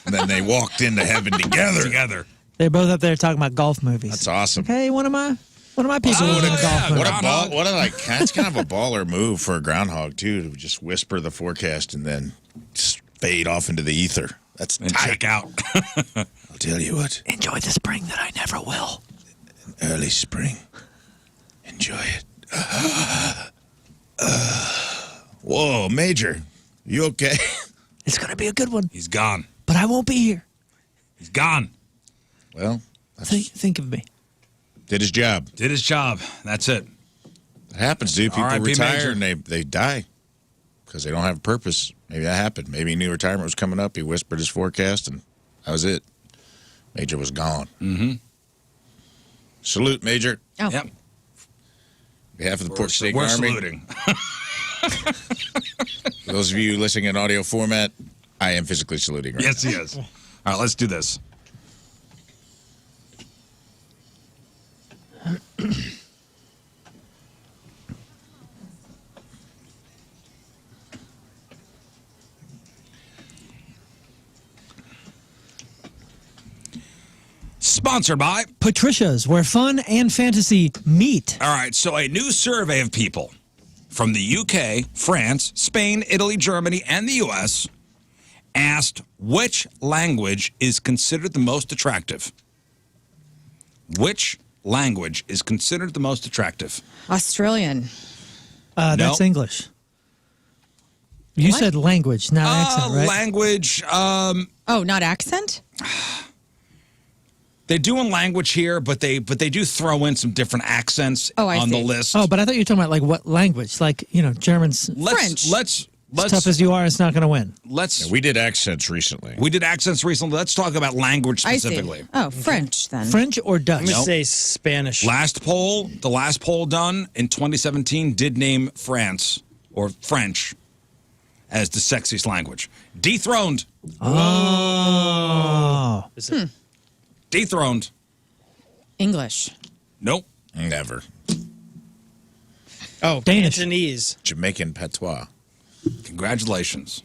And then they walked into heaven together. They're both up there talking about golf movies. That's awesome. Hey, one of my people was in a golf movie. That's kind of a baller move for a groundhog, too, to just whisper the forecast and then just fade off into the ether. That's And tight. check out. I'll tell you what, Enjoy the spring that I never will. early spring. Enjoy it. Whoa, Major. You okay? It's going to be a good one, He's gone. but I won't be here. He's gone. Well, Think of me. did his job. Did his job. That's it. It happens, dude. People R.I.P. retire Major. and they die because they don't have a purpose. Maybe that happened. Maybe he knew retirement was coming up. He whispered his forecast, and that was it. Major was gone. Mm-hmm. Salute, Major. Oh. Yep. On behalf of the Port State We're Army. saluting. For those of you listening in audio format, I am physically saluting right Yes, now. he is. All right, let's do this. Sponsored by... Patricia's, where fun and fantasy meet. All right, so a new survey of people from the UK, France, Spain, Italy, Germany, and the U.S. asked which language is considered the most attractive. Which language is considered the most attractive? Australian. That's English. You What? said language, not accent, right? Language. Oh, not accent? They're doing language here, but they do throw in some different accents Oh, I on the see. list. Oh, but I thought you were talking about like what language? Like, German's French. Let's as tough as you are, it's not going to win. let's. We did accents recently. We did accents recently. Let's talk about language I see. specifically. Oh, French then. French or Dutch? I'm going to say Spanish. The last poll done in 2017 did name France or French as the sexiest language. Dethroned. Oh. Is it? Dethroned. English. Nope. Never. Oh, Danish. Cantonese. Jamaican patois. Congratulations.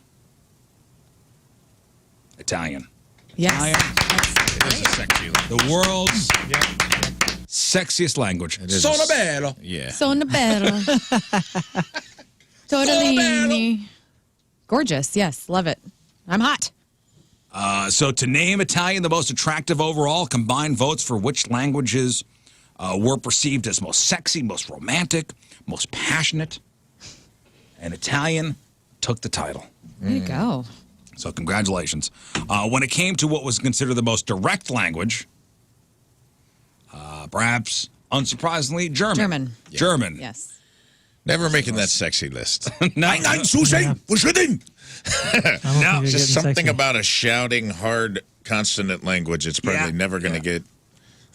Italian. Yes. Italian. It is a sexy language. The world's sexiest language. It is Sono bello. Yeah. Sono bello. Tortellini. Gorgeous. Yes. Love it. I'm hot. So to name Italian the most attractive overall, combined votes for which languages were perceived as most sexy, most romantic, most passionate. And Italian took the title. There you go. So congratulations. When it came to what was considered the most direct language, perhaps unsurprisingly, German. German. German. Yes. Never making that sexy list. No, No, Just something about a shouting, hard, consonant language. It's probably never going to get.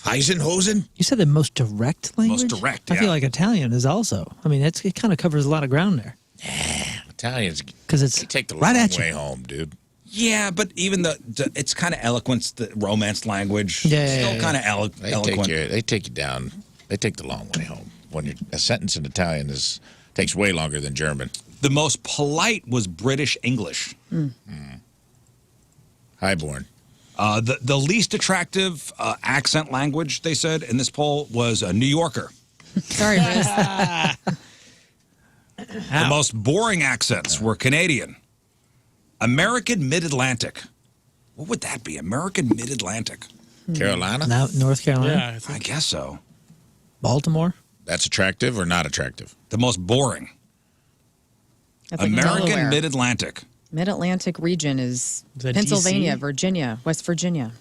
Heisenhosen? You said the most direct language? Most direct, I yeah. feel like Italian is also. I mean, it kind of covers a lot of ground there. Italians. 'Cause it's they take the right long at you. way home, dude. Yeah, but even it's kind of eloquence, the romance language. Yeah, Still kind of eloquent. They take you down. They take the long way home. When a sentence in Italian takes way longer than German. The most polite was British English. Highborn. The least attractive accent language, they said, in this poll was New Yorker. Sorry, Rizz. The most boring accents were Canadian. American Mid-Atlantic. What would that be? American Mid-Atlantic. Carolina? Now, North Carolina? Yeah, I guess so. Baltimore? That's attractive or not attractive? The most boring. That's like American Delaware. Mid-Atlantic. Mid-Atlantic region is that Pennsylvania, DC? Virginia, West Virginia.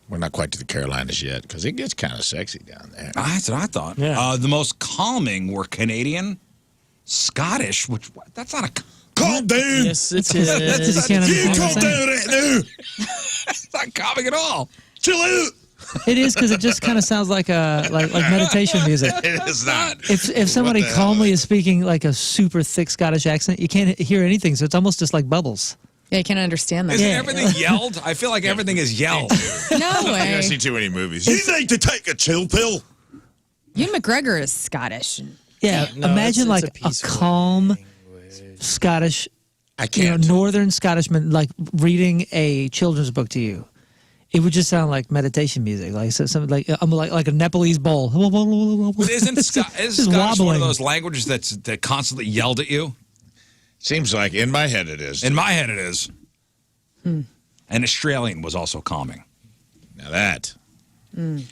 We're not quite to the Carolinas yet because it gets kind of sexy down there. That's what I thought. Yeah. The most calming were Canadian, Scottish, which that's not a. Calm down! Yes, it That's is. You can't understand what I'm saying. right now! It's not calming at all. Chill out! It is because it just kind of sounds like like meditation music. It is not. If somebody What the calmly hell? is speaking like a super thick Scottish accent, you can't hear anything, so it's almost just like bubbles. Yeah, you can't understand that. Isn't Yeah. everything yelled? I feel like everything is yelled. No I way. see too many movies. You need to take a chill pill. Ewan McGregor is Scottish. Yeah, No, imagine it's like a a peaceful calm Scottish, I can't. northern Scottishman like reading a children's book to you. It would just sound like meditation music, like something like a Nepalese bowl. But isn't It's Scottish just one wobbling. of those languages that constantly yelled at you? Seems like in my head it is. In my head, it is. And Australian was also calming. Now that.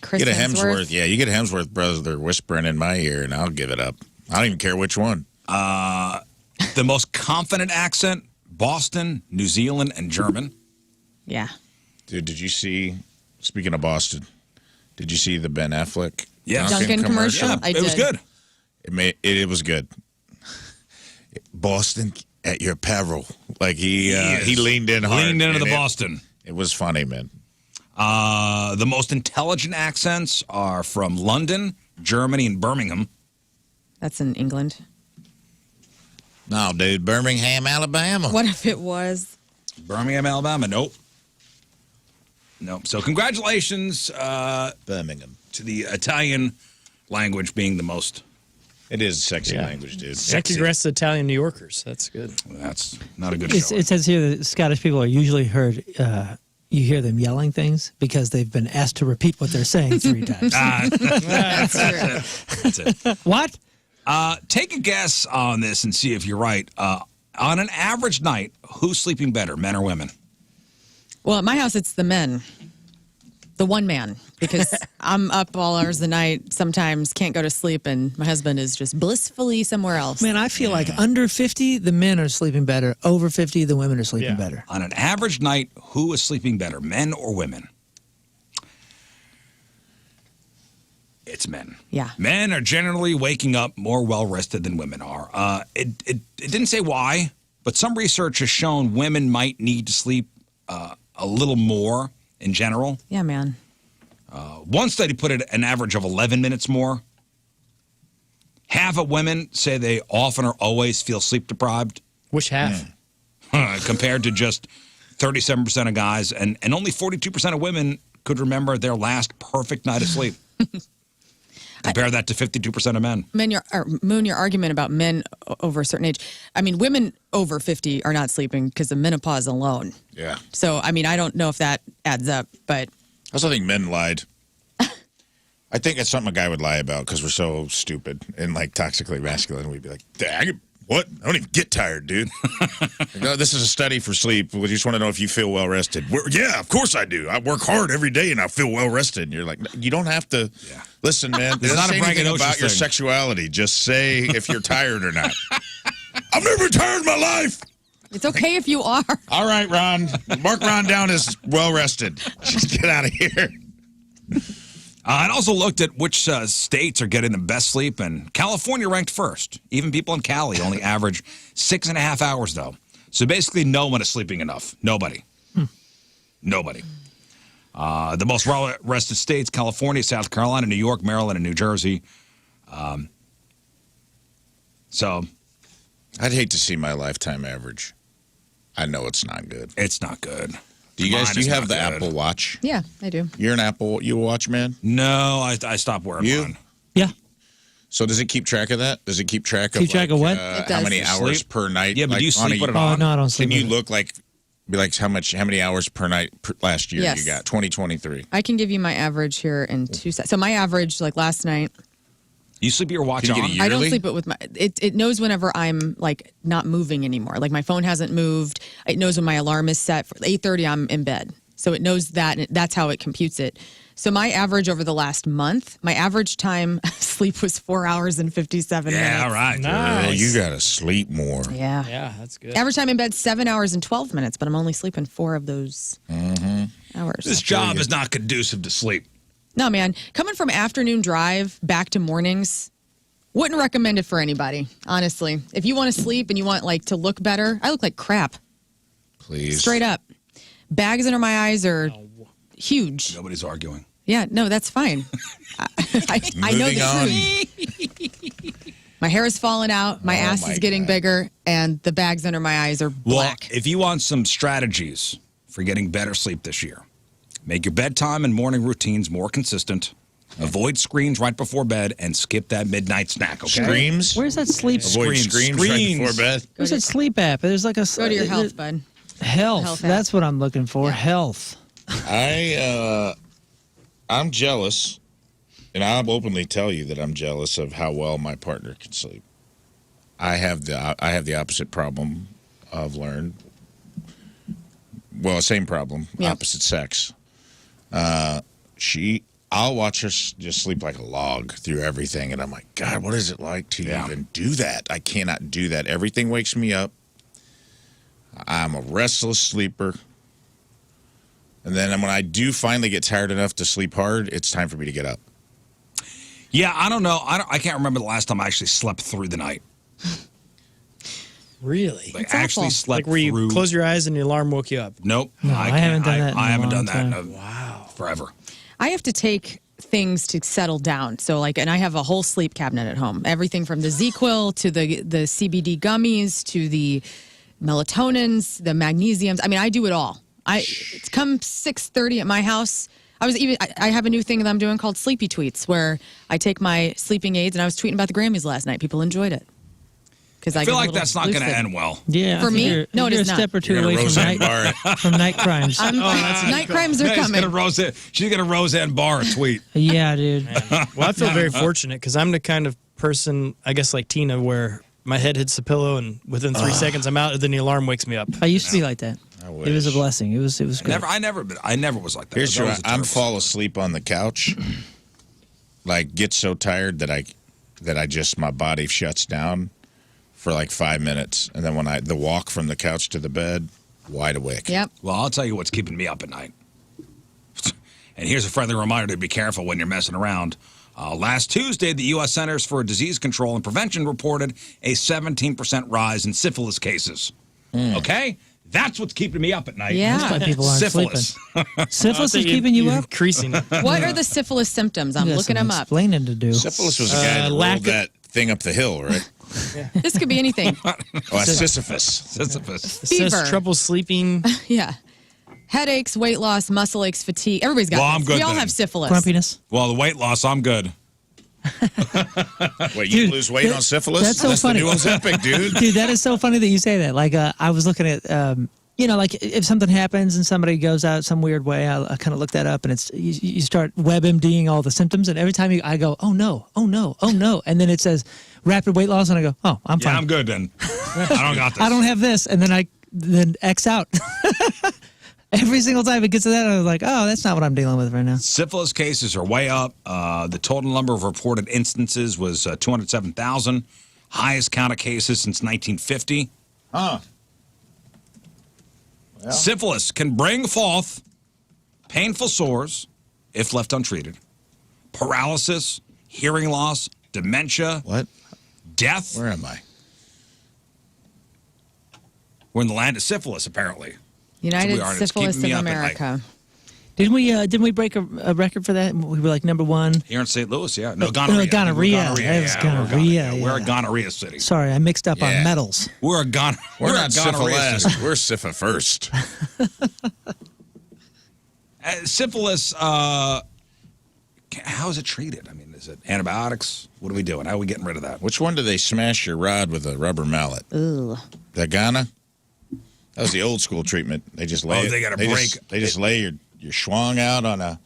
Chris Get a Hemsworth. Hemsworth. Yeah, you get a Hemsworth brother whispering in my ear, and I'll give it up. I don't even care which one. The most confident accent, Boston, New Zealand, and German. Yeah. Dude, did you see, speaking of Boston, did you see the Ben Affleck Dunkin' commercial? Yeah, I it was did. good. It was good. Boston at your peril. Like he leaned in hard. Leaned into and the it- Boston. It was funny, man. The most intelligent accents are from London, Germany, and Birmingham. That's in England. No, dude, Birmingham, Alabama. What if it was? Birmingham, Alabama. Nope. So congratulations Birmingham. to the Italian language being the most. It is a sexy Yeah. language, dude. Second best Italian New Yorkers. That's good. That's not a good It show. says here that Scottish people are usually heard. You hear them yelling things because they've been asked to repeat what they're saying 3 times. That's true. That's it. What? Take a guess on this and see if you're right. On an average night, who's sleeping better, men or women? Well, at my house, it's the men. The one man. Because I'm up all hours of the night, sometimes can't go to sleep, and my husband is just blissfully somewhere else. Man, I feel like under 50, the men are sleeping better. Over 50, the women are sleeping Yeah. better. On an average night, who is sleeping better, men or women? It's men. Yeah. Men are generally waking up more well-rested than women are. It didn't say why, but some research has shown women might need to sleep a little more in general. Yeah, man. One study put it an average of 11 minutes more. Half of women say they often or always feel sleep-deprived. Which half? Compared to just 37% of guys, and only 42% of women could remember their last perfect night of sleep. Compare that to 52% of men. Moon, your argument about men over a certain age. I mean, women over 50 are not sleeping because of menopause alone. Yeah. So, I mean, I don't know if that adds up, but I also think men lied. I think it's something a guy would lie about because we're so stupid and like toxically masculine. We'd be like, what? I don't even get tired, dude. No, this is a study for sleep. We just want to know if you feel well rested. Yeah, of course I do. I work hard every day and I feel well rested. And you're like, you don't have to. Yeah. Listen, man. It's not a anything about your sexuality. Just say if you're tired or not. I've never been tired in my life. it's okay if you are. All right, Ron. Mark Ron down as well rested. Just get out of here. I also looked at which states are getting the best sleep, and California ranked first. Even people in Cali only average 6.5 hours, though. So basically, no one is sleeping enough. Nobody. Nobody. The most well-rested states, California, South Carolina, New York, Maryland, and New Jersey. So I'd hate to see my lifetime average. I know it's not good. It's not good. Do you have the Apple Watch? Yeah, I do. You're an Apple Watch man? No, I stopped wearing one. Yeah. So does it keep track of that? Does it keep track of of what? How many hours Sleep? per night? Yeah, but do you sleep with it on? Oh, no, I don't sleep Can you with it. look be like how many hours per night last year Yes. you got? 2023. I can give you my average here in 2 seconds. So my average, like last night, You sleep your watch Can you on? get a I don't Yearly? sleep it with my. It knows whenever I'm like not moving anymore. Like my phone hasn't moved. It knows when my alarm is set for 8:30. I'm in bed, so it knows that. And that's how it computes it. So my average over the last month, my average time sleep was 4 hours and 57 minutes. Yeah, all right. Nice. Girl, you gotta sleep more. Yeah. Yeah, that's good. Average time in bed 7 hours and 12 minutes, but I'm only sleeping 4 of those hours. This job is not conducive to sleep. No, man. Coming from afternoon drive back to mornings, wouldn't recommend it for anybody, honestly. If you want to sleep and you want like to look better, I look like crap. Please. Straight up. Bags under my eyes are huge. Nobody's arguing. Yeah, no, that's fine. I know Moving on. the truth. My hair is falling out, my ass my is getting God. bigger, and the bags under my eyes are black. Well, if you want some strategies for getting better sleep this year, make your bedtime and morning routines more consistent. Avoid screens right before bed and skip that midnight snack, okay? Screams? Where's that sleep? Avoid screens right before bed. Where's that sleep app? There's like a Go to your health, bud. Health. Health app. That's what I'm looking for. Health. I'm jealous, and I'll openly tell you that I'm jealous of how well my partner can sleep. I have the opposite problem of Lern. Well, same problem, Yeah. opposite sex. I'll watch her just sleep like a log through everything, and I'm like, God, what is it like to even do that? I cannot do that. Everything wakes me up. I'm a restless sleeper. And then when I do finally get tired enough to sleep hard, it's time for me to get up. Yeah, I don't know. I can't remember the last time I actually slept through the night. Really? Like It's actually awful. slept Like where you through. close your eyes and the alarm woke you up. Nope. No, I haven't done that in I a haven't long done that time. forever. I have to take things to settle down. So like, and I have a whole sleep cabinet at home. Everything from the Z-Quil to the CBD gummies to the melatonins, the magnesiums. I mean, I do it all. It's come 6:30 at my house. I have a new thing that I'm doing called Sleepy Tweets, where I take my sleeping aids, and I was tweeting about the Grammys last night. People enjoyed it. Because I feel like that's not going to end well. Yeah. I For think me? you're- No, it you're is a not. step or two You're away gonna from Roseanne night, Barr. from night crimes. Night crimes are She's coming. gonna Roseanne Barr a tweet. Yeah, dude. Well, I feel very fortunate because I'm the kind of person, I guess like Tina, where my head hits the pillow and within 3 seconds I'm out, and then the alarm wakes me up. I used to be like that. wish. It was a blessing. It was good. I never was like that. Here's That true. was a I'm terrible fall asleep on the couch, like get so tired that I just my body shuts down for like 5 minutes, and then when the walk from the couch to the bed, wide awake. Yep. Well, I'll tell you what's keeping me up at night. And here's a friendly reminder to be careful when you're messing around. Last Tuesday, the U.S. Centers for Disease Control and Prevention reported a 17% rise in syphilis cases. Okay? That's what's keeping me up at night. Yeah. That's why people aren't Syphilis. sleeping. Syphilis is keeping you up? Increasing. What are the syphilis symptoms? I'm You got looking some them up. explaining to do. Syphilis was the guy that lack rolled that thing up the hill, right? This could be anything. Oh, Sisyphus. Sisyphus. It says Fever. trouble sleeping. Yeah. Headaches, weight loss, muscle aches, fatigue. Everybody's got Well, this. I'm good We all then. have syphilis. Grumpiness. Well, the weight loss, I'm good. Wait, you Dude, lose weight on syphilis? that's so funny. The new Ozempic, dude. Dude, that is so funny that you say that. Like, I was looking at, like if something happens and somebody goes out some weird way, I kind of look that up, and it's you start WebMDing all the symptoms, and every time I go, oh no, and then it says rapid weight loss, and I go, oh, I'm fine. Yeah, I'm good then. I don't got this. I don't have this, and then X out. Every single time it gets to that, I was like, oh, that's not what I'm dealing with right now. Syphilis cases are way up. The total number of reported instances was 207,000. Highest count of cases since 1950. Huh. Well. Syphilis can bring forth painful sores if left untreated, paralysis, hearing loss, dementia, What? death. Where am I? We're in the land of syphilis, apparently. United we are, and it's Syphilis keeping me of up at night. America. Didn't we break a record for that? We were like number one. Here in St. Louis, yeah. No, gonorrhea. Gonorrhea. We're That was yeah, gonorrhea, We're a yeah. gonorrhea city. Sorry, I mixed up Yeah. on medals. We're We're not a gonorrhea syphilis. city. We're sypha first. Syphilis, how is it treated? I mean, is it antibiotics? What are we doing? How are we getting rid of that? Which one do they smash your rod with a rubber mallet? Ugh. The Ghana? That was the old school treatment. They just lay. Oh, they gotta They just lay your schwang out on a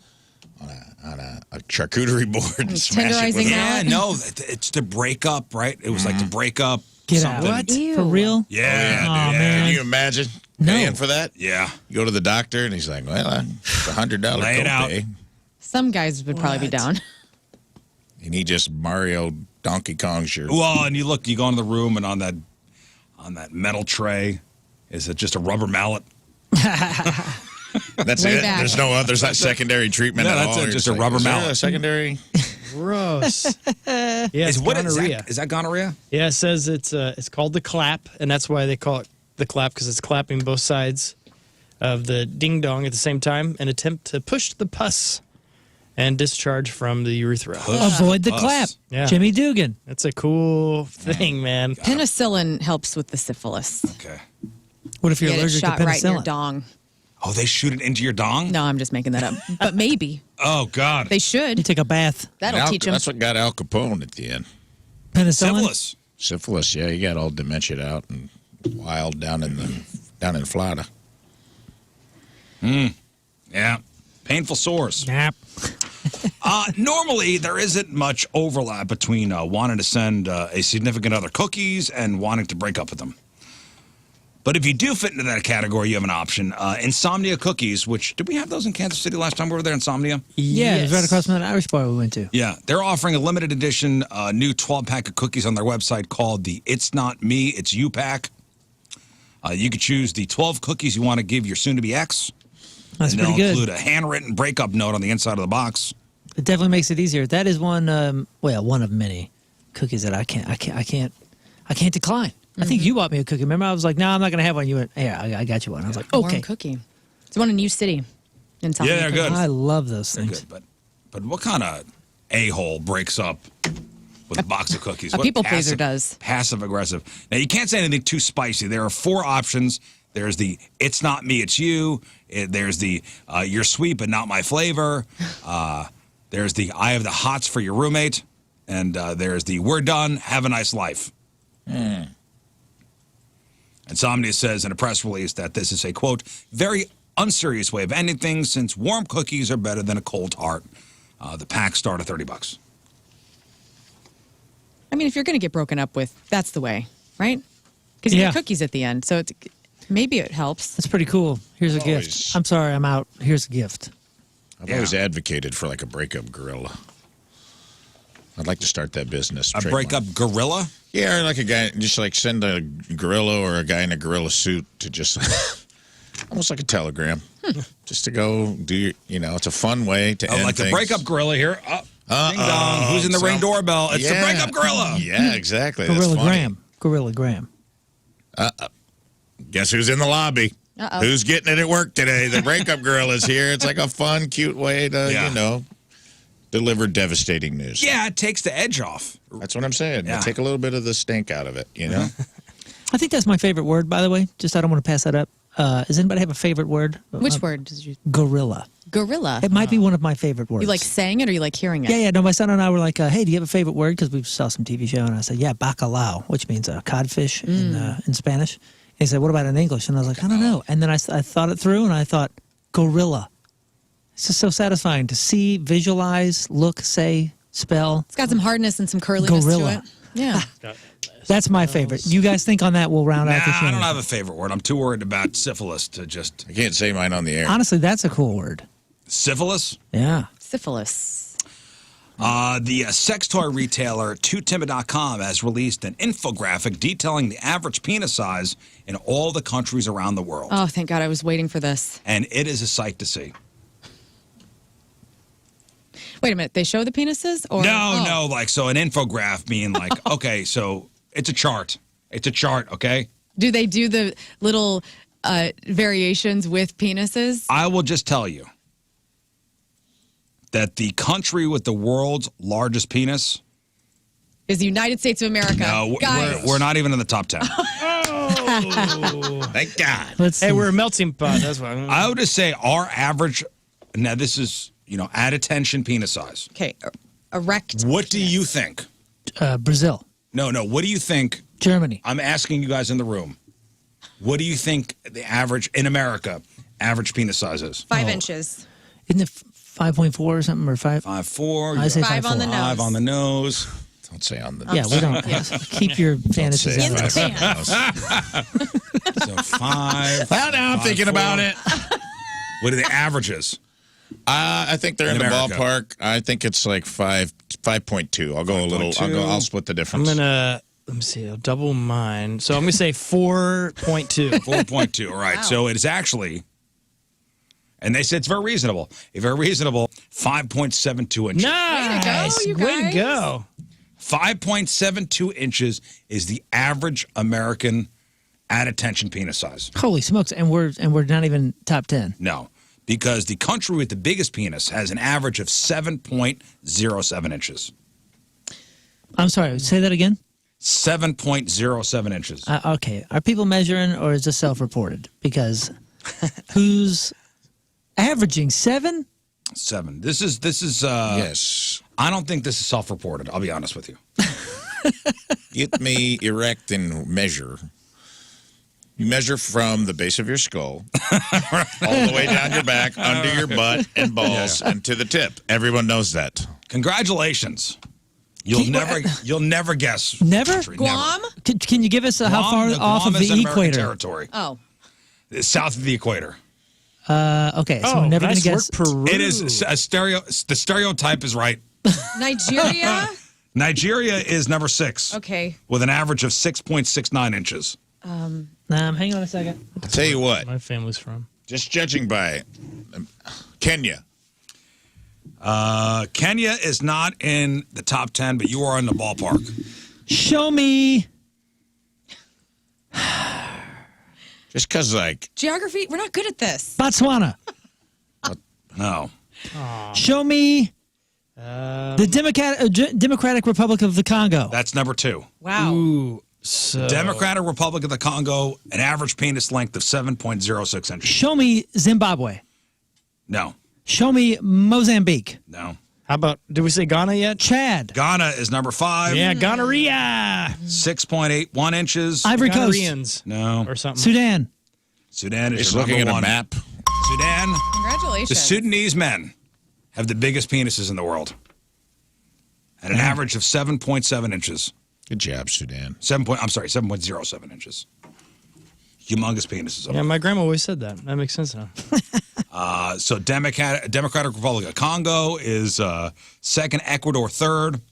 charcuterie board and smash it with Tenderizing a Yeah, mallet? no, it's to break up, right? It was like to break up Get something. out. Ew. For real? Yeah, Aw, dude, man. Can you imagine No. paying for that? yeah. You go to the doctor and he's like, "Well, it's $100 Lay it out. copay," Some guys would probably be down. and he just Mario Donkey Kong's your. Well, and you go into the room, and on that metal tray, is it just a rubber mallet? That's Way it. back. There's no other. There's not secondary treatment No, at that's all. it, You're just like, a rubber is there mallet. A secondary. Gross. Yeah, it's What is gonorrhea. that? Is that gonorrhea? Yeah, it says it's called the clap, and that's why they call it the clap, because it's clapping both sides of the ding dong at the same time, an attempt to push the pus and discharge from the urethra. Avoid the Us. clap. Yeah. Jimmy Dugan. That's a cool thing, man. Penicillin helps with the syphilis. Okay. What if you're Get it allergic to shot right in your penicillin? dong. Oh, they shoot it into your dong? No, I'm just making that up. But maybe. Oh, God. They You should. take a bath. That'll teach them. That's what got Al Capone at the end. Penicillin? Syphilis. Syphilis. Yeah, he got all dementia out and wild down in Florida. Yeah. Painful sores. Nap. Normally, there isn't much overlap between wanting to send a significant other cookies and wanting to break up with them. But if you do fit into that category, you have an option. Insomnia cookies, which, did we have those in Kansas City last time we were there, Insomnia? Yeah, it was Yes. right across from that Irish bar we went to. Yeah, they're offering a limited edition new 12-pack of cookies on their website called the It's Not Me, It's You pack. You could choose the 12 cookies you want to give your soon-to-be ex. That's and they'll pretty good. include a handwritten breakup note on the inside of the box. It definitely makes it easier. That is one, one of many cookies that I can't decline. I think you bought me a cookie. Remember, I was like, "No, I'm not going to have one." You went, "Yeah, I got you one." I was like, Warm "Okay." cookie. It's one in U City. Yeah, they're good. I love those They're things. good, but what kind of a-hole breaks up with a box of cookies? A What people pleaser does. Passive-aggressive. Now, you can't say anything too spicy. There are 4 options. There's the It's Not Me, It's You. There's the You're Sweet But Not My Flavor. There's the I Have the Hots for Your Roommate. And there's the We're Done, Have a Nice Life. Insomnia says in a press release that this is a, quote, very unserious way of ending things since warm cookies are better than a cold heart. The packs start at $30. I mean, if you're going to get broken up with, that's the way, right? Because you Yeah. get cookies at the end. So maybe it helps. That's pretty cool. Here's a Always. gift. I'm sorry, I'm out. Here's a gift. I've always advocated for like a breakup gorilla. I'd like to start that business. A trademark. breakup gorilla? Yeah, or like a guy, just like send a gorilla or a guy in a gorilla suit to just, almost like a telegram, just to go do, it's a fun way to end Like things. the breakup gorilla here. Ding dong. Who's in the Ring doorbell? It's the breakup gorilla. Yeah, exactly. That's Gorilla funny. Graham. Gorilla Graham. Guess who's in the lobby? Uh-oh. Who's getting it at work today? The breakup girl is here. It's like a fun, cute way to, deliver devastating news. Yeah, it takes the edge off. That's what I'm saying. Yeah. Take a little bit of the stink out of it, I think that's my favorite word, by the way. Just I don't want to pass that up. Does anybody have a favorite word? Which word did you? Gorilla. Gorilla. It might be one of my favorite words. You like saying it or you like hearing it? Yeah. No, my son and I were like, hey, do you have a favorite word? Because we saw some TV show, and I said, yeah, bacalao, which means codfish in Spanish. And he said, what about in English? And I was like, I don't know. And then I thought it through, and I thought, gorilla. It's just so satisfying to see, visualize, look, say, spell. It's got some hardness and some curliness Gorilla. to it. Yeah. That's my favorite. You guys think on that? We'll round out the show. I don't have a favorite word. I'm too worried about syphilis to just. I can't say mine on the air. Honestly, that's a cool word. Syphilis? Yeah. Syphilis. The sex toy retailer TooTimid.com has released an infographic detailing the average penis size in all the countries around the world. Oh, thank God. I was waiting for this. And it is a sight to see. Wait a minute. They show the penises? Or No, like, so an infograph being like, okay, so it's a chart. It's a chart, okay? Do they do the little variations with penises? I will just tell you that the country with the world's largest penis is the United States of America. No, Guys. we're not even in the top 10. Thank God. Let's see. Hey, we're a melting pot. That's why. I would just say our average, now this is, at attention penis size. Okay. Erect. What do you think? Brazil. No, what do you think? Germany. I'm asking you guys in the room. What do you think the average, in America, average penis size is? 5 inches. Isn't it 5.4 or something, or 5? 5'4". I say 5 on the 5'4". nose. 5 on the nose. Don't say on the. Yeah, we don't. Keep your fantasies say out of In this. the pants. So 5. Well, now I'm thinking 5'4". about it. What are the averages? I think they're in the America. ballpark. I think it's like 5.2. I'll go a little. 5.2. I'll split the I'm difference. gonna let me see. I'll double mine. So I'm gonna say 4.2. 4.2. All right. Wow. So it is actually, and they said it's very reasonable. A very reasonable 5.72 inches. Nice. you Way to guys. go. 5.72 inches is the average American at attention penis size. Holy smokes! And we're not even top 10. No, because the country with the biggest penis has an average of 7.07 inches. I'm sorry. Say that again. 7.07 inches. Okay. Are people measuring, or is this self-reported? Because who's averaging 7? 7. This is. Yes. I don't think this is self-reported. I'll be honest with you. Get me erect and measure. You measure from the base of your skull all the way down your back, under your butt and balls, and to the tip. Everyone knows that. Congratulations. You'll never guess. Never? Country, Guam? Can you give us how far Guam, off of Guam is the an American equator? territory. Oh. It's south of the equator. Okay, so we're never nice going to guess. work, Peru. It is the stereotype is right. Nigeria? Nigeria is number 6. Okay. With an average of 6.69 inches. Hang on a second. I'll tell you what, My family's from. just judging by Kenya. Kenya is not in the top 10, but you are in the ballpark. Show me. Just because, like, Geography? We're not good at this. Botswana. No. Show me the Democratic Republic of the Congo. That's number 2. Wow. Ooh. So Democratic Republic of the Congo, an average penis length of 7.06 inches. Show me Zimbabwe. No. Show me Mozambique. No. How about? Did we say Ghana yet? Chad. Ghana is number 5. Yeah, gonorrhea. 6.81 inches. Ivory Coast. Gonorrheans No. or something. Sudan. Sudan is just your looking at number 1. a map. Sudan. Congratulations. The Sudanese men have the biggest penises in the world. At an average of 7.7 inches. Good job, Sudan. 7.07 inches. Humongous penises. Yeah, my grandma always said that. That makes sense now. So Democratic Republic of Congo is second, Ecuador third.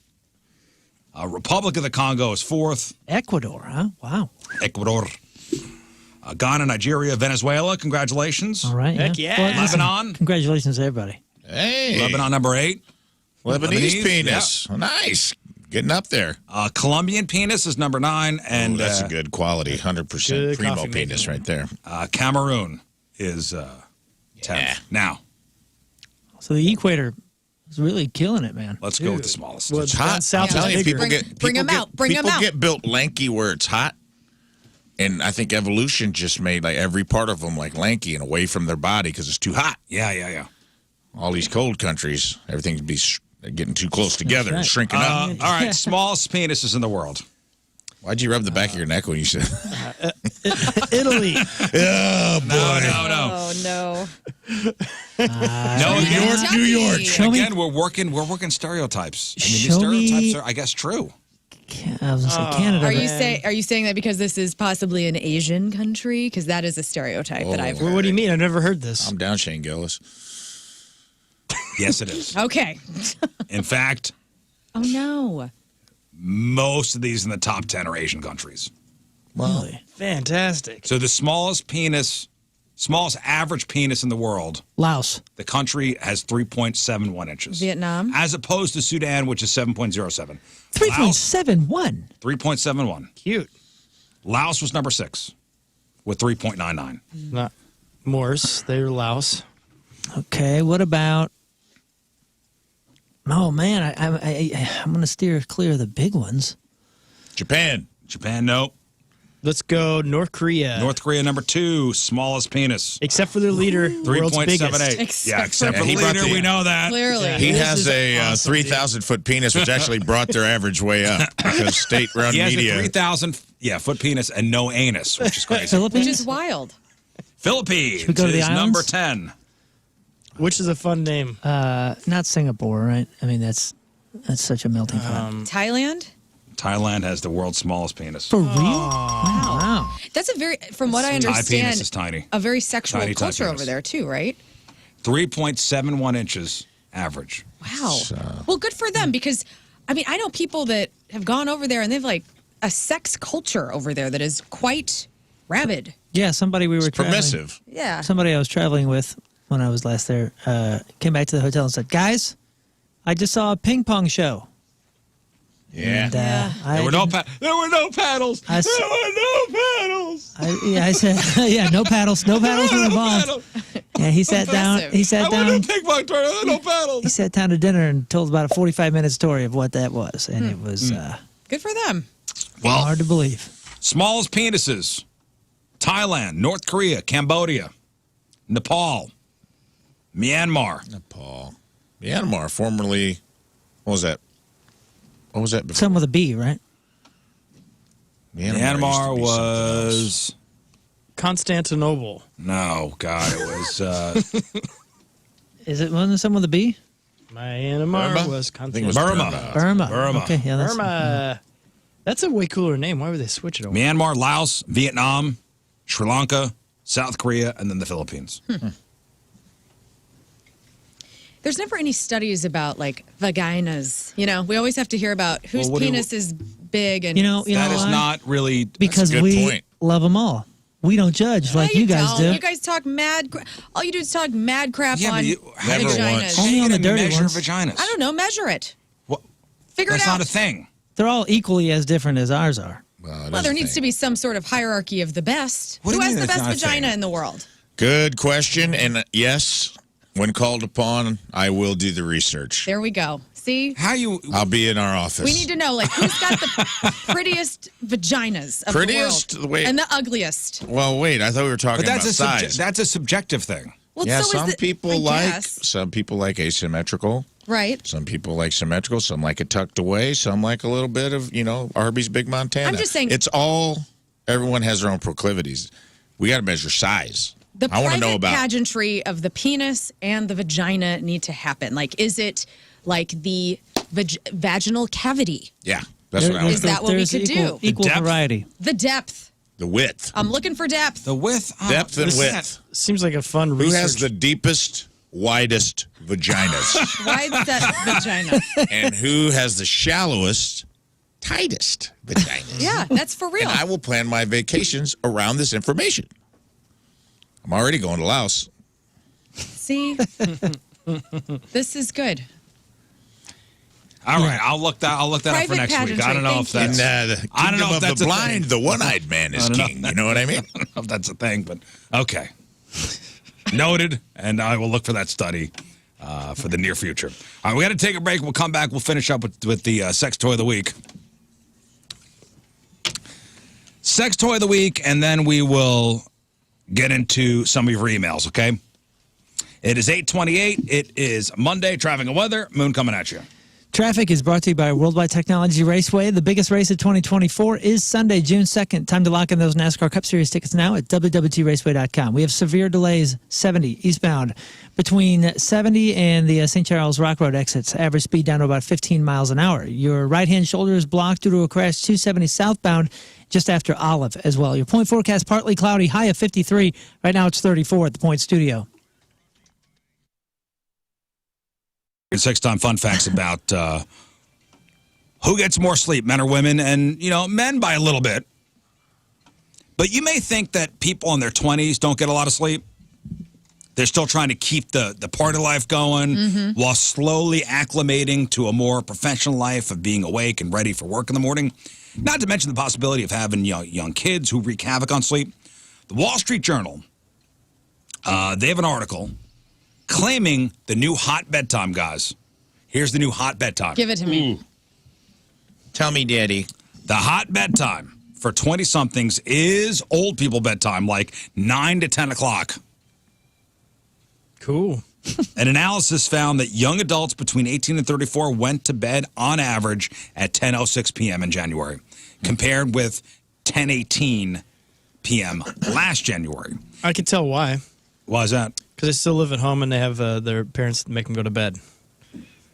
Republic of the Congo is fourth. Ecuador, huh? Wow. Ecuador. Ghana, Nigeria, Venezuela. Congratulations. All right. Heck yeah. Well, listen, Lebanon. Congratulations, everybody. Hey. Lebanon number 8. Lebanese penis. Oh, nice. Getting up there. Colombian penis is number 9. And That's a good quality. 100% Good primo coffee penis maker. right there. Cameroon is 10th. Now, So the equator is really killing it, man. let's go with the smallest. Well, It's hot. South I'm telling is you, bigger. people get Bring 'em people out. Bring 'em people out. get built lanky where it's hot. And I think evolution just made like every part of them like lanky and away from their body because it's too hot. Yeah. All these cold countries, everything's getting too close together and shrinking up. All right, smallest penises in the world. Why'd you rub the back of your neck when you said Italy. Oh, boy. No. Oh no. No, New York. Again, we're working stereotypes. I mean, these Show me- stereotypes are, I guess, true. I was going to say Canada. Are you saying that because this is possibly an Asian country? Because that is a stereotype that I've Well, heard. what do you mean? I've never heard this. I'm down, Shane Gillis. Yes, it is. Okay. In fact, Oh no. most of these in the top 10 are Asian countries. Really? Fantastic. So the smallest average penis in the world, Laos. the country has 3.71 inches. Vietnam. As opposed to Sudan, which is 7.07. 3.71. 3.71. Cute. Laos was number 6 with 3.99. Not Morse. They're Laos. Okay, what about... Oh, man, I'm going to steer clear of the big ones. Japan. Japan, no. Let's go North Korea. North Korea, number 2, smallest penis. Except for their leader, world's biggest. 3.78. Yeah, except for he the brought leader, the- we know that. Clearly. He This has is a awesome, 3,000-foot penis, which actually brought their average way up because state-run He has media. a 3,000 foot penis and no anus, which is crazy. Philippines? Which is wild. Philippines Should we go to the is number islands? 10. Which is a fun name. Not Singapore, right? I mean, that's such a melting pot. Thailand? Thailand has the world's smallest penis. For real? Wow. That's a very, from what I Thai understand, penis is tiny. a very sexual Tiny Thai culture penis. over there too, right? 3.71 inches average. Wow. Well, good for them because, I mean, I know people that have gone over there and they've like a sex culture over there that is quite rabid. Yeah, somebody we were It's traveling- permissive. Yeah. Somebody I was traveling with when I was last there came back to the hotel and said, "Guys, I just saw a ping pong show." Yeah. And, There were no paddles. I s- There were no paddles. I said, "Yeah, no paddles. No paddles were involved." Yeah, he sat down. Impressive. He sat down. ping pong tournament. No paddles. He sat down to dinner and told about a 45-minute story of what that was, and it was Good for them. Well, hard to believe. smallest penises: Thailand, North Korea, Cambodia, Nepal, Myanmar. Nepal. Myanmar, formerly, what was that? What was that before? Some with a B, right? Myanmar used to be something else. was Constantinople. no, God, it was. Is it wasn't it some with a B? Myanmar Burma? was I think it was Burma. Burma. Burma. Okay, yeah, that's Burma. That's a way cooler name. Why would they switch it over? Myanmar, Laos, Vietnam, Sri Lanka, South Korea, and then the Philippines. There's never any studies about like vaginas. You know, we always have to hear about whose Well, what do you- penis is big and You know That is why? not really. because good we point. love them all. We don't judge like No, you guys don't. do. You guys talk mad. All you do is talk mad crap Yeah, on but you, how do you- Never vaginas. once. how do you Only on the gonna dirty measure ones. vaginas? I don't know. Measure it. What? Figure That's it out. not a thing. They're all equally as different as ours are. Well, there needs to be some sort of hierarchy of the best. What do Who you has mean the it's best not a vagina thing? in the world? Good question. And yes, when called upon, I will do the research. There we go. See? How you? I'll be in our office. We need to know, like, who's got the prettiest vaginas of Prettiest? the world? Wait. And the ugliest. Well, wait. I thought we were talking But that's about a size. that's a subjective thing. Well, yeah, so some is the, people I like guess. asymmetrical. Right. Some people like symmetrical. Some like it tucked away. Some like a little bit of Arby's Big Montana. I'm just saying- it's all. Everyone has their own proclivities. We got to measure size. The I want to private know about. pageantry of the penis and the vagina need to happen. Like, is it like the vaginal cavity? Yeah, that's what I Is was. that what we There's could equal, do? Equal depth? variety. The depth. The width, I'm looking for depth. The width, depth, and this- width. Seems like a fun Who research. has the deepest, widest vaginas, Why is that vagina? and who has the shallowest, tightest vaginas? Yeah, that's for real. And I will plan my vacations around this information. I'm already going to Laos. See? This is good. All right, I'll look that up for Private next week. I pageantry, don't know if thank that's. The I don't know kingdom if of that's the a blind, thing. the one-eyed man is I don't know. king. You know what I mean? I don't know if that's a thing, but okay. Noted, and I will look for that study for the near future. All right, we got to take a break. We'll come back. We'll finish up with the sex toy of the week. Sex toy of the week, and then we will get into some of your emails, okay? It is 8:28. It is Monday. Traffic and weather. Moon coming at you. Traffic is brought to you by Worldwide Technology Raceway. The biggest race of 2024 is Sunday, June 2nd. Time to lock in those NASCAR Cup Series tickets now at www.raceway.com. We have severe delays, 70 eastbound between 70 and the St. Charles Rock Road exits. Average speed down to about 15 miles an hour. Your right-hand shoulder is blocked due to a crash 270 southbound just after Olive as well. Your point forecast, partly cloudy, high of 53. Right now it's 34 at the Point Studio. Six-time fun facts about who gets more sleep, men or women, and, men by a little bit. But you may think that people in their 20s don't get a lot of sleep. They're still trying to keep the party life going while slowly acclimating to a more professional life of being awake and ready for work in the morning. Not to mention the possibility of having young kids who wreak havoc on sleep. The Wall Street Journal, they have an article claiming the new hot bedtime, guys. Here's the new hot bedtime. Give it to me. Tell me, Daddy. The hot bedtime for 20-somethings is old people bedtime, like 9 to 10 o'clock. Cool. An analysis found that young adults between 18 and 34 went to bed on average at 10:06 p.m. in January, compared with 10:18 p.m. last January. I can tell why. Why is that? Because they still live at home and they have their parents make them go to bed.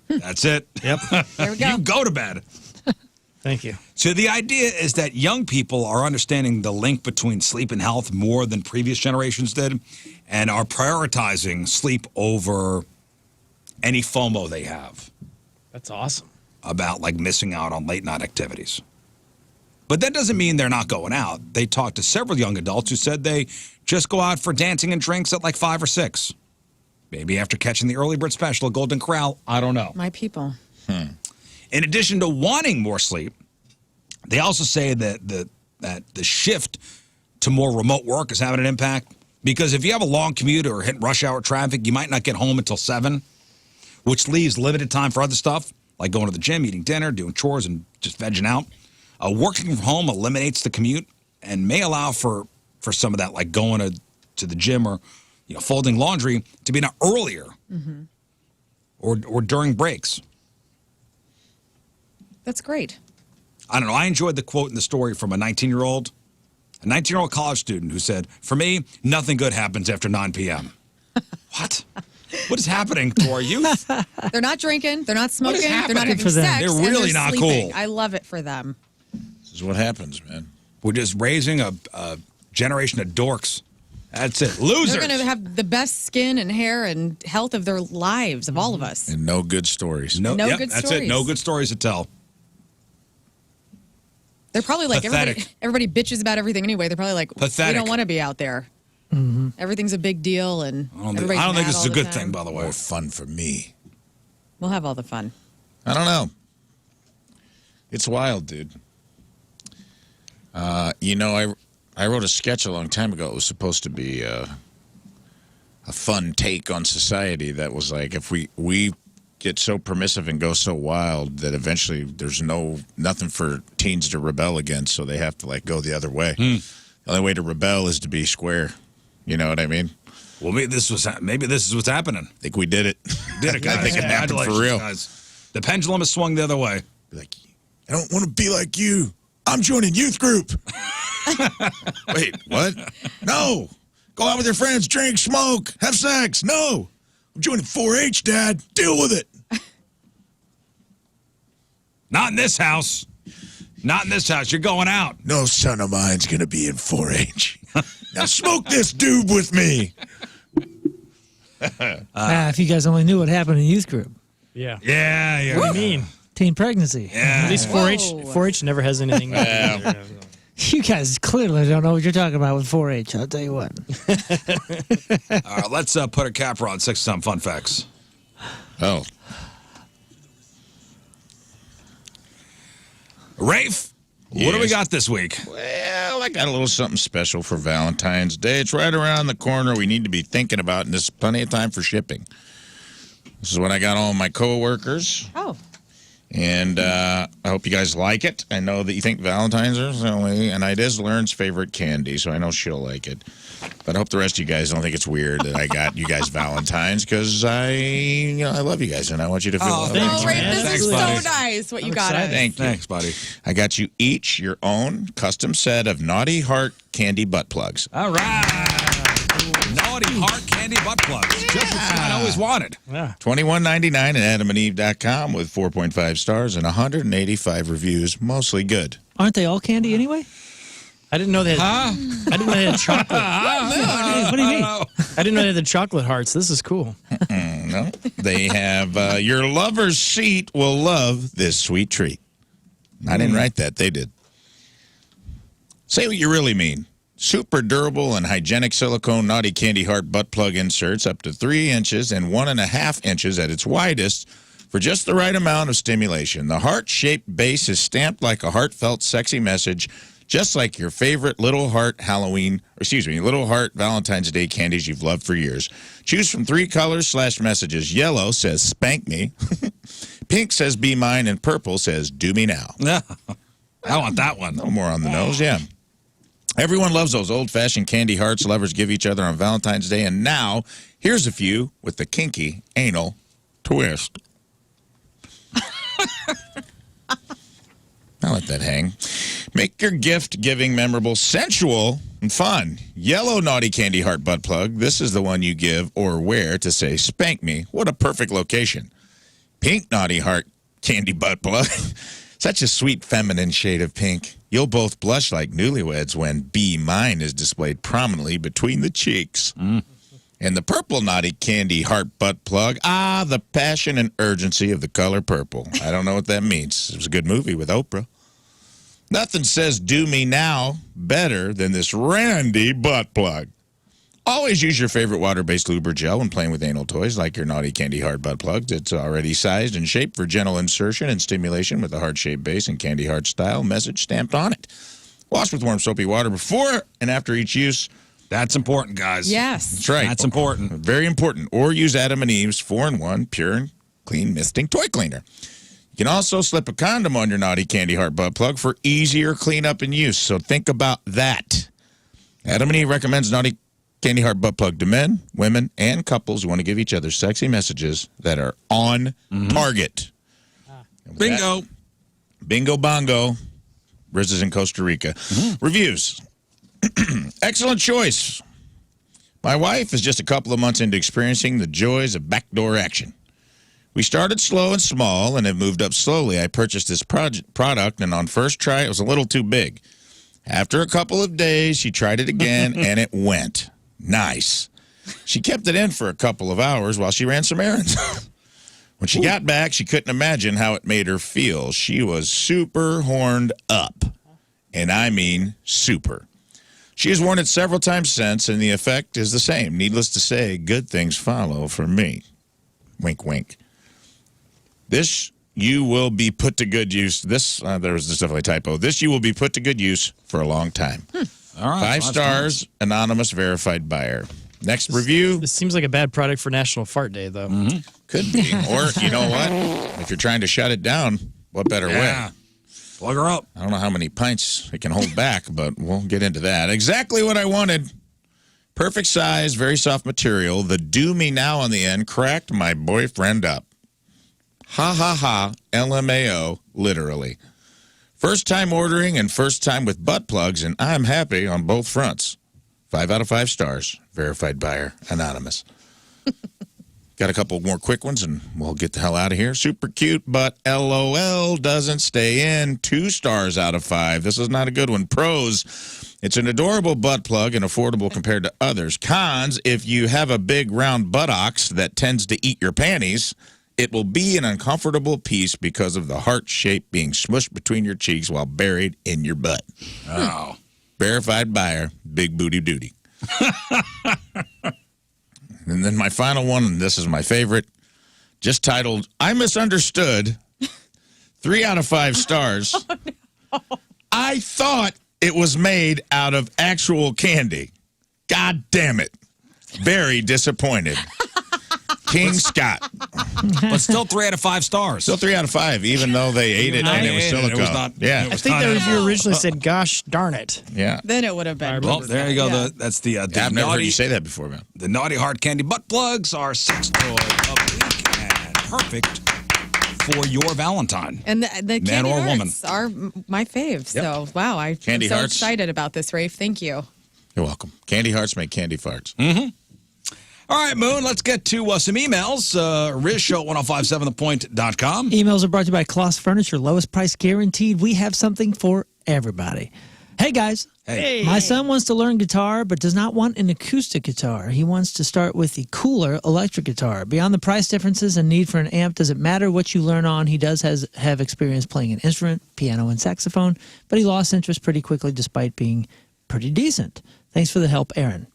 That's it. Yep. There we go. You go to bed. Thank you. So the idea is that young people are understanding the link between sleep and health more than previous generations did, and are prioritizing sleep over any FOMO they have That's awesome. about like missing out on late night activities. But that doesn't mean they're not going out. They talked to several young adults who said they just go out for dancing and drinks at like 5 or 6. Maybe after catching the early bird special at Golden Corral. I don't know. My people. In addition to wanting more sleep, they also say that the shift to more remote work is having an impact. Because if you have a long commute or hit rush hour traffic, you might not get home until 7, which leaves limited time for other stuff, like going to the gym, eating dinner, doing chores, and just vegging out. Working from home eliminates the commute and may allow for some of that, like going to the gym or folding laundry, to be done earlier or during breaks. That's great. I don't know. I enjoyed the quote in the story from a 19-year-old college student who said, "For me, nothing good happens after 9 p.m." What? What is happening to our youth? They're not drinking. They're not smoking. They're not having for them. sex. They're and really not sleeping. cool. I love it for them. This is what happens, man. We're just raising a generation of dorks. That's it. Losers. They're going to have the best skin and hair and health of their lives, of all of us. And no good stories. No good that's stories. it. No good stories to tell. They're probably like, Pathetic. everybody bitches about everything anyway. They're probably like, Pathetic. we don't want to be out there. Everything's a big deal, and I don't everybody's think mad this is all a the good time. thing, by the way. More fun for me. We'll have all the fun. I don't know. It's wild, dude. I wrote a sketch a long time ago. It was supposed to be a fun take on society that was like, if we get so permissive and go so wild that eventually there's nothing for teens to rebel against, so they have to like go the other way. The only way to rebel is to be square. You know what I mean? Well, maybe this is what's happening. I think we did it. Did it, guys? I think it happened for Congratulations, real. Guys. The pendulum has swung the other way. Like, I don't want to be like you. I'm joining youth group. Wait, what? No. Go out with your friends, drink, smoke, have sex. No. I'm joining 4-H, Dad. Deal with it. Not in this house. Not in this house. You're going out. No son of mine's going to be in 4-H. Now smoke this dude with me. If you guys only knew what happened in youth group. Yeah. Yeah. What do you mean? Teen pregnancy. Yeah. At least 4-H never has anything. You guys clearly don't know what you're talking about with 4-H. I'll tell you what. All right, let's put a capper on 6-time fun facts. Oh. Rafe, what do we got this week? Well, I got a little something special for Valentine's Day. It's right around the corner. We need to be thinking about, and there's plenty of time for shipping. This is what I got all my coworkers. Oh. And I hope you guys like it. I know that you think Valentine's are silly, and it is Lern's favorite candy, so I know she'll like it. But I hope the rest of you guys don't think it's weird that I got you guys Valentine's, because I love you guys, and I want you to feel loved. Oh, Rafe, this Thanks, is buddy. so nice what you got excited. us. Thank you. Thanks, buddy. I got you each your own custom set of Naughty Heart candy butt plugs. All right. Naughty Heart candy butt plugs. Just what Scott always wanted. Yeah. $21.99 at adamandeve.com with 4.5 stars and 185 reviews, mostly good. Aren't they all candy anyway? I didn't know they had. I didn't know they had chocolate. What do you mean? I didn't know they had the chocolate hearts. This is cool. No, they have your lover's seat will love this sweet treat. I didn't write that. They did. Say what you really mean. Super durable and hygienic silicone Naughty Candy Heart butt plug inserts up to 3 inches and 1.5 inches at its widest for just the right amount of stimulation. The heart-shaped base is stamped like a heartfelt, sexy message, just like your favorite Little Heart Little Heart Valentine's Day candies you've loved for years. Choose from 3 colors/messages. Yellow says, spank me. Pink says, be mine. And purple says, do me now. Yeah. I want that one. No more on the nose, yeah. Everyone loves those old-fashioned candy hearts lovers give each other on Valentine's Day. And now, here's a few with the kinky anal twist. I'll let that hang. Make your gift giving memorable, sensual, and fun. Yellow Naughty Candy Heart butt plug. This is the one you give or wear to say, spank me. What a perfect location. Pink Naughty Heart Candy butt plug. Such a sweet feminine shade of pink. You'll both blush like newlyweds when Be Mine is displayed prominently between the cheeks. And the purple Naughty Candy Heart butt plug. Ah, the passion and urgency of the color purple. I don't know what that means. It was a good movie with Oprah. Nothing says do me now better than this Randy butt plug. Always use your favorite water-based lube or gel when playing with anal toys like your Naughty Candy Heart butt plug. It's already sized and shaped for gentle insertion and stimulation with a heart-shaped base and candy heart style message stamped on it. Wash with warm soapy water before and after each use. That's important, guys. Yes. That's right. That's important. Very important. Or use Adam and Eve's 4-in-1 pure and clean misting toy cleaner. You can also slip a condom on your Naughty Candy Heart butt plug for easier cleanup and use. So think about that. Adam and Eve recommends Naughty Candy Heart butt plug to men, women, and couples who want to give each other sexy messages that are on target. Bingo. Bingo bongo. Rizz is in Costa Rica. Reviews. Excellent choice. My wife is just a couple of months into experiencing the joys of backdoor action. We started slow and small and have moved up slowly. I purchased this product, and on first try, it was a little too big. After a couple of days, she tried it again, and it went. Nice. She kept it in for a couple of hours while she ran some errands. When she got back, she couldn't imagine how it made her feel. She was super horned up. And I mean super. She has worn it several times since, and the effect is the same. Needless to say, good things follow for me. Wink, wink. This you will be put to good use. There was definitely a typo. This you will be put to good use for a long time. All right. 5 stars, anonymous verified buyer. Next review. This seems like a bad product for National Fart Day, though. Could be. Or, you know what? If you're trying to shut it down, what better way? Plug her up. I don't know how many pints it can hold back, but we'll get into that. Exactly what I wanted. Perfect size, very soft material. The do me now on the end cracked my boyfriend up. Ha ha ha, LMAO, literally. First time ordering and first time with butt plugs, and I'm happy on both fronts. 5 out of 5 stars. Verified buyer, anonymous. Got a couple more quick ones, and we'll get the hell out of here. Super cute, but LOL doesn't stay in. 2 stars out of 5. This is not a good one. Pros, it's an adorable butt plug and affordable compared to others. Cons, if you have a big round buttocks that tends to eat your panties, it will be an uncomfortable piece because of the heart shape being smushed between your cheeks while buried in your butt. Oh. Verified buyer, big booty duty. And then my final one, and this is my favorite, just titled, I Misunderstood, 3 out of 5 stars. Oh, no. I thought it was made out of actual candy. God damn it. Very disappointed. King Scott. But still 3 out of 5 stars. Still 3 out of 5, even though they ate it and it was silicone. It was not, yeah. it I was think not the edible. review originally said, gosh darn it. Yeah. Then it would have been. Well, there you go. Yeah. That's the I've never heard you say that before, man. The Naughty Heart Candy Butt Plugs are sex toy of the week and perfect for your Valentine. And the Man candy or woman. hearts are my fave. So, wow, I'm Candy so hearts. excited about this, Rafe. Thank you. You're welcome. Candy hearts make candy farts. All right, Moon, let's get to some emails. Rizz Show 1057thepoint.com. Emails are brought to you by Kloss Furniture. Lowest price guaranteed. We have something for everybody. Hey, guys. Hey. My son wants to learn guitar, but does not want an acoustic guitar. He wants to start with the cooler electric guitar. Beyond the price differences and need for an amp, does it matter what you learn on? He does have experience playing an instrument, piano and saxophone, but he lost interest pretty quickly despite being pretty decent. Thanks for the help, Aaron.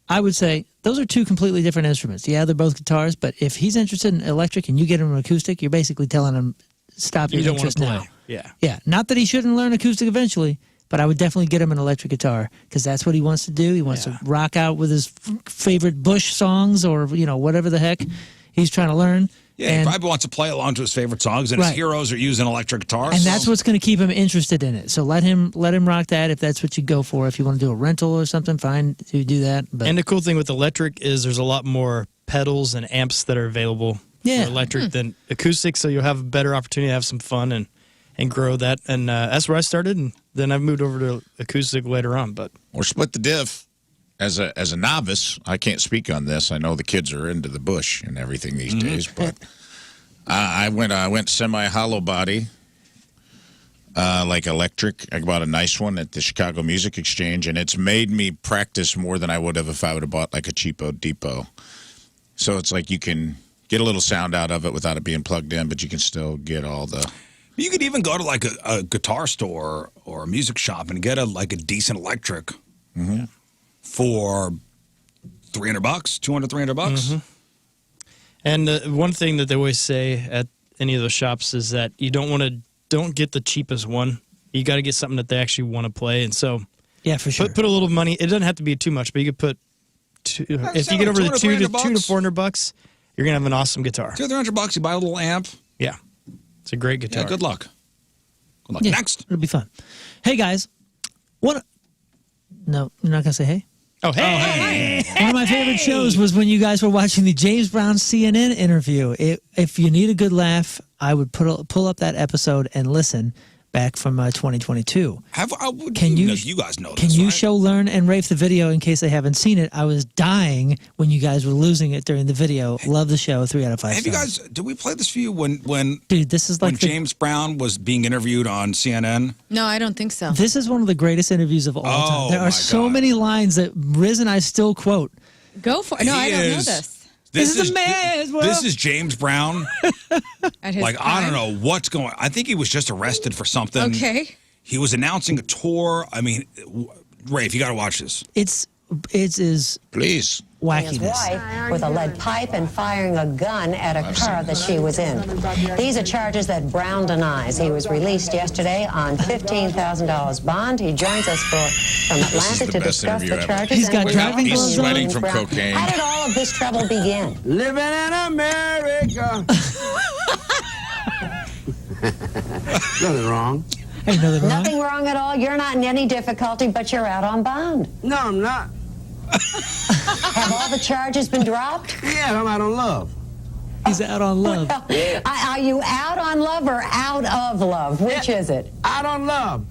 I would say those are two completely different instruments. Yeah, they're both guitars, but if he's interested in electric and you get him an acoustic, you're basically telling him, stop your You don't want interest to now. play. Yeah. Yeah, not that he shouldn't learn acoustic eventually, but I would definitely get him an electric guitar because that's what he wants to do. He wants to rock out with his favorite Bush songs or, whatever the heck he's trying to learn. Yeah, and, he probably wants to play along to his favorite songs, and his Right. heroes are using electric guitars. and that's what's going to keep him interested in it. So let him rock that if that's what you go for. If you want to do a rental or something, fine, you do that. But And the cool thing with electric is there's a lot more pedals and amps that are available for electric than acoustic, so you'll have a better opportunity to have some fun and grow that. And that's where I started, and then I've moved over to acoustic later on. But Or split the diff. As a novice, I can't speak on this. I know the kids are into the Bush and everything these days, but I went semi-hollow body, like electric. I bought a nice one at the Chicago Music Exchange, and it's made me practice more than I would have if I would have bought like a cheapo depot. So it's like you can get a little sound out of it without it being plugged in, but you can still get all the... You could even go to like a guitar store or a music shop and get a decent electric for $300, $200, $300. And one thing that they always say at any of those shops is that you don't get the cheapest one. You got to get something that they actually want to play. And so, yeah, for sure. Put a little money. It doesn't have to be too much, but you could put if you get over the $200 to $400, you're gonna have an awesome guitar. $200, $300, you buy a little amp. Yeah, it's a great guitar. Yeah, good luck. Good luck. Yeah, Next, it'll be fun. Hey guys, no, you're not gonna say hey. Oh, hey. One of my favorite shows was when you guys were watching the James Brown CNN interview. If you need a good laugh, I would pull up that episode and listen back from 2022. Can you guys know Can this, you right? show Lern and Rafe the video in case they haven't seen it? I was dying when you guys were losing it during the video. Love the show. 3 out of 5 Have you stars. guys? Did we play this for you when? Dude, this is like when James Brown was being interviewed on CNN. No, I don't think so. This is one of the greatest interviews of all time. There my are so many lines that Rizz and I still quote. Go for it. No, I don't know this. This is a man's world. This is James Brown. At his Like, I don't prime? know what's going on. I think he was just arrested for something. Okay. He was announcing a tour. I mean, Rafe, you got to watch this. It is Please. wackiness. Wife with a lead pipe and firing a gun at a car that she was in. These are charges that Brown denies. He was released yesterday on $15,000 bond. He joins us from Atlanta to discuss the charges. He's got and driving He's gloves on. sweating from Brown. cocaine. How did all of this trouble begin? Living in America. Nothing wrong. Ain't nothing wrong. Nothing wrong at all. You're not in any difficulty, but you're out on bond. No, I'm not. Have all the charges been dropped? Yeah, I'm out on love. He's out on love. Are you out on love or out of love? Which is it? Out on love.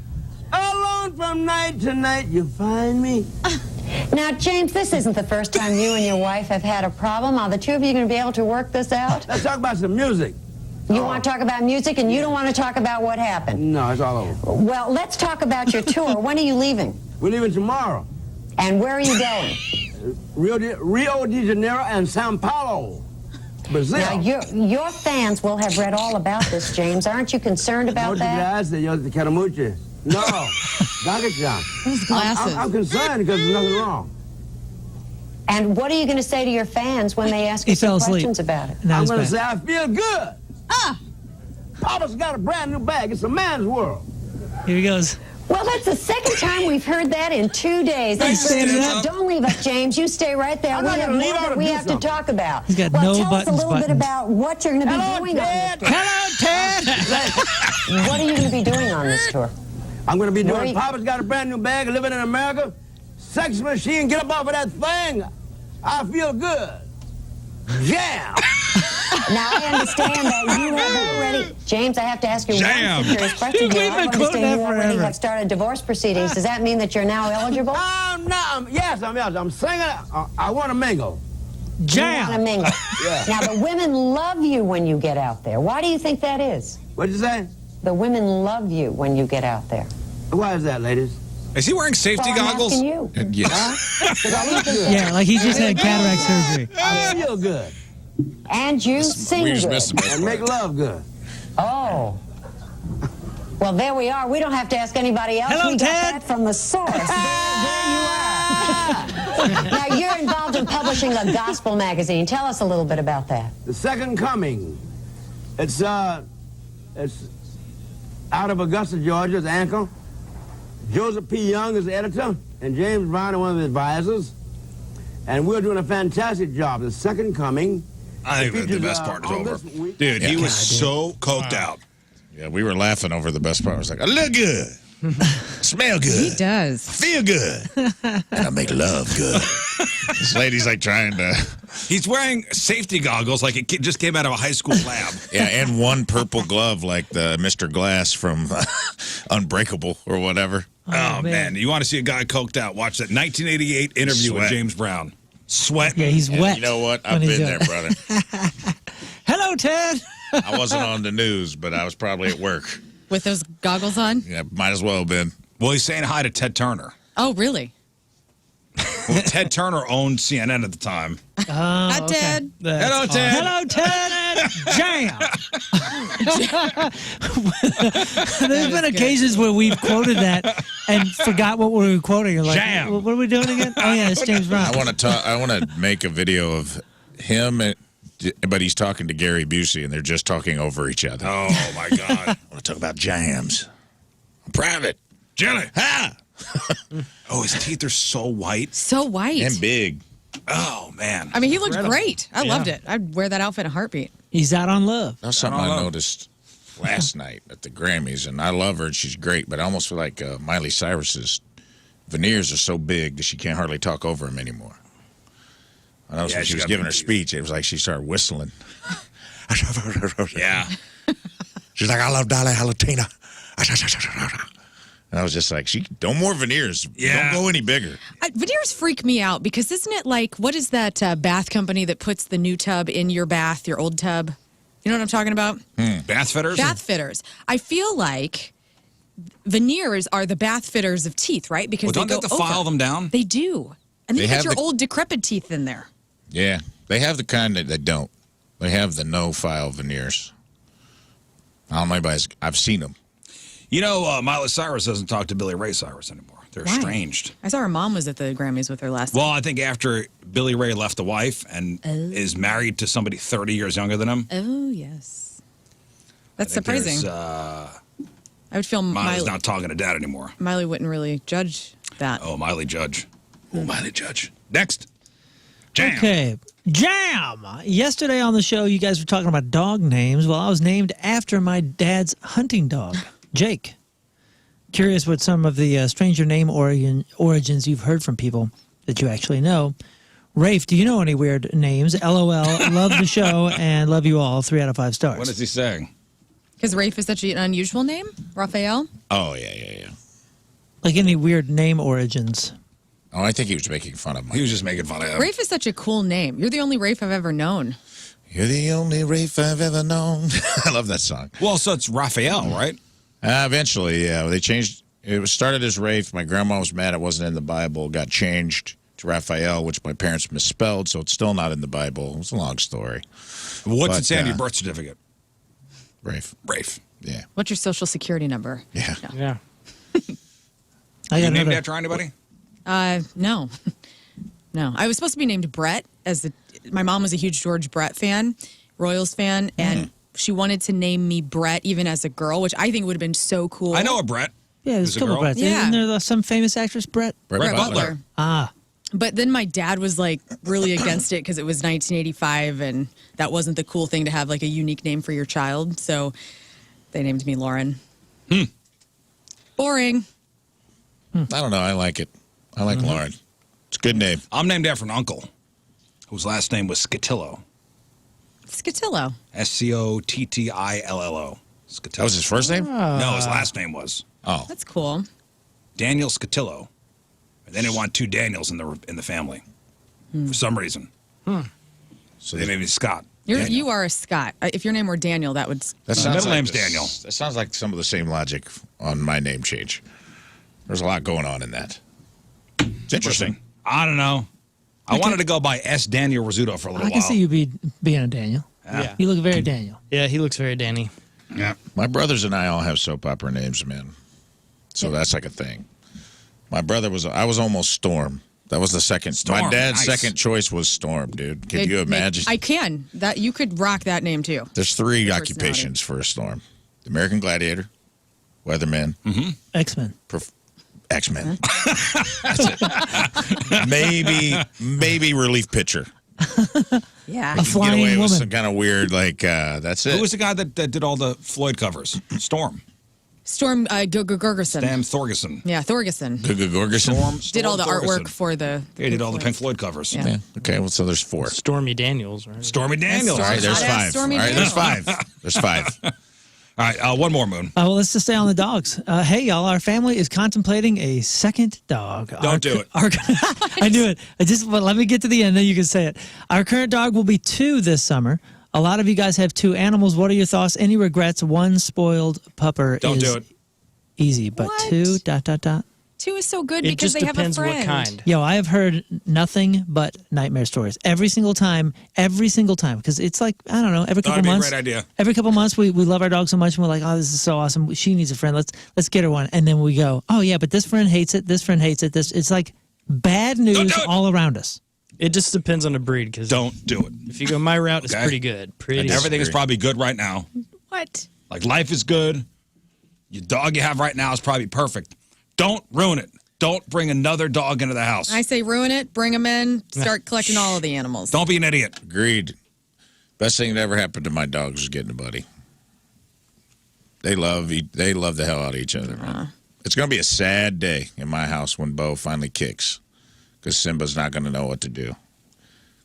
Alone from night to night, you find me. Now, James, this isn't the first time you and your wife have had a problem. Are the two of you going to be able to work this out? Let's talk about some music. You want to talk about music, and you don't want to talk about what happened. No, it's all over. Well, let's talk about your tour. When are you leaving? We're leaving tomorrow. And where are you going? Rio de Janeiro and Sao Paulo, Brazil. Now, your fans will have read all about this, James. Aren't you concerned about that? No, Dr. His glasses. I'm concerned because there's nothing wrong. And what are you going to say to your fans when they ask He you some fell asleep. questions about it? Now I'm he's going to say back. I feel good. Papa's got a brand new bag. It's a man's world. Here he goes. Well, that's the second time we've heard that in 2 days. Don't leave us, James. You stay right there. We have more that we have to talk about. He's got well, no tell us a little buttons. bit about what you're going to be doing on this tour. Hello, Ted. What are you going to be doing on this tour? I'm going to be doing Papa's Got a Brand New Bag, Living in America, Sex Machine, Get Up Off of That Thing, I Feel Good, Jam. Now, I understand that you have already... James, I have to ask you one serious question here. I understand you already have started divorce proceedings. Does that mean that you're now eligible? Yes, I'm singing. I want to mingle. Jam. You want to mingle. Yeah. Now, the women love you when you get out there. Why do you think that is? What'd you say? The women love you when you get out there. Why is that, ladies? Is he wearing safety I'm goggles? asking you. Yes. Yeah, like he just had cataract surgery. I feel good. And you sing We just good. missed the best And make part. love good. Oh. Well, there we are. We don't have to ask anybody else. Hello, we got Ted. that from the source. There you are. Now, you're involved in publishing a gospel magazine. Tell us a little bit about that. The Second Coming. It's out of Augusta, Georgia. It's Anchor. Joseph P. Young is the editor, and James Brown is one of the advisors. And we're doing a fantastic job. The Second Coming. I think the best part is over. Dude, he was so coked out. Yeah, we were laughing over the best part. I was like, I look good, smell good, He does. feel good, and I make love good. This lady's like trying to... He's wearing safety goggles like it just came out of a high school lab. Yeah, and one purple glove like the Mr. Glass from Unbreakable or whatever. Oh, man. You want to see a guy coked out? Watch that 1988 interview with Sweat. James Brown. Sweat. Yeah, he's wet. You know what? when I've he's been there, brother. Hello, Ted. I wasn't on the news, but I was probably at work. With those goggles on? Yeah, might as well have been. Well, he's saying hi to Ted Turner. Oh, really? Well, Ted Turner owned CNN at the time. Hi, Ted. Hello, Ted. Hello, Ted. Jam. There's been occasions where we've quoted that and forgot what we were quoting. Like, Jam. What are we doing again? Oh, yeah, it's James Brown. I want to make a video of him, but he's talking to Gary Busey, and they're just talking over each other. Oh, my God. I want to talk about jams. I'm private. Jelly. Ha! Oh, his teeth are so white. So white. And big. Oh, man. I mean, he looked great. I loved it. I'd wear that outfit in a heartbeat. He's out on love. That's something I noticed last night at the Grammys, and I love her, and she's great, but I almost feel like Miley Cyrus's veneers are so big that she can't hardly talk over him anymore. I noticed when she was giving her speech, it was like she started whistling. Yeah. She's like, I love Dolly Halatina. And I was just like, no more veneers. Yeah. Don't go any bigger. Veneers freak me out because isn't it like, what is that bath company that puts the new tub in your bath, your old tub? You know what I'm talking about? Bath fitters? Bath fitters. I feel like veneers are the bath fitters of teeth, right? Because Well, don't they have to file them down? They do. And then They you have get your the- old decrepit teeth in there. Yeah. They have the kind that don't. They have the no-file veneers. I don't know anybody's... I've seen them. You know, Miley Cyrus doesn't talk to Billy Ray Cyrus anymore. They're Why? estranged. I saw her mom was at the Grammys with her last Well, I think after Billy Ray left the wife and is married to somebody 30 years younger than him. Oh, yes. That's I think surprising. there's, I would feel Miley's Miley, not talking to Dad anymore. Miley wouldn't really judge that. Oh, Miley Judge. Oh, Miley Judge. Next. Jam. Okay. Jam! Yesterday on the show, you guys were talking about dog names. Well, I was named after my dad's hunting dog, Jake. Curious what some of the stranger name origins you've heard from people that you actually know. Rafe, do you know any weird names? LOL. Love the show and love you all. 3 out of 5 stars. What is he saying? Because Rafe is such an unusual name? Raphael? Oh, yeah. Like any weird name origins? Oh, I think he was making fun of me. He was just making fun of him. Rafe is such a cool name. You're the only Rafe I've ever known. You're the only Rafe I've ever known. I love that song. Well, so it's Raphael, right? Eventually, yeah. They changed. It was started as Rafe. My grandma was mad it wasn't in the Bible. Got changed to Raphael, which my parents misspelled, so it's still not in the Bible. It's a long story. What's it say on your birth certificate? Rafe. Rafe. Yeah. What's your social security number? Yeah. No. Yeah. You named after anybody? No. No. I was supposed to be named Brett. My mom was a huge George Brett fan, Royals fan, and she wanted to name me Brett even as a girl, which I think would have been so cool. I know a Brett. Yeah, there's Who's a the couple girl? Bretts. Yeah. Isn't there some famous actress, Brett? Brett Butler. Ah, But then my dad was like really against it because it was 1985 and that wasn't the cool thing to have like a unique name for your child. So they named me Lauren. Boring. I don't know. I like it. I like Lauren. It's a good name. I'm named after an uncle whose last name was Scotillo. Scotillo. Scottillo. Scotillo. That was his first name? No, his last name was Oh. That's cool. Daniel Scotillo. And they didn't want two Daniels in the family for some reason. So they made me Scott. You are a Scott. If your name were Daniel, that would. That My middle name's Daniel. That sounds like some of the same logic on my name change. There's a lot going on in that. It's interesting. I don't know. I wanted to go by S. Daniel Rizzuto for a little I while. can see you being a Daniel. Yeah. You look very Daniel. Yeah, he looks very Danny. Yeah. My brothers and I all have soap opera names, man. So that's like a thing. My brother I was almost Storm. That was the second. Storm, My dad's nice. second choice was Storm, dude. Can you imagine? I can. That you could rock that name too. There's three Personality. occupations for a Storm: the American Gladiator, Weatherman, X-Men. X-Men. That's it. Maybe relief pitcher. Yeah. A Get flying away with woman. some kind of weird, that's it. Who was the guy that did all the Floyd covers? Storm. Storm Gergerson. Stam Thorgerson. Yeah, Thorgerson. Gorgerson? Storm Did all the Thorgerson. artwork for the. Yeah, he did all the Pink Floyd. Floyd covers. Yeah. Yeah. Okay, well, so there's four. Stormy Daniels, right? Stormy Daniels. All right, there's Hot ass five. Stormy All right, there's Daniels. five. There's five. All right, one more, Moon. Well, let's just stay on the dogs. Hey, y'all, our family is contemplating a second dog. Don't do it. I knew it. Let me get to the end, then you can say it. Our current dog will be 2 this summer. A lot of you guys have 2 animals. What are your thoughts? Any regrets? One spoiled pupper Don't is do it. easy, but What? 2... 2 is so good It because just they have a depends friend. what kind. Yo, I have heard nothing but nightmare stories every single time, because it's like, I don't know, every Thought couple it'd be a months. great idea. Every couple months, we love our dog so much, and we're like, oh, this is so awesome. She needs a friend. Let's get her one. And then we go, oh yeah, but this friend hates it. This friend hates it. It's like bad Don't news do it. all around us. It just depends on the breed. Because Don't do it. if you go my route, it's Okay. pretty good. Pretty. Everything is probably good right now. What? Like life is good. Your dog you have right now is probably perfect. Don't ruin it. Don't bring another dog into the house. I say ruin it, bring them in, start collecting all of the animals. Don't be an idiot. Agreed. Best thing that ever happened to my dogs was getting a buddy. They love the hell out of each other, man. It's going to be a sad day in my house when Bo finally kicks because Simba's not going to know what to do.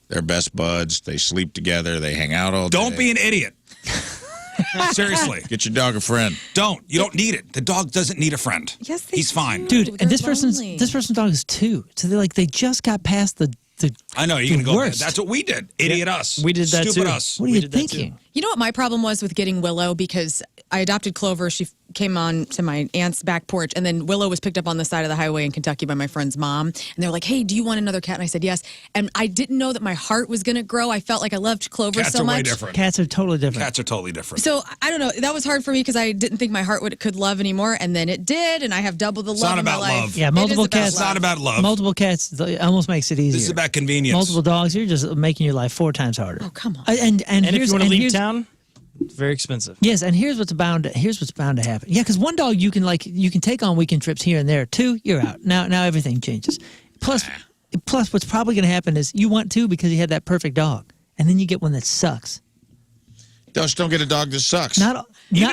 They're best buds. They sleep together. They hang out all day. Don't be an idiot. Seriously. Get your dog a friend. Don't. You don't need it. The dog doesn't need a friend. Yes, they He's fine. do. Dude, They're and this person's lonely. dog is 2. So they just got past the I know. You're going to go. worst. That's what we did. Idiot us. We did that Stupid too. us. What are We you did that too. thinking? You know what my problem was with getting Willow? Because I adopted Clover. She came on to my aunt's back porch, and then Willow was picked up on the side of the highway in Kentucky by my friend's mom. And they were like, hey, do you want another cat? And I said, yes. And I didn't know that my heart was going to grow. I felt like I loved Clover Cats so are way much. different. Cats are totally different. Cats are totally different. So I don't know. That was hard for me because I didn't think my heart could love anymore, and then it did, and I have double the It's love not in my about life. love. Yeah, It multiple is about cats. It's not about love. Multiple cats it almost makes it easier. This is about convenience. Multiple dogs, you're just making your life 4 times harder. Oh, come on. And And if here's- you want to and leave here's- town, it's very expensive. Yes, and here's what's bound to happen. Yeah, because one dog you can take on weekend trips here and there. 2, you're out. Now everything changes. Plus what's probably going to happen is you want 2 because you had that perfect dog, and then you get one that sucks. Just don't get a dog that sucks. Even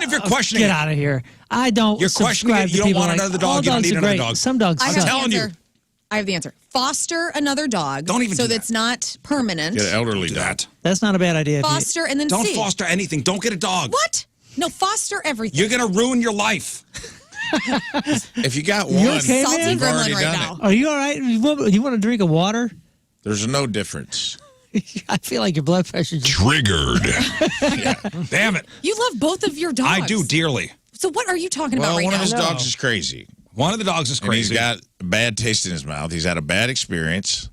if you're questioning get it. out of here. I don't. You're questioning subscribe it, to you don't people want like, another all dog, you don't dogs need are another great. dog. Some dogs I suck. have telling the you. answer. I have the answer. Foster another dog. Don't even so do that. that's not permanent. Get an elderly Do dog. that. That's not a bad idea. Foster and then Don't see. foster anything. Don't get a dog. What? No, foster everything. You're going to ruin your life. If you got one, You okay, Salty man? you've already gremlin right done now. it. Are you all right? You want a drink of water? There's no difference. I feel like your blood pressure just... Triggered. Damn it. You love both of your dogs. I do dearly. So what are you talking Well, about right one now? of his dogs is crazy. One of the dogs is And he's crazy. got a bad taste in his mouth. He's had a bad experience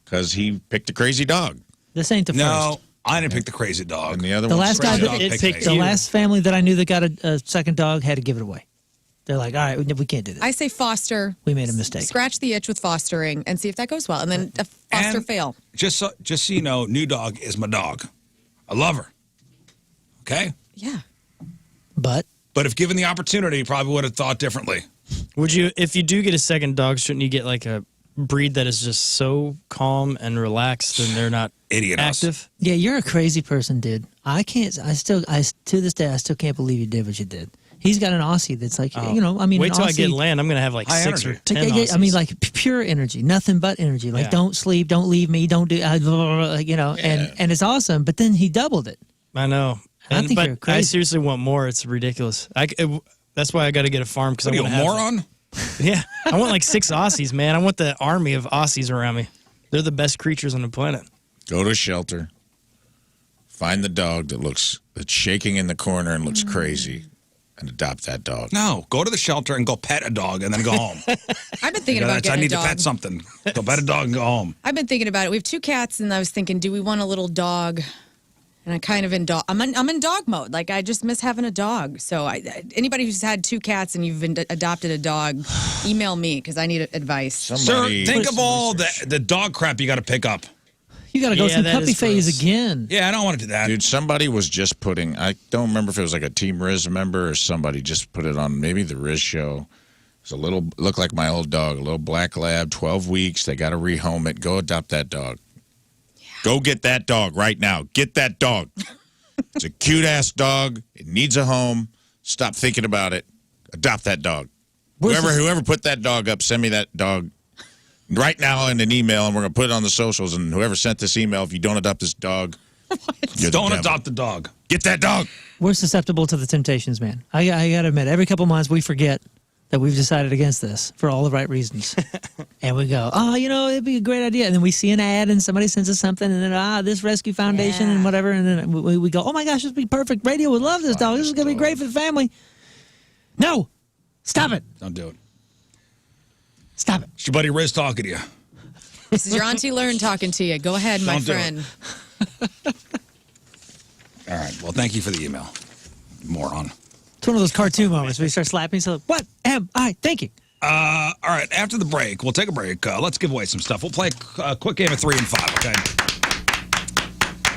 because he picked a crazy dog. This ain't the No, first. I didn't pick the crazy dog. And the other The one's last guy Crazy that dog it picked picked me. the you. last family that I knew that got a second dog had to give it away. They're like, all right, we can't do this. I say foster. We made a mistake. Scratch the itch with fostering and see if that goes well. And then foster And fail. Just so you know, new dog is my dog. I love her. Okay? Yeah. But But if given the opportunity, probably would have thought differently. Would you, if you do get a second dog, shouldn't you get like a breed that is just so calm and relaxed and they're not active? Yeah, you're a crazy person, dude. I can't. To this day, I still can't believe you did what you did. He's got an Aussie that's like, you know, I mean, wait till I Aussie, get land. I'm gonna have like 6 or 10. I mean, like pure energy, nothing but energy. Like, don't sleep, don't leave me, don't do, you know, and it's awesome. But then he doubled it. I know. I think you're crazy. I seriously want more. It's ridiculous. That's why I got to get a farm because I want a moron. Yeah, I want like 6 Aussies, man. I want the army of Aussies around me. They're the best creatures on the planet. Go to a shelter. Find the dog that's shaking in the corner and looks crazy, and adopt that dog. No, go to the shelter and go pet a dog and then go home. I've been thinking about getting I need a dog. to pet something. Go pet a dog and go home. I've been thinking about it. We have 2 cats, and I was thinking, do we want a little dog? And I'm kind of in dog. I'm in dog mode. Like, I just miss having a dog. So anybody who's had 2 cats and you've adopted a dog, email me because I need advice. Sir, think of all the dog crap you got to pick up. You got to go through puppy phase again. Yeah, I don't want to do that. Dude, somebody was just putting, I don't remember if it was like a Team Rizz member or somebody just put it on maybe the Rizz show. It's looked like my old dog, a little black lab, 12 weeks. They got to rehome it. Go adopt that dog. Yeah. Go get that dog right now. Get that dog. It's a cute-ass dog. It needs a home. Stop thinking about it. Adopt that dog. Whoever put that dog up, send me that dog right now in an email, and we're going to put it on the socials. And whoever sent this email, if you don't adopt this dog, don't adopt the dog. Get that dog. We're susceptible to the temptations, man. I got to admit, every couple months we forget that we've decided against this for all the right reasons. And we go, oh, you know, it'd be a great idea. And then we see an ad and somebody sends us something, and then, this rescue foundation and whatever. And then we go, oh my gosh, this would be perfect. Radio would love this dog. This is going to be great for the family. No. Stop it. Don't do it. Stop it. It's your buddy Rizz talking to you. This is your Auntie Lern talking to you. Go ahead, my friend. All right. Well, thank you for the email, moron. It's one of those cartoon moments where you start slapping. So, what am I thinking? All right. After the break, we'll take a break. Let's give away some stuff. We'll play a quick game of 3 and 5, okay?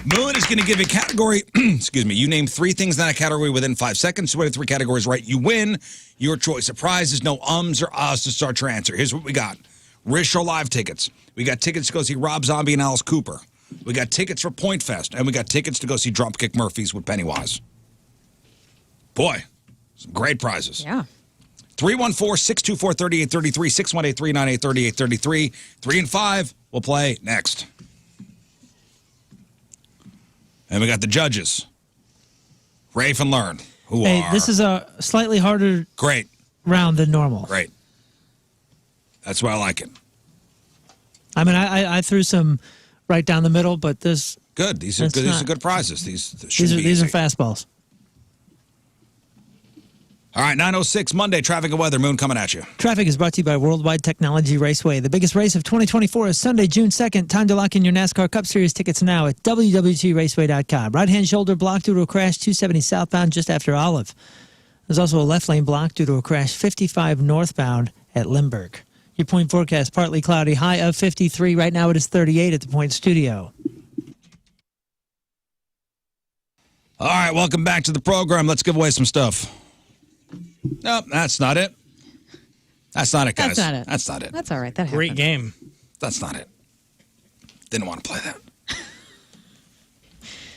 Moon is going to give a category. Excuse me. You name 3 things in that category within 5 seconds. So, we have 3 categories right. You win. Your choice of prizes. No ums or ahs to start your answer. Here's what we got. Rizz Show Live tickets. We got tickets to go see Rob Zombie and Alice Cooper. We got tickets for Point Fest. And we got tickets to go see Dropkick Murphys with Pennywise. Boy, some great prizes. Yeah. 314-624-3833, 618-398-3833. 3 and 5. We'll play next. And we got the judges, Rafe and Lern, who are... This is a slightly harder round than normal. Great. That's why I like it. I mean, I threw some right down the middle, but this... Good. These are good. These are good prizes. These are fastballs. All right, 9:06 Monday, traffic and weather. Moon coming at you. Traffic is brought to you by Worldwide Technology Raceway. The biggest race of 2024 is Sunday, June 2nd. Time to lock in your NASCAR Cup Series tickets now at www.raceway.com. Right-hand shoulder blocked due to a crash, 270 southbound just after Olive. There's also a left lane blocked due to a crash, 55 northbound at Limburg. Your point forecast, partly cloudy, high of 53. Right now it is 38 at the Point Studio. All right, welcome back to the program. Let's give away some stuff. Nope, that's not it. That's not it, guys. That's not it. That's not it. That's all right. That Great happens. game. That's not it. Didn't want to play that.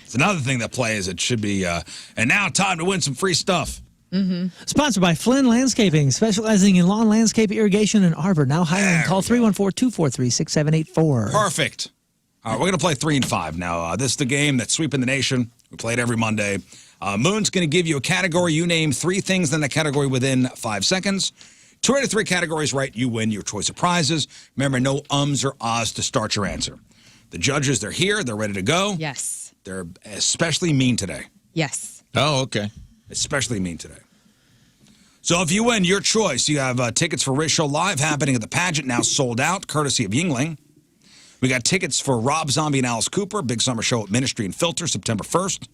It's another thing that plays. It should be, and now time to win some free stuff. Sponsored by Flynn Landscaping, specializing in lawn, landscape, irrigation, and arbor. Now hiring. Call 314-243-6784. Perfect. All right, we're going to play 3 and 5 now. This is the game that's sweeping the nation. We play it every Monday. Moon's going to give you a category. You name 3 things in the category within 5 seconds. 2 out of 3 categories right, you win your choice of prizes. Remember, no ums or ahs to start your answer. The judges, they're here. They're ready to go. Yes. They're especially mean today. Yes. Oh, okay. Especially mean today. So if you win, your choice. You have tickets for Rizz Show Live happening at the pageant, now sold out, courtesy of Yingling. We got tickets for Rob Zombie and Alice Cooper, big summer show at Ministry and Filter, September 1st.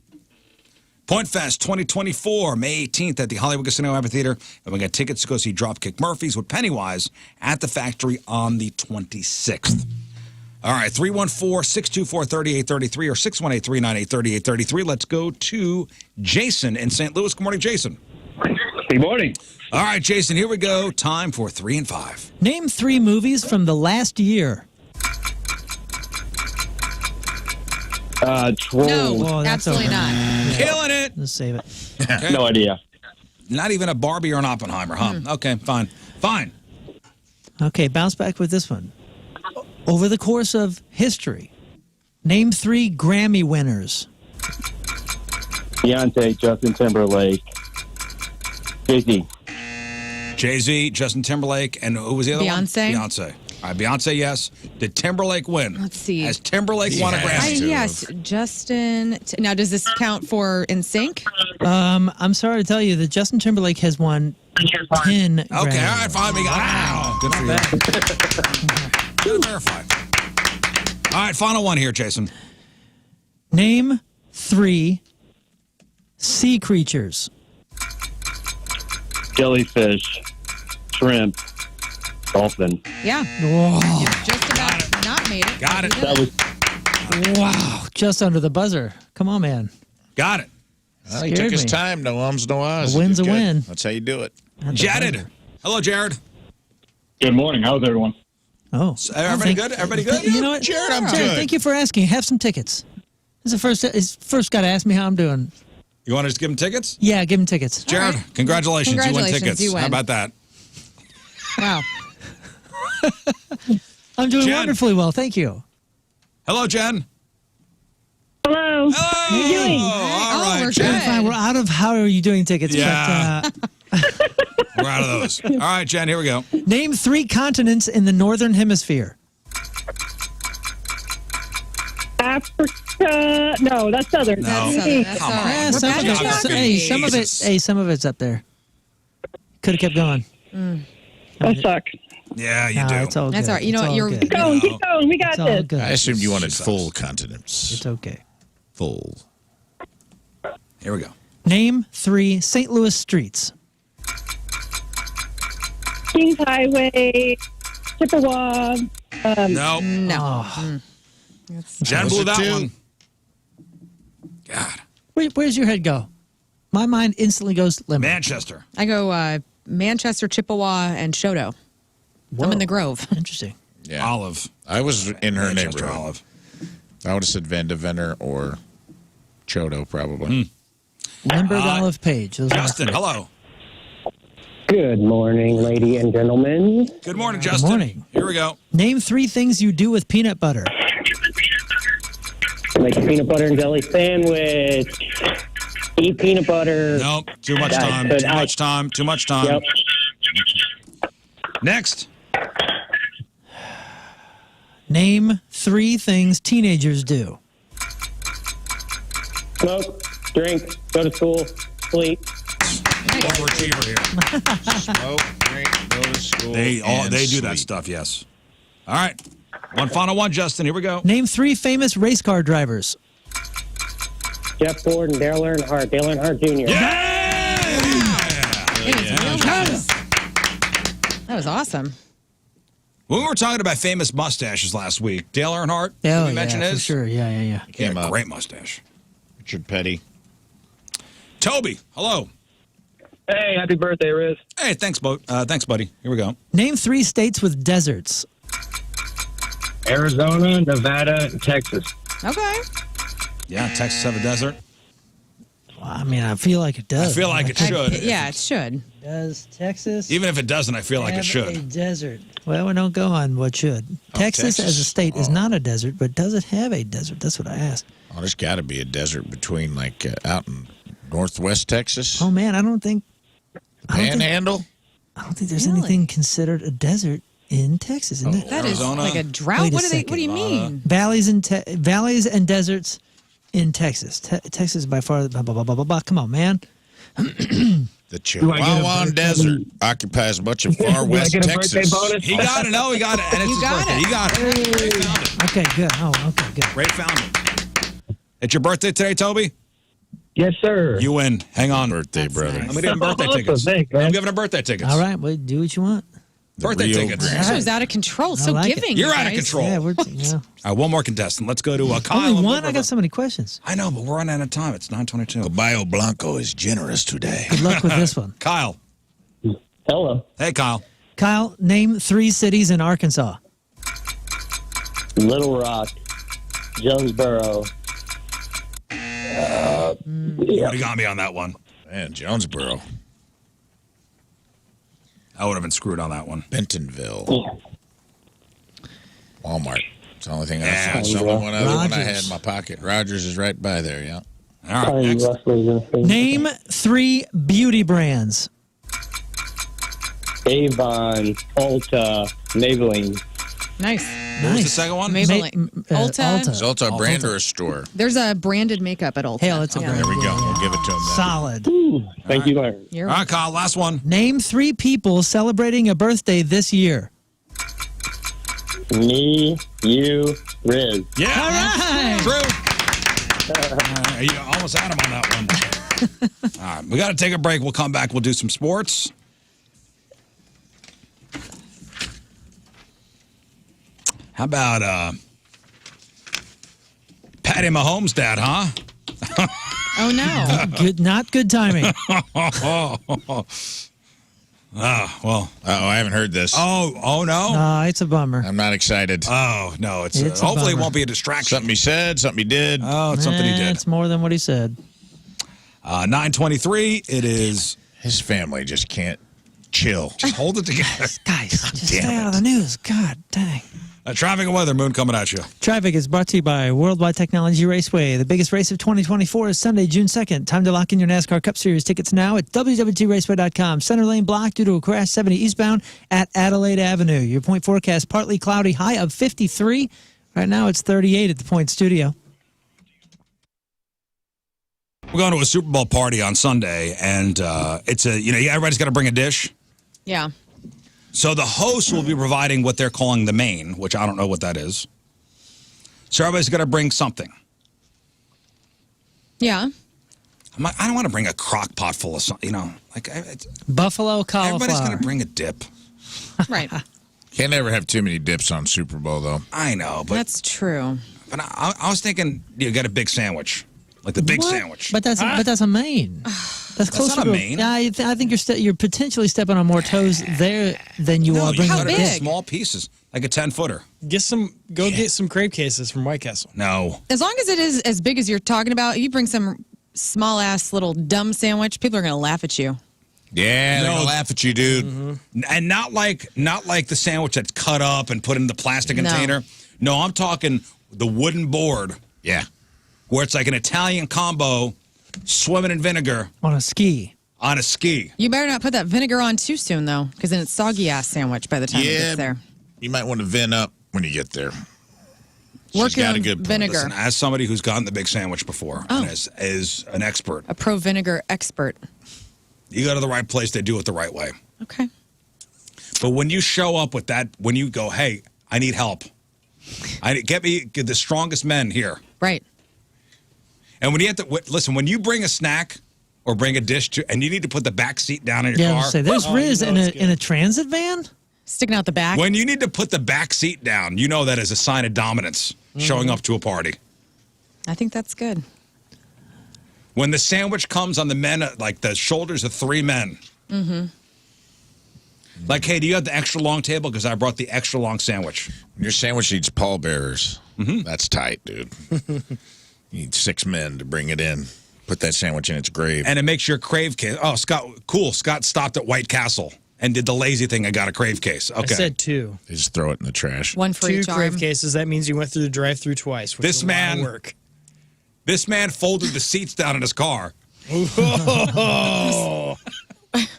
Point Fest 2024, May 18th at the Hollywood Casino Amphitheater. And we got tickets to go see Dropkick Murphys with Pennywise at the Factory on the 26th. All right, 314-624-3833 or 618-398-3833. Let's go to Jason in St. Louis. Good morning, Jason. Good morning. All right, Jason, here we go. Time for 3 and 5. Name 3 movies from the last year. Troll. No, Oh, that's absolutely over. not. Killing it. Let's save it. Okay. No idea. Not even a Barbie or an Oppenheimer, huh? Okay, fine. Fine. Okay, bounce back with this one. Over the course of history, name 3 Grammy winners. Beyonce, Justin Timberlake, Jay-Z. Jay-Z, Justin Timberlake, and who was the other Beyonce? one? Beyonce. All right, Beyonce, yes. Did Timberlake win? Let's see. Has Timberlake won a Grammy? Yes, Justin. Now, does this count for In Sync? I'm sorry to tell you that Justin Timberlake has won 10 Okay, all right, fine. We got wow. Good for you. Good verified. All right, final one here, Jason. Name 3 sea creatures. Jellyfish, shrimp, dolphin. Yeah. Whoa. You just about not made it. Got it. That was Wow. Just under the buzzer. Come on, man. Got it. Well, he took his time. No ums, no ahs. A win's a Good. win. That's how you do it. Jared. Hello, Jared. good morning. How's everyone? Oh. Everybody good? Everybody good? You know what? Jared, I'm Jared, good. thank you for asking. Have some tickets. He's first got to ask me how I'm doing. You want to just give him tickets? Yeah, give him tickets. Jared, congratulations. Congratulations, You win tickets. you win. How about that? Wow. I'm doing Jen. wonderfully well. Thank you. Hello, Jen. Hello. Hello. How you doing? All right, we're Jen. good. Fine, we're out of how are you doing tickets. Yeah. But, We're out of those. All right, Jen, here we go. name 3 continents in the northern hemisphere. Africa. No, that's southern. No. That's Southern. That's Come all on. right. Yeah, We're some bad of at it- geography. hey, some of it. Jesus. Hey, some of it's up there. Could have kept going. I suck. Yeah, you No, do. it's all good. That's all right. You know It's what? all You're good. Keep going. Keep going. We got It's all this. good. I assumed you wanted She full sucks. continents. It's okay. Full. Here we go. Name 3 St. Louis streets. Kings Highway, Chippewa. No. No. Oh. Jen Was blew it that 2? one. God. Where's your head go? My mind instantly goes Limerick. Manchester. I go Manchester, Chippewa, and Shoto. Whoa. I'm in the Grove. Interesting. Yeah. Olive. I was in her Manchester neighborhood. Olive. I would have said Van de Venner or Chodo, probably. Limburg Olive Page. Those are- Justin, hello. Good morning, lady and gentlemen. Good morning, Justin. morning. Here we go. Name 3 things you do with peanut butter. Make a peanut butter and jelly sandwich. Eat peanut butter. Nope. Too much I time. could- Too much time. Too much time. Yep. Next. Name 3 things teenagers do. Smoke, drink, go to school, sleep. Overachiever here. Smoke, drink, go to school. They and do that sleep. stuff, yes. All right. One final one, Justin. Here we go. Name 3 famous race car drivers. Jeff Ford and Dale Earnhardt. Dale Earnhardt Jr. It was real close. That was awesome. When we were talking about famous mustaches last week, Dale Earnhardt, Oh, did we yeah, mention for his? sure. Yeah. He had Came a up. great mustache. Richard Petty. Toby, hello. Hey, happy birthday, Rizz. Hey, thanks, thanks, buddy. Here we go. Name 3 states with deserts. Arizona, Nevada, and Texas. Okay. Yeah, Texas have a desert. Well, I mean, I feel like it does. I feel like it should. Yeah, it should. Does Texas Even if it doesn't, I feel like it have should. a desert? Well, we don't go on what should. Texas as a state is not a desert, but does it have a desert? That's what I asked. Oh, there's got to be a desert between, like, out in northwest Texas. Oh, man, I don't think Panhandle? I don't think there's Really? anything considered a desert in Texas. Isn't it? That is Arizona. like a drought. Wait a What do you second. mean? Valleys and deserts in Texas. Texas is by far blah, blah, blah, blah, blah, blah. Come on, man. The Chihuahuan Desert occupies much of far west Texas. He got it. No, he got it. And it's You his got birthday. it. He got it. Ray found it. Okay, good. Oh, okay, good. Ray found it. It's your birthday today, Toby? Yes, sir. You win. Hang on. Birthday, brother. I'm giving him birthday Awesome. tickets. Thanks, man. I'm giving him birthday tickets. All right, well, do what you want. Birthday Rio tickets. Grande. This show's out of control. So like it. giving. You're you out of guys. control. Yeah, All right, one more contestant. Let's go to Kyle. Only in one? Wood I got River. so many questions. I know, but we're running out of time. It's 9:22. Caballo Blanco is generous today. Good luck with this one. Kyle. Hello. Hey, Kyle. Kyle, name 3 cities in Arkansas. Little Rock, Jonesboro. You would have got me on that one. Man, Jonesboro. I would have been screwed on that one. Bentonville. Walmart. It's the only thing Yeah. That's the only one other one I Rogers. had in my pocket. Rogers is right by there, yeah. All right. Next. Name 3 beauty brands. Avon, Ulta, Maybelline. Nice. What was the second one? Maybelline. Ulta. Is Ulta a brand or a store? There's a branded makeup at Ulta. Hell, it's a brand. There we go. We'll give it to him then. Solid. Thank you, Lern. You're All right, Kyle, last one. Name 3 people celebrating a birthday this year. Me, you, Rizz. Yeah. All right. True. You almost had him on that one. All right, we got to take a break. We'll come back. We'll do some sports. How about Patty Mahomes' dad, huh? Oh, no. Good, not good timing. Well. I haven't heard this. Oh no. It's a bummer. I'm not excited. Oh no, it's, It's a hopefully it bummer. won't be a distraction. Something he said, something he did. Oh, it's something he did. It's more than what he said. 9:23. It is. His family just can't chill. Just hold it together. Guys, just stay damn out of the news. God dang. Traffic and weather, Moon coming at you. Traffic is brought to you by Worldwide Technology Raceway. The biggest race of 2024 is Sunday, June 2nd. Time to lock in your NASCAR Cup Series tickets now at www.raceway.com. Center lane blocked due to a crash 70 eastbound at Adelaide Avenue. Your point forecast, partly cloudy, high of 53. Right now it's 38 at the Point Studio. We're going to a Super Bowl party on Sunday, and it's everybody's got to bring a dish. Yeah. So the host will be providing what they're calling the main, which I don't know what that is. So everybody's got to bring something. Yeah. I'm like, I don't want to bring a crock pot full of something, Buffalo cauliflower. Everybody's going to bring a dip. Right. Can't never have too many dips on Super Bowl, though. I know, but That's true. But I was thinking you got a big sandwich, like the big What? sandwich. But that's a main. That's closer not a to main. Yeah, I think you're potentially stepping on more toes there than you are you bringing got a it in dick. small pieces, like a 10-footer. Get some crave cases from White Castle. No. As long as it is as big as you're talking about, you bring some small ass little dumb sandwich, people are going to laugh at you. Yeah, they're No. gonna laugh at you, dude. And not like the sandwich that's cut up and put in the plastic No. container. No, I'm talking the wooden board Yeah. where it's like an Italian combo, swimming in vinegar On a ski. on a ski. You better not put that vinegar on too soon, though, because then it's soggy ass sandwich by the time it Yeah. gets there. You might want to vent up when you get there. Work got a on good point. vinegar. Listen, as somebody who's gotten the big sandwich before, Oh. and as an expert, A pro vinegar expert. you go to the right place, they do it the right way. Okay. But when you show up with that, when you go, hey, I need help. Get the strongest men here. Right. And when you have to, listen, when you bring a snack or bring a dish and you need to put the back seat down in your Yeah, I car. was gonna say, there's Rizz you know it's in a transit van? Sticking out the back. When you need to put the back seat down, you know that is a sign of dominance showing up to a party. I think that's good. When the sandwich comes on the men, like the shoulders of 3 men. Mm-hmm. Like, hey, do you have the extra long table? Because I brought the extra long sandwich. Your sandwich needs pallbearers. That's tight, dude. You need 6 men to bring it in. Put that sandwich in its grave. And it makes your crave case. Oh, Scott, cool. Scott stopped at White Castle and did the lazy thing. I got a crave case. Okay. I said 2. They just throw it in the trash. One for 2 each crave arm. cases. That means you went through the drive-through twice. Which This is a lot of man- work. This man folded the seats down in his car.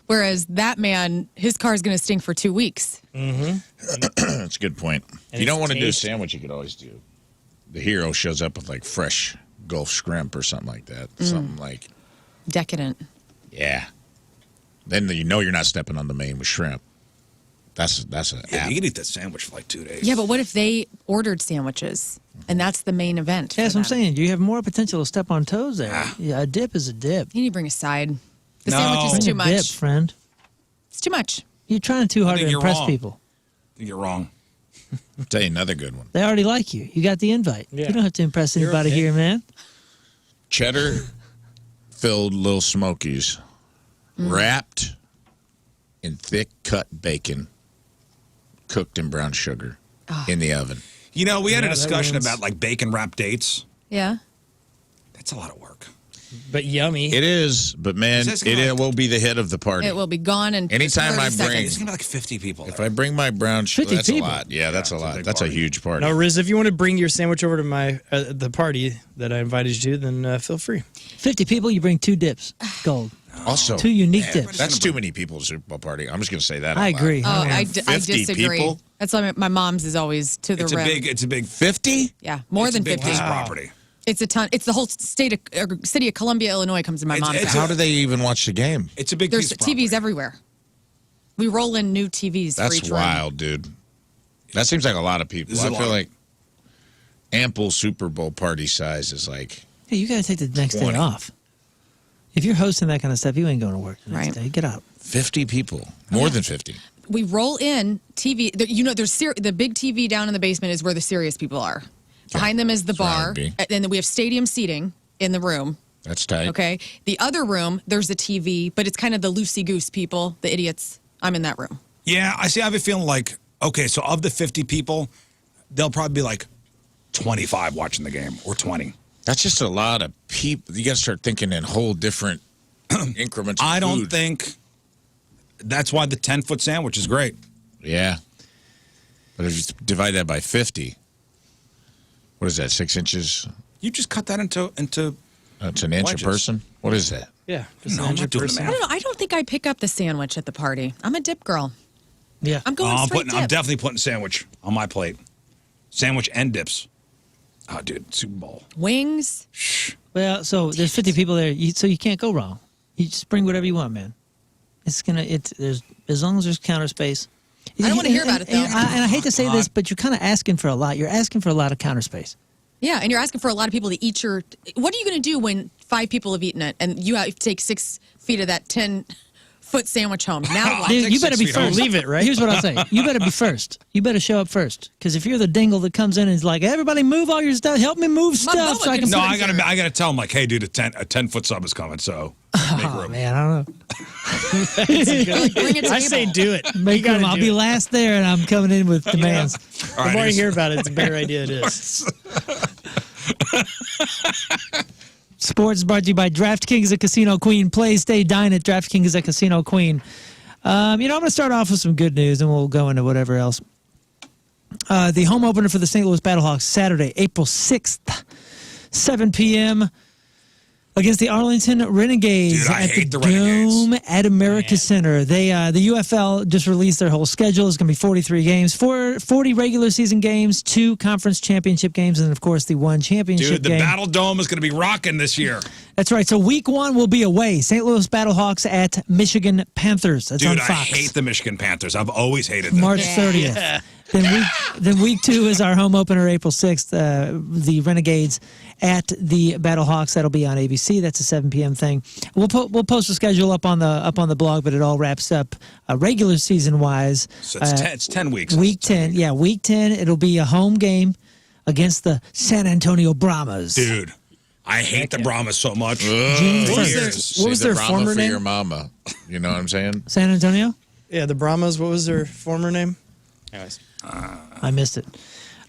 Whereas that man, his car's going to stink for 2 weeks. That's a good point. If And you don't it's want to do a tasty. sandwich, you could always do. The hero shows up with like fresh Gulf shrimp or something like that. Something like, Decadent. yeah. Then you know you're not stepping on the main with shrimp. That's a Yeah, app. you can eat that sandwich for like 2 days. Yeah, but what if they ordered sandwiches and that's the main event? Yeah, that's for what I'm them? saying. You have more potential to step on toes there. Yeah, a dip is a dip. You need to bring a side. The No. sandwich is Bring too a much. dip, friend. It's too much. You're trying too hard to impress people. I think you're wrong. I'll tell you another good one. They already like you. You got the invite. Yeah. You don't have to impress anybody here, man. Cheddar-filled Little Smokies, wrapped in thick cut bacon, cooked in brown sugar in the oven. You know, we had a Yeah, that discussion wins. about like bacon wrapped dates. Yeah. That's a lot of work. But yummy. It is, but man, Is this gonna it like- will be the hit of the party. It will be gone in Anytime 30 I seconds. bring- It's gonna be like 50 people. If there. I bring my brown sugar, 50 that's a people. lot. Yeah, that's a it's a lot. big That's a party. huge party. No, Rizz, if you want to bring your sandwich over to my the party that I invited you to, then feel free. 50 people, you bring 2 dips. Gold. Also, 2 unique dips. that's too many people to Super Bowl party. I'm just going to say that. I out loud. agree. Oh, I 50 disagree. people? That's why my mom's is always to the rim. It's a big 50? Yeah, more it's than a big 50. piece of property. It's a ton. It's the whole city of Columbia, Illinois comes in my mom's it's house. How do they even watch the game? It's a big There's piece of property. TVs everywhere. We roll in new TVs for That's each room. wild, dude. That seems like a lot of people. This is I a feel lot. like ample Super Bowl party size is like Hey, you got to take the next 20. day off. If you're hosting that kind of stuff, you ain't going to work the next Right. day. Get out. 50 people. More than 50. We roll in TV. You know, there's the big TV down in the basement is where the serious people are. Behind them is the That's where bar, I'd be. and then we have stadium seating in the room. That's tight. Okay, the other room there's a TV, but it's kind of the loosey goose people, the idiots. I'm in that room. Yeah, I see. I have a feeling like, okay, so of the 50 people, there'll probably be like 25 watching the game or 20. That's just a lot of people. You got to start thinking in whole different increments of I don't food. think that's why the 10-foot sandwich is great. Yeah. But if you divide that by 50, what is that, 6 inches? You just cut that into That's an inch Wedges. a person? What is that? Yeah. Just No, an I'm not doing the person. I don't know. I don't think I pick up the sandwich at the party. I'm a dip girl. Yeah. I'm going straight dip. I'm definitely putting sandwich on my plate. Sandwich and dips. Oh, dude, Super Bowl. Wings. Well, so there's 50 people there, so you can't go wrong. You just bring whatever you want, man. There's as long as there's counter space. I don't wanna hear about it, though. And I hate to say this, but you're kind of asking for a lot. You're asking for a lot of counter space. Yeah, and you're asking for a lot of people to eat your. What are you going to do when 5 people have eaten it and you have to take 6 feet of that 10-foot sandwich home? Now what? Dude, you better be 6 feet home. first. Leave it, right? Here's what I'll say. You better be first. You better show up first. Because if you're the dingle that comes in and is like, everybody move all your stuff, help me move stuff mama so I can can No, Sit I here. gotta tell him like, hey, dude, a 10-foot sub is coming, so make Oh, room. man, I don't know. Bring it to I say table. do it. Make You gotta room. I'll do be it. last there and I'm coming in with demands. All The more I here's- hear about it, it's a better idea it is. Sports brought to you by DraftKings, a casino queen. Play, stay, dine at DraftKings, a casino queen. I'm going to start off with some good news, and we'll go into whatever else. The home opener for the St. Louis Battlehawks, Saturday, April 6th, 7 p.m., against the Arlington Renegades Dude, I at hate the the Renegades. Dome at America Center. They the UFL just released their whole schedule. It's going to be 43 games, 40 regular season games, 2 conference championship games, and, of course, the 1 championship Dude, the game. Battle Dome is gonna be rocking this year. That's right. So week 1 will be away. St. Louis Battlehawks at Michigan Panthers. That's on Dude, I Fox. hate the Michigan Panthers. I've always hated them. March 30th. Then week 2 is our home opener, April 6th. The Renegades at the Battlehawks. That'll be on ABC. That's a 7 p.m. thing. We'll post the schedule up on the blog, but it all wraps up regular season wise. So it's 10 weeks. Week 10, yeah, week 10. It'll be a home game against the San Antonio Brahmas. Dude, I hate the Brahmas so much. June For 1st. years. What was Save the their Brahma former for name? your mama. You know what I'm saying? San Antonio. Yeah, the Brahmas. What was their former name? Anyways. I missed it.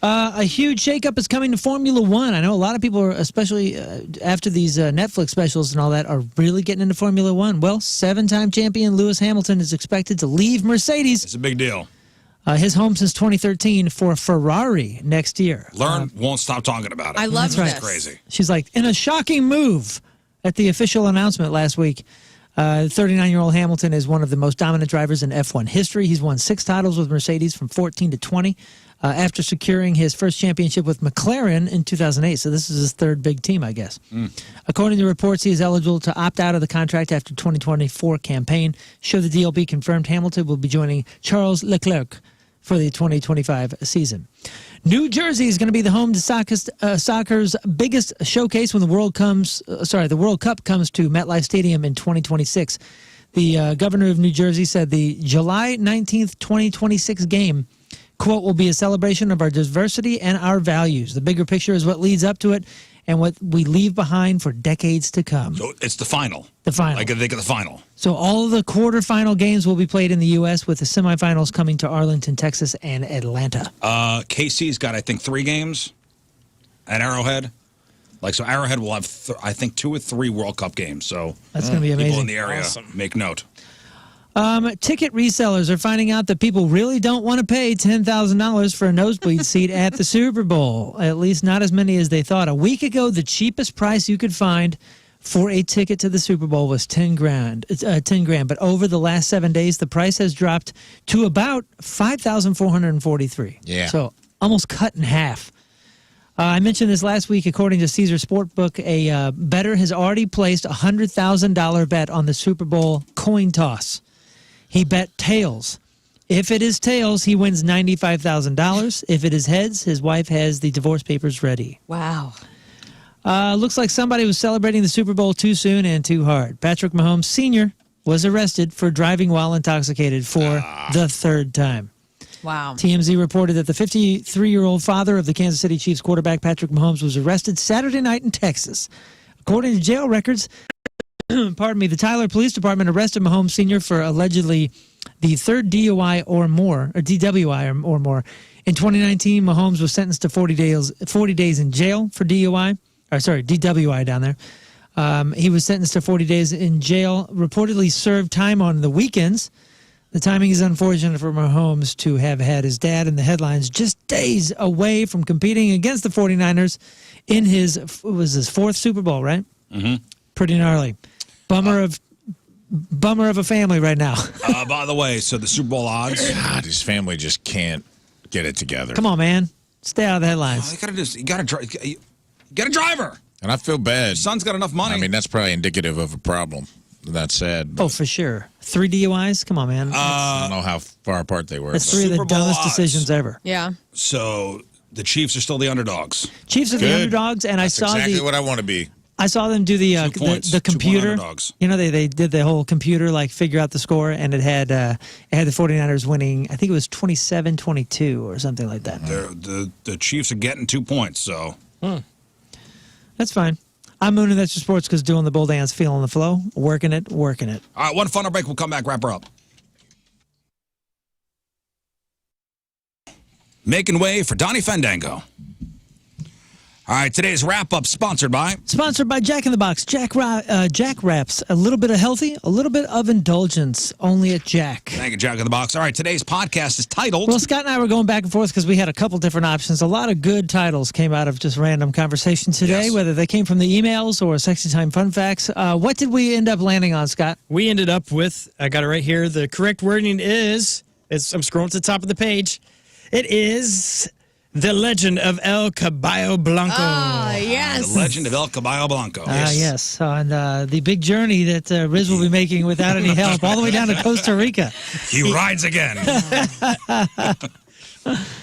A huge shakeup is coming to Formula One. I know a lot of people are, especially after these Netflix specials and all that, are really getting into Formula One. Well, 7-time champion Lewis Hamilton is expected to leave Mercedes, It's a big deal. his home since 2013, for Ferrari next year. Lern won't stop talking about it. I love That's right. this. It's crazy. She's like, in a shocking move at the official announcement last week, 39-year-old Hamilton is one of the most dominant drivers in F1 history. He's won 6 titles with Mercedes from 14 to 20 after securing his first championship with McLaren in 2008. So this is his 3rd big team, I guess. According to reports, he is eligible to opt out of the contract after 2024 campaign. Should the deal be confirmed, Hamilton will be joining Charles Leclerc for the 2025 season. New Jersey is going to be the home to soccer's biggest showcase when the World Cup comes to MetLife Stadium in 2026. The governor of New Jersey said the July 19th, 2026 game, quote, will be a celebration of our diversity and our values. The bigger picture is what leads up to it and what we leave behind for decades to come. So it's the final. The final. I can think of the final. So all of the quarterfinal games will be played in the U.S., with the semifinals coming to Arlington, Texas, and Atlanta. KC's got, I think, 3 games at Arrowhead. So Arrowhead will have, I think, 2 or 3 World Cup games. So that's going to be amazing. People in the area, make note. Ticket resellers are finding out that people really don't want to pay $10,000 for a nosebleed seat at the Super Bowl. At least not as many as they thought. A week ago, the cheapest price you could find for a ticket to the Super Bowl was $10 grand. But over the last 7 days, the price has dropped to about $5,443. Yeah. So almost cut in half. I mentioned this last week. According to Caesar Sportbook, a bettor has already placed a $100,000 bet on the Super Bowl coin toss. He bet tails. If it is tails, he wins $95,000. If it is heads, his wife has the divorce papers ready. Wow. Looks like somebody was celebrating the Super Bowl too soon and too hard. Patrick Mahomes Sr. was arrested for driving while intoxicated for the 3rd time. Wow. TMZ reported that the 53-year-old father of the Kansas City Chiefs quarterback Patrick Mahomes was arrested Saturday night in Texas. According to jail records, the Tyler Police Department arrested Mahomes Sr. for allegedly the 3rd DUI or more, or DWI or more. In 2019, Mahomes was sentenced to 40 days in jail for DWI down there. He was sentenced to 40 days in jail, reportedly served time on the weekends. The timing is unfortunate for Mahomes to have had his dad in the headlines just days away from competing against the 49ers in his 4th Super Bowl, right? Mm-hmm. Pretty gnarly. Bummer of a family right now. By the way, so the Super Bowl odds. God, his family just can't get it together. Come on, man. Stay out of the headlines. You got to get a driver. And I feel bad. His son's got enough money. I mean, that's probably indicative of a problem. That's sad. Oh, for sure. 3 DUIs? Come on, man. I don't know how far apart they were. That's 3 of the Super Bowl dumbest odds. decisions ever. Yeah. So the Chiefs are still the underdogs. Chiefs are the Good. underdogs, and That's exactly what I want to be. I saw them do the 2 points, the 2 point computer. underdogs. You know, they did the whole computer, figure out the score, and it had the 49ers winning, I think it was 27-22 or something like that. The Chiefs are getting 2 points, so. That's fine. I'm Moon, and that's your sports because doing the bull dance, feeling the flow, working it. All right, one final break. We'll come back, wrap her up. Making way for Donnie Fandango. All right, today's wrap-up sponsored by Jack in the Box. Jack Wraps. A little bit of healthy, a little bit of indulgence, only at Jack. Thank you, Jack in the Box. All right, today's podcast is titled... Well, Scott and I were going back and forth because we had a couple different options. A lot of good titles came out of just random conversation today, whether they came from the emails or Sexy Time Fun Facts. What did we end up landing on, Scott? We ended up with, I got it right here, the correct wording is, I'm scrolling to the top of the page, it is... The Legend of El Caballo Blanco. Ah, yes. The Legend of El Caballo Blanco. Yes. On the big journey that Rizz will be making without any help, all the way down to Costa Rica. He rides again. All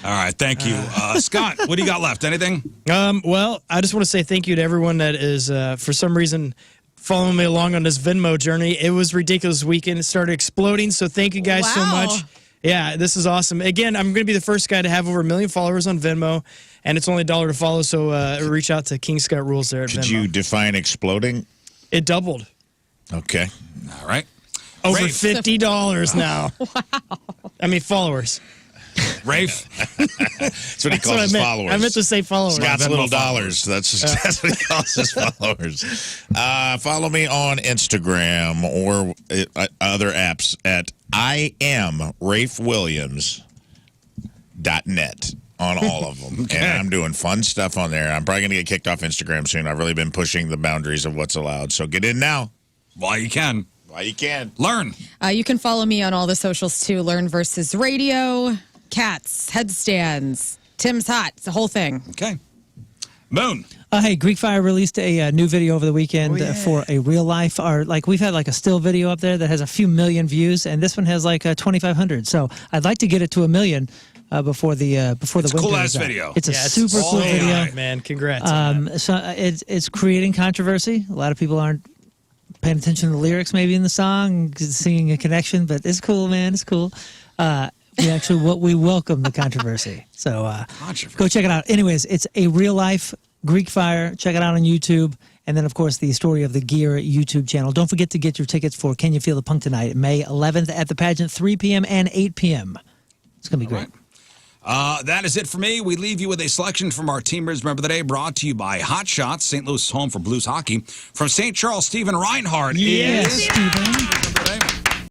right, thank you. Scott, what do you got left? Anything? Well, I just want to say thank you to everyone that is, for some reason, following me along on this Venmo journey. It was ridiculous weekend. It started exploding, so thank you guys so much. Yeah, this is awesome. Again, I'm going to be the first guy to have over 1 million followers on Venmo, and it's only $1 to follow, so reach out to King Scott Rules there at Venmo. Could you define exploding? It doubled. Okay. All right. Over Rafe. $50 now. Wow. I mean, followers. Rafe? That's what he calls his followers. I meant to say followers. Scott's little dollars. That's what he calls his followers. Follow me on Instagram or other apps at IamRafeWilliams.net on all of them. Okay. And I'm doing fun stuff on there. I'm probably going to get kicked off Instagram soon. I've really been pushing the boundaries of what's allowed. So get in now. While you can. Learn. You can follow me on all the socials, too. Learn versus radio, cats, headstands, Tim's Hot, the whole thing. Okay. Moon. Hey, Greek Fire released a new video over the weekend for a real life art. We've had a still video up there that has a few million views, and this one has 2,500. So I'd like to get it to 1 million before the winter. Cool-ass video. It's a super cool video. Man, congrats. So it's creating controversy. A lot of people aren't paying attention to the lyrics maybe in the song, seeing a connection, but it's cool, man. It's cool. We welcome the controversy. So go check it out. Anyways, it's a real-life Greek fire. Check it out on YouTube. And then, of course, the Story of the Gear YouTube channel. Don't forget to get your tickets for Can You Feel the Punk tonight, May 11th at the pageant, 3 p.m. and 8 p.m. It's going to be great. Right. That is it for me. We leave you with a selection from our Teamers Member of the Day, brought to you by Hot Shots, St. Louis' home for blues hockey. From St. Charles, Stephen Reinhardt Yes, is... Stephen.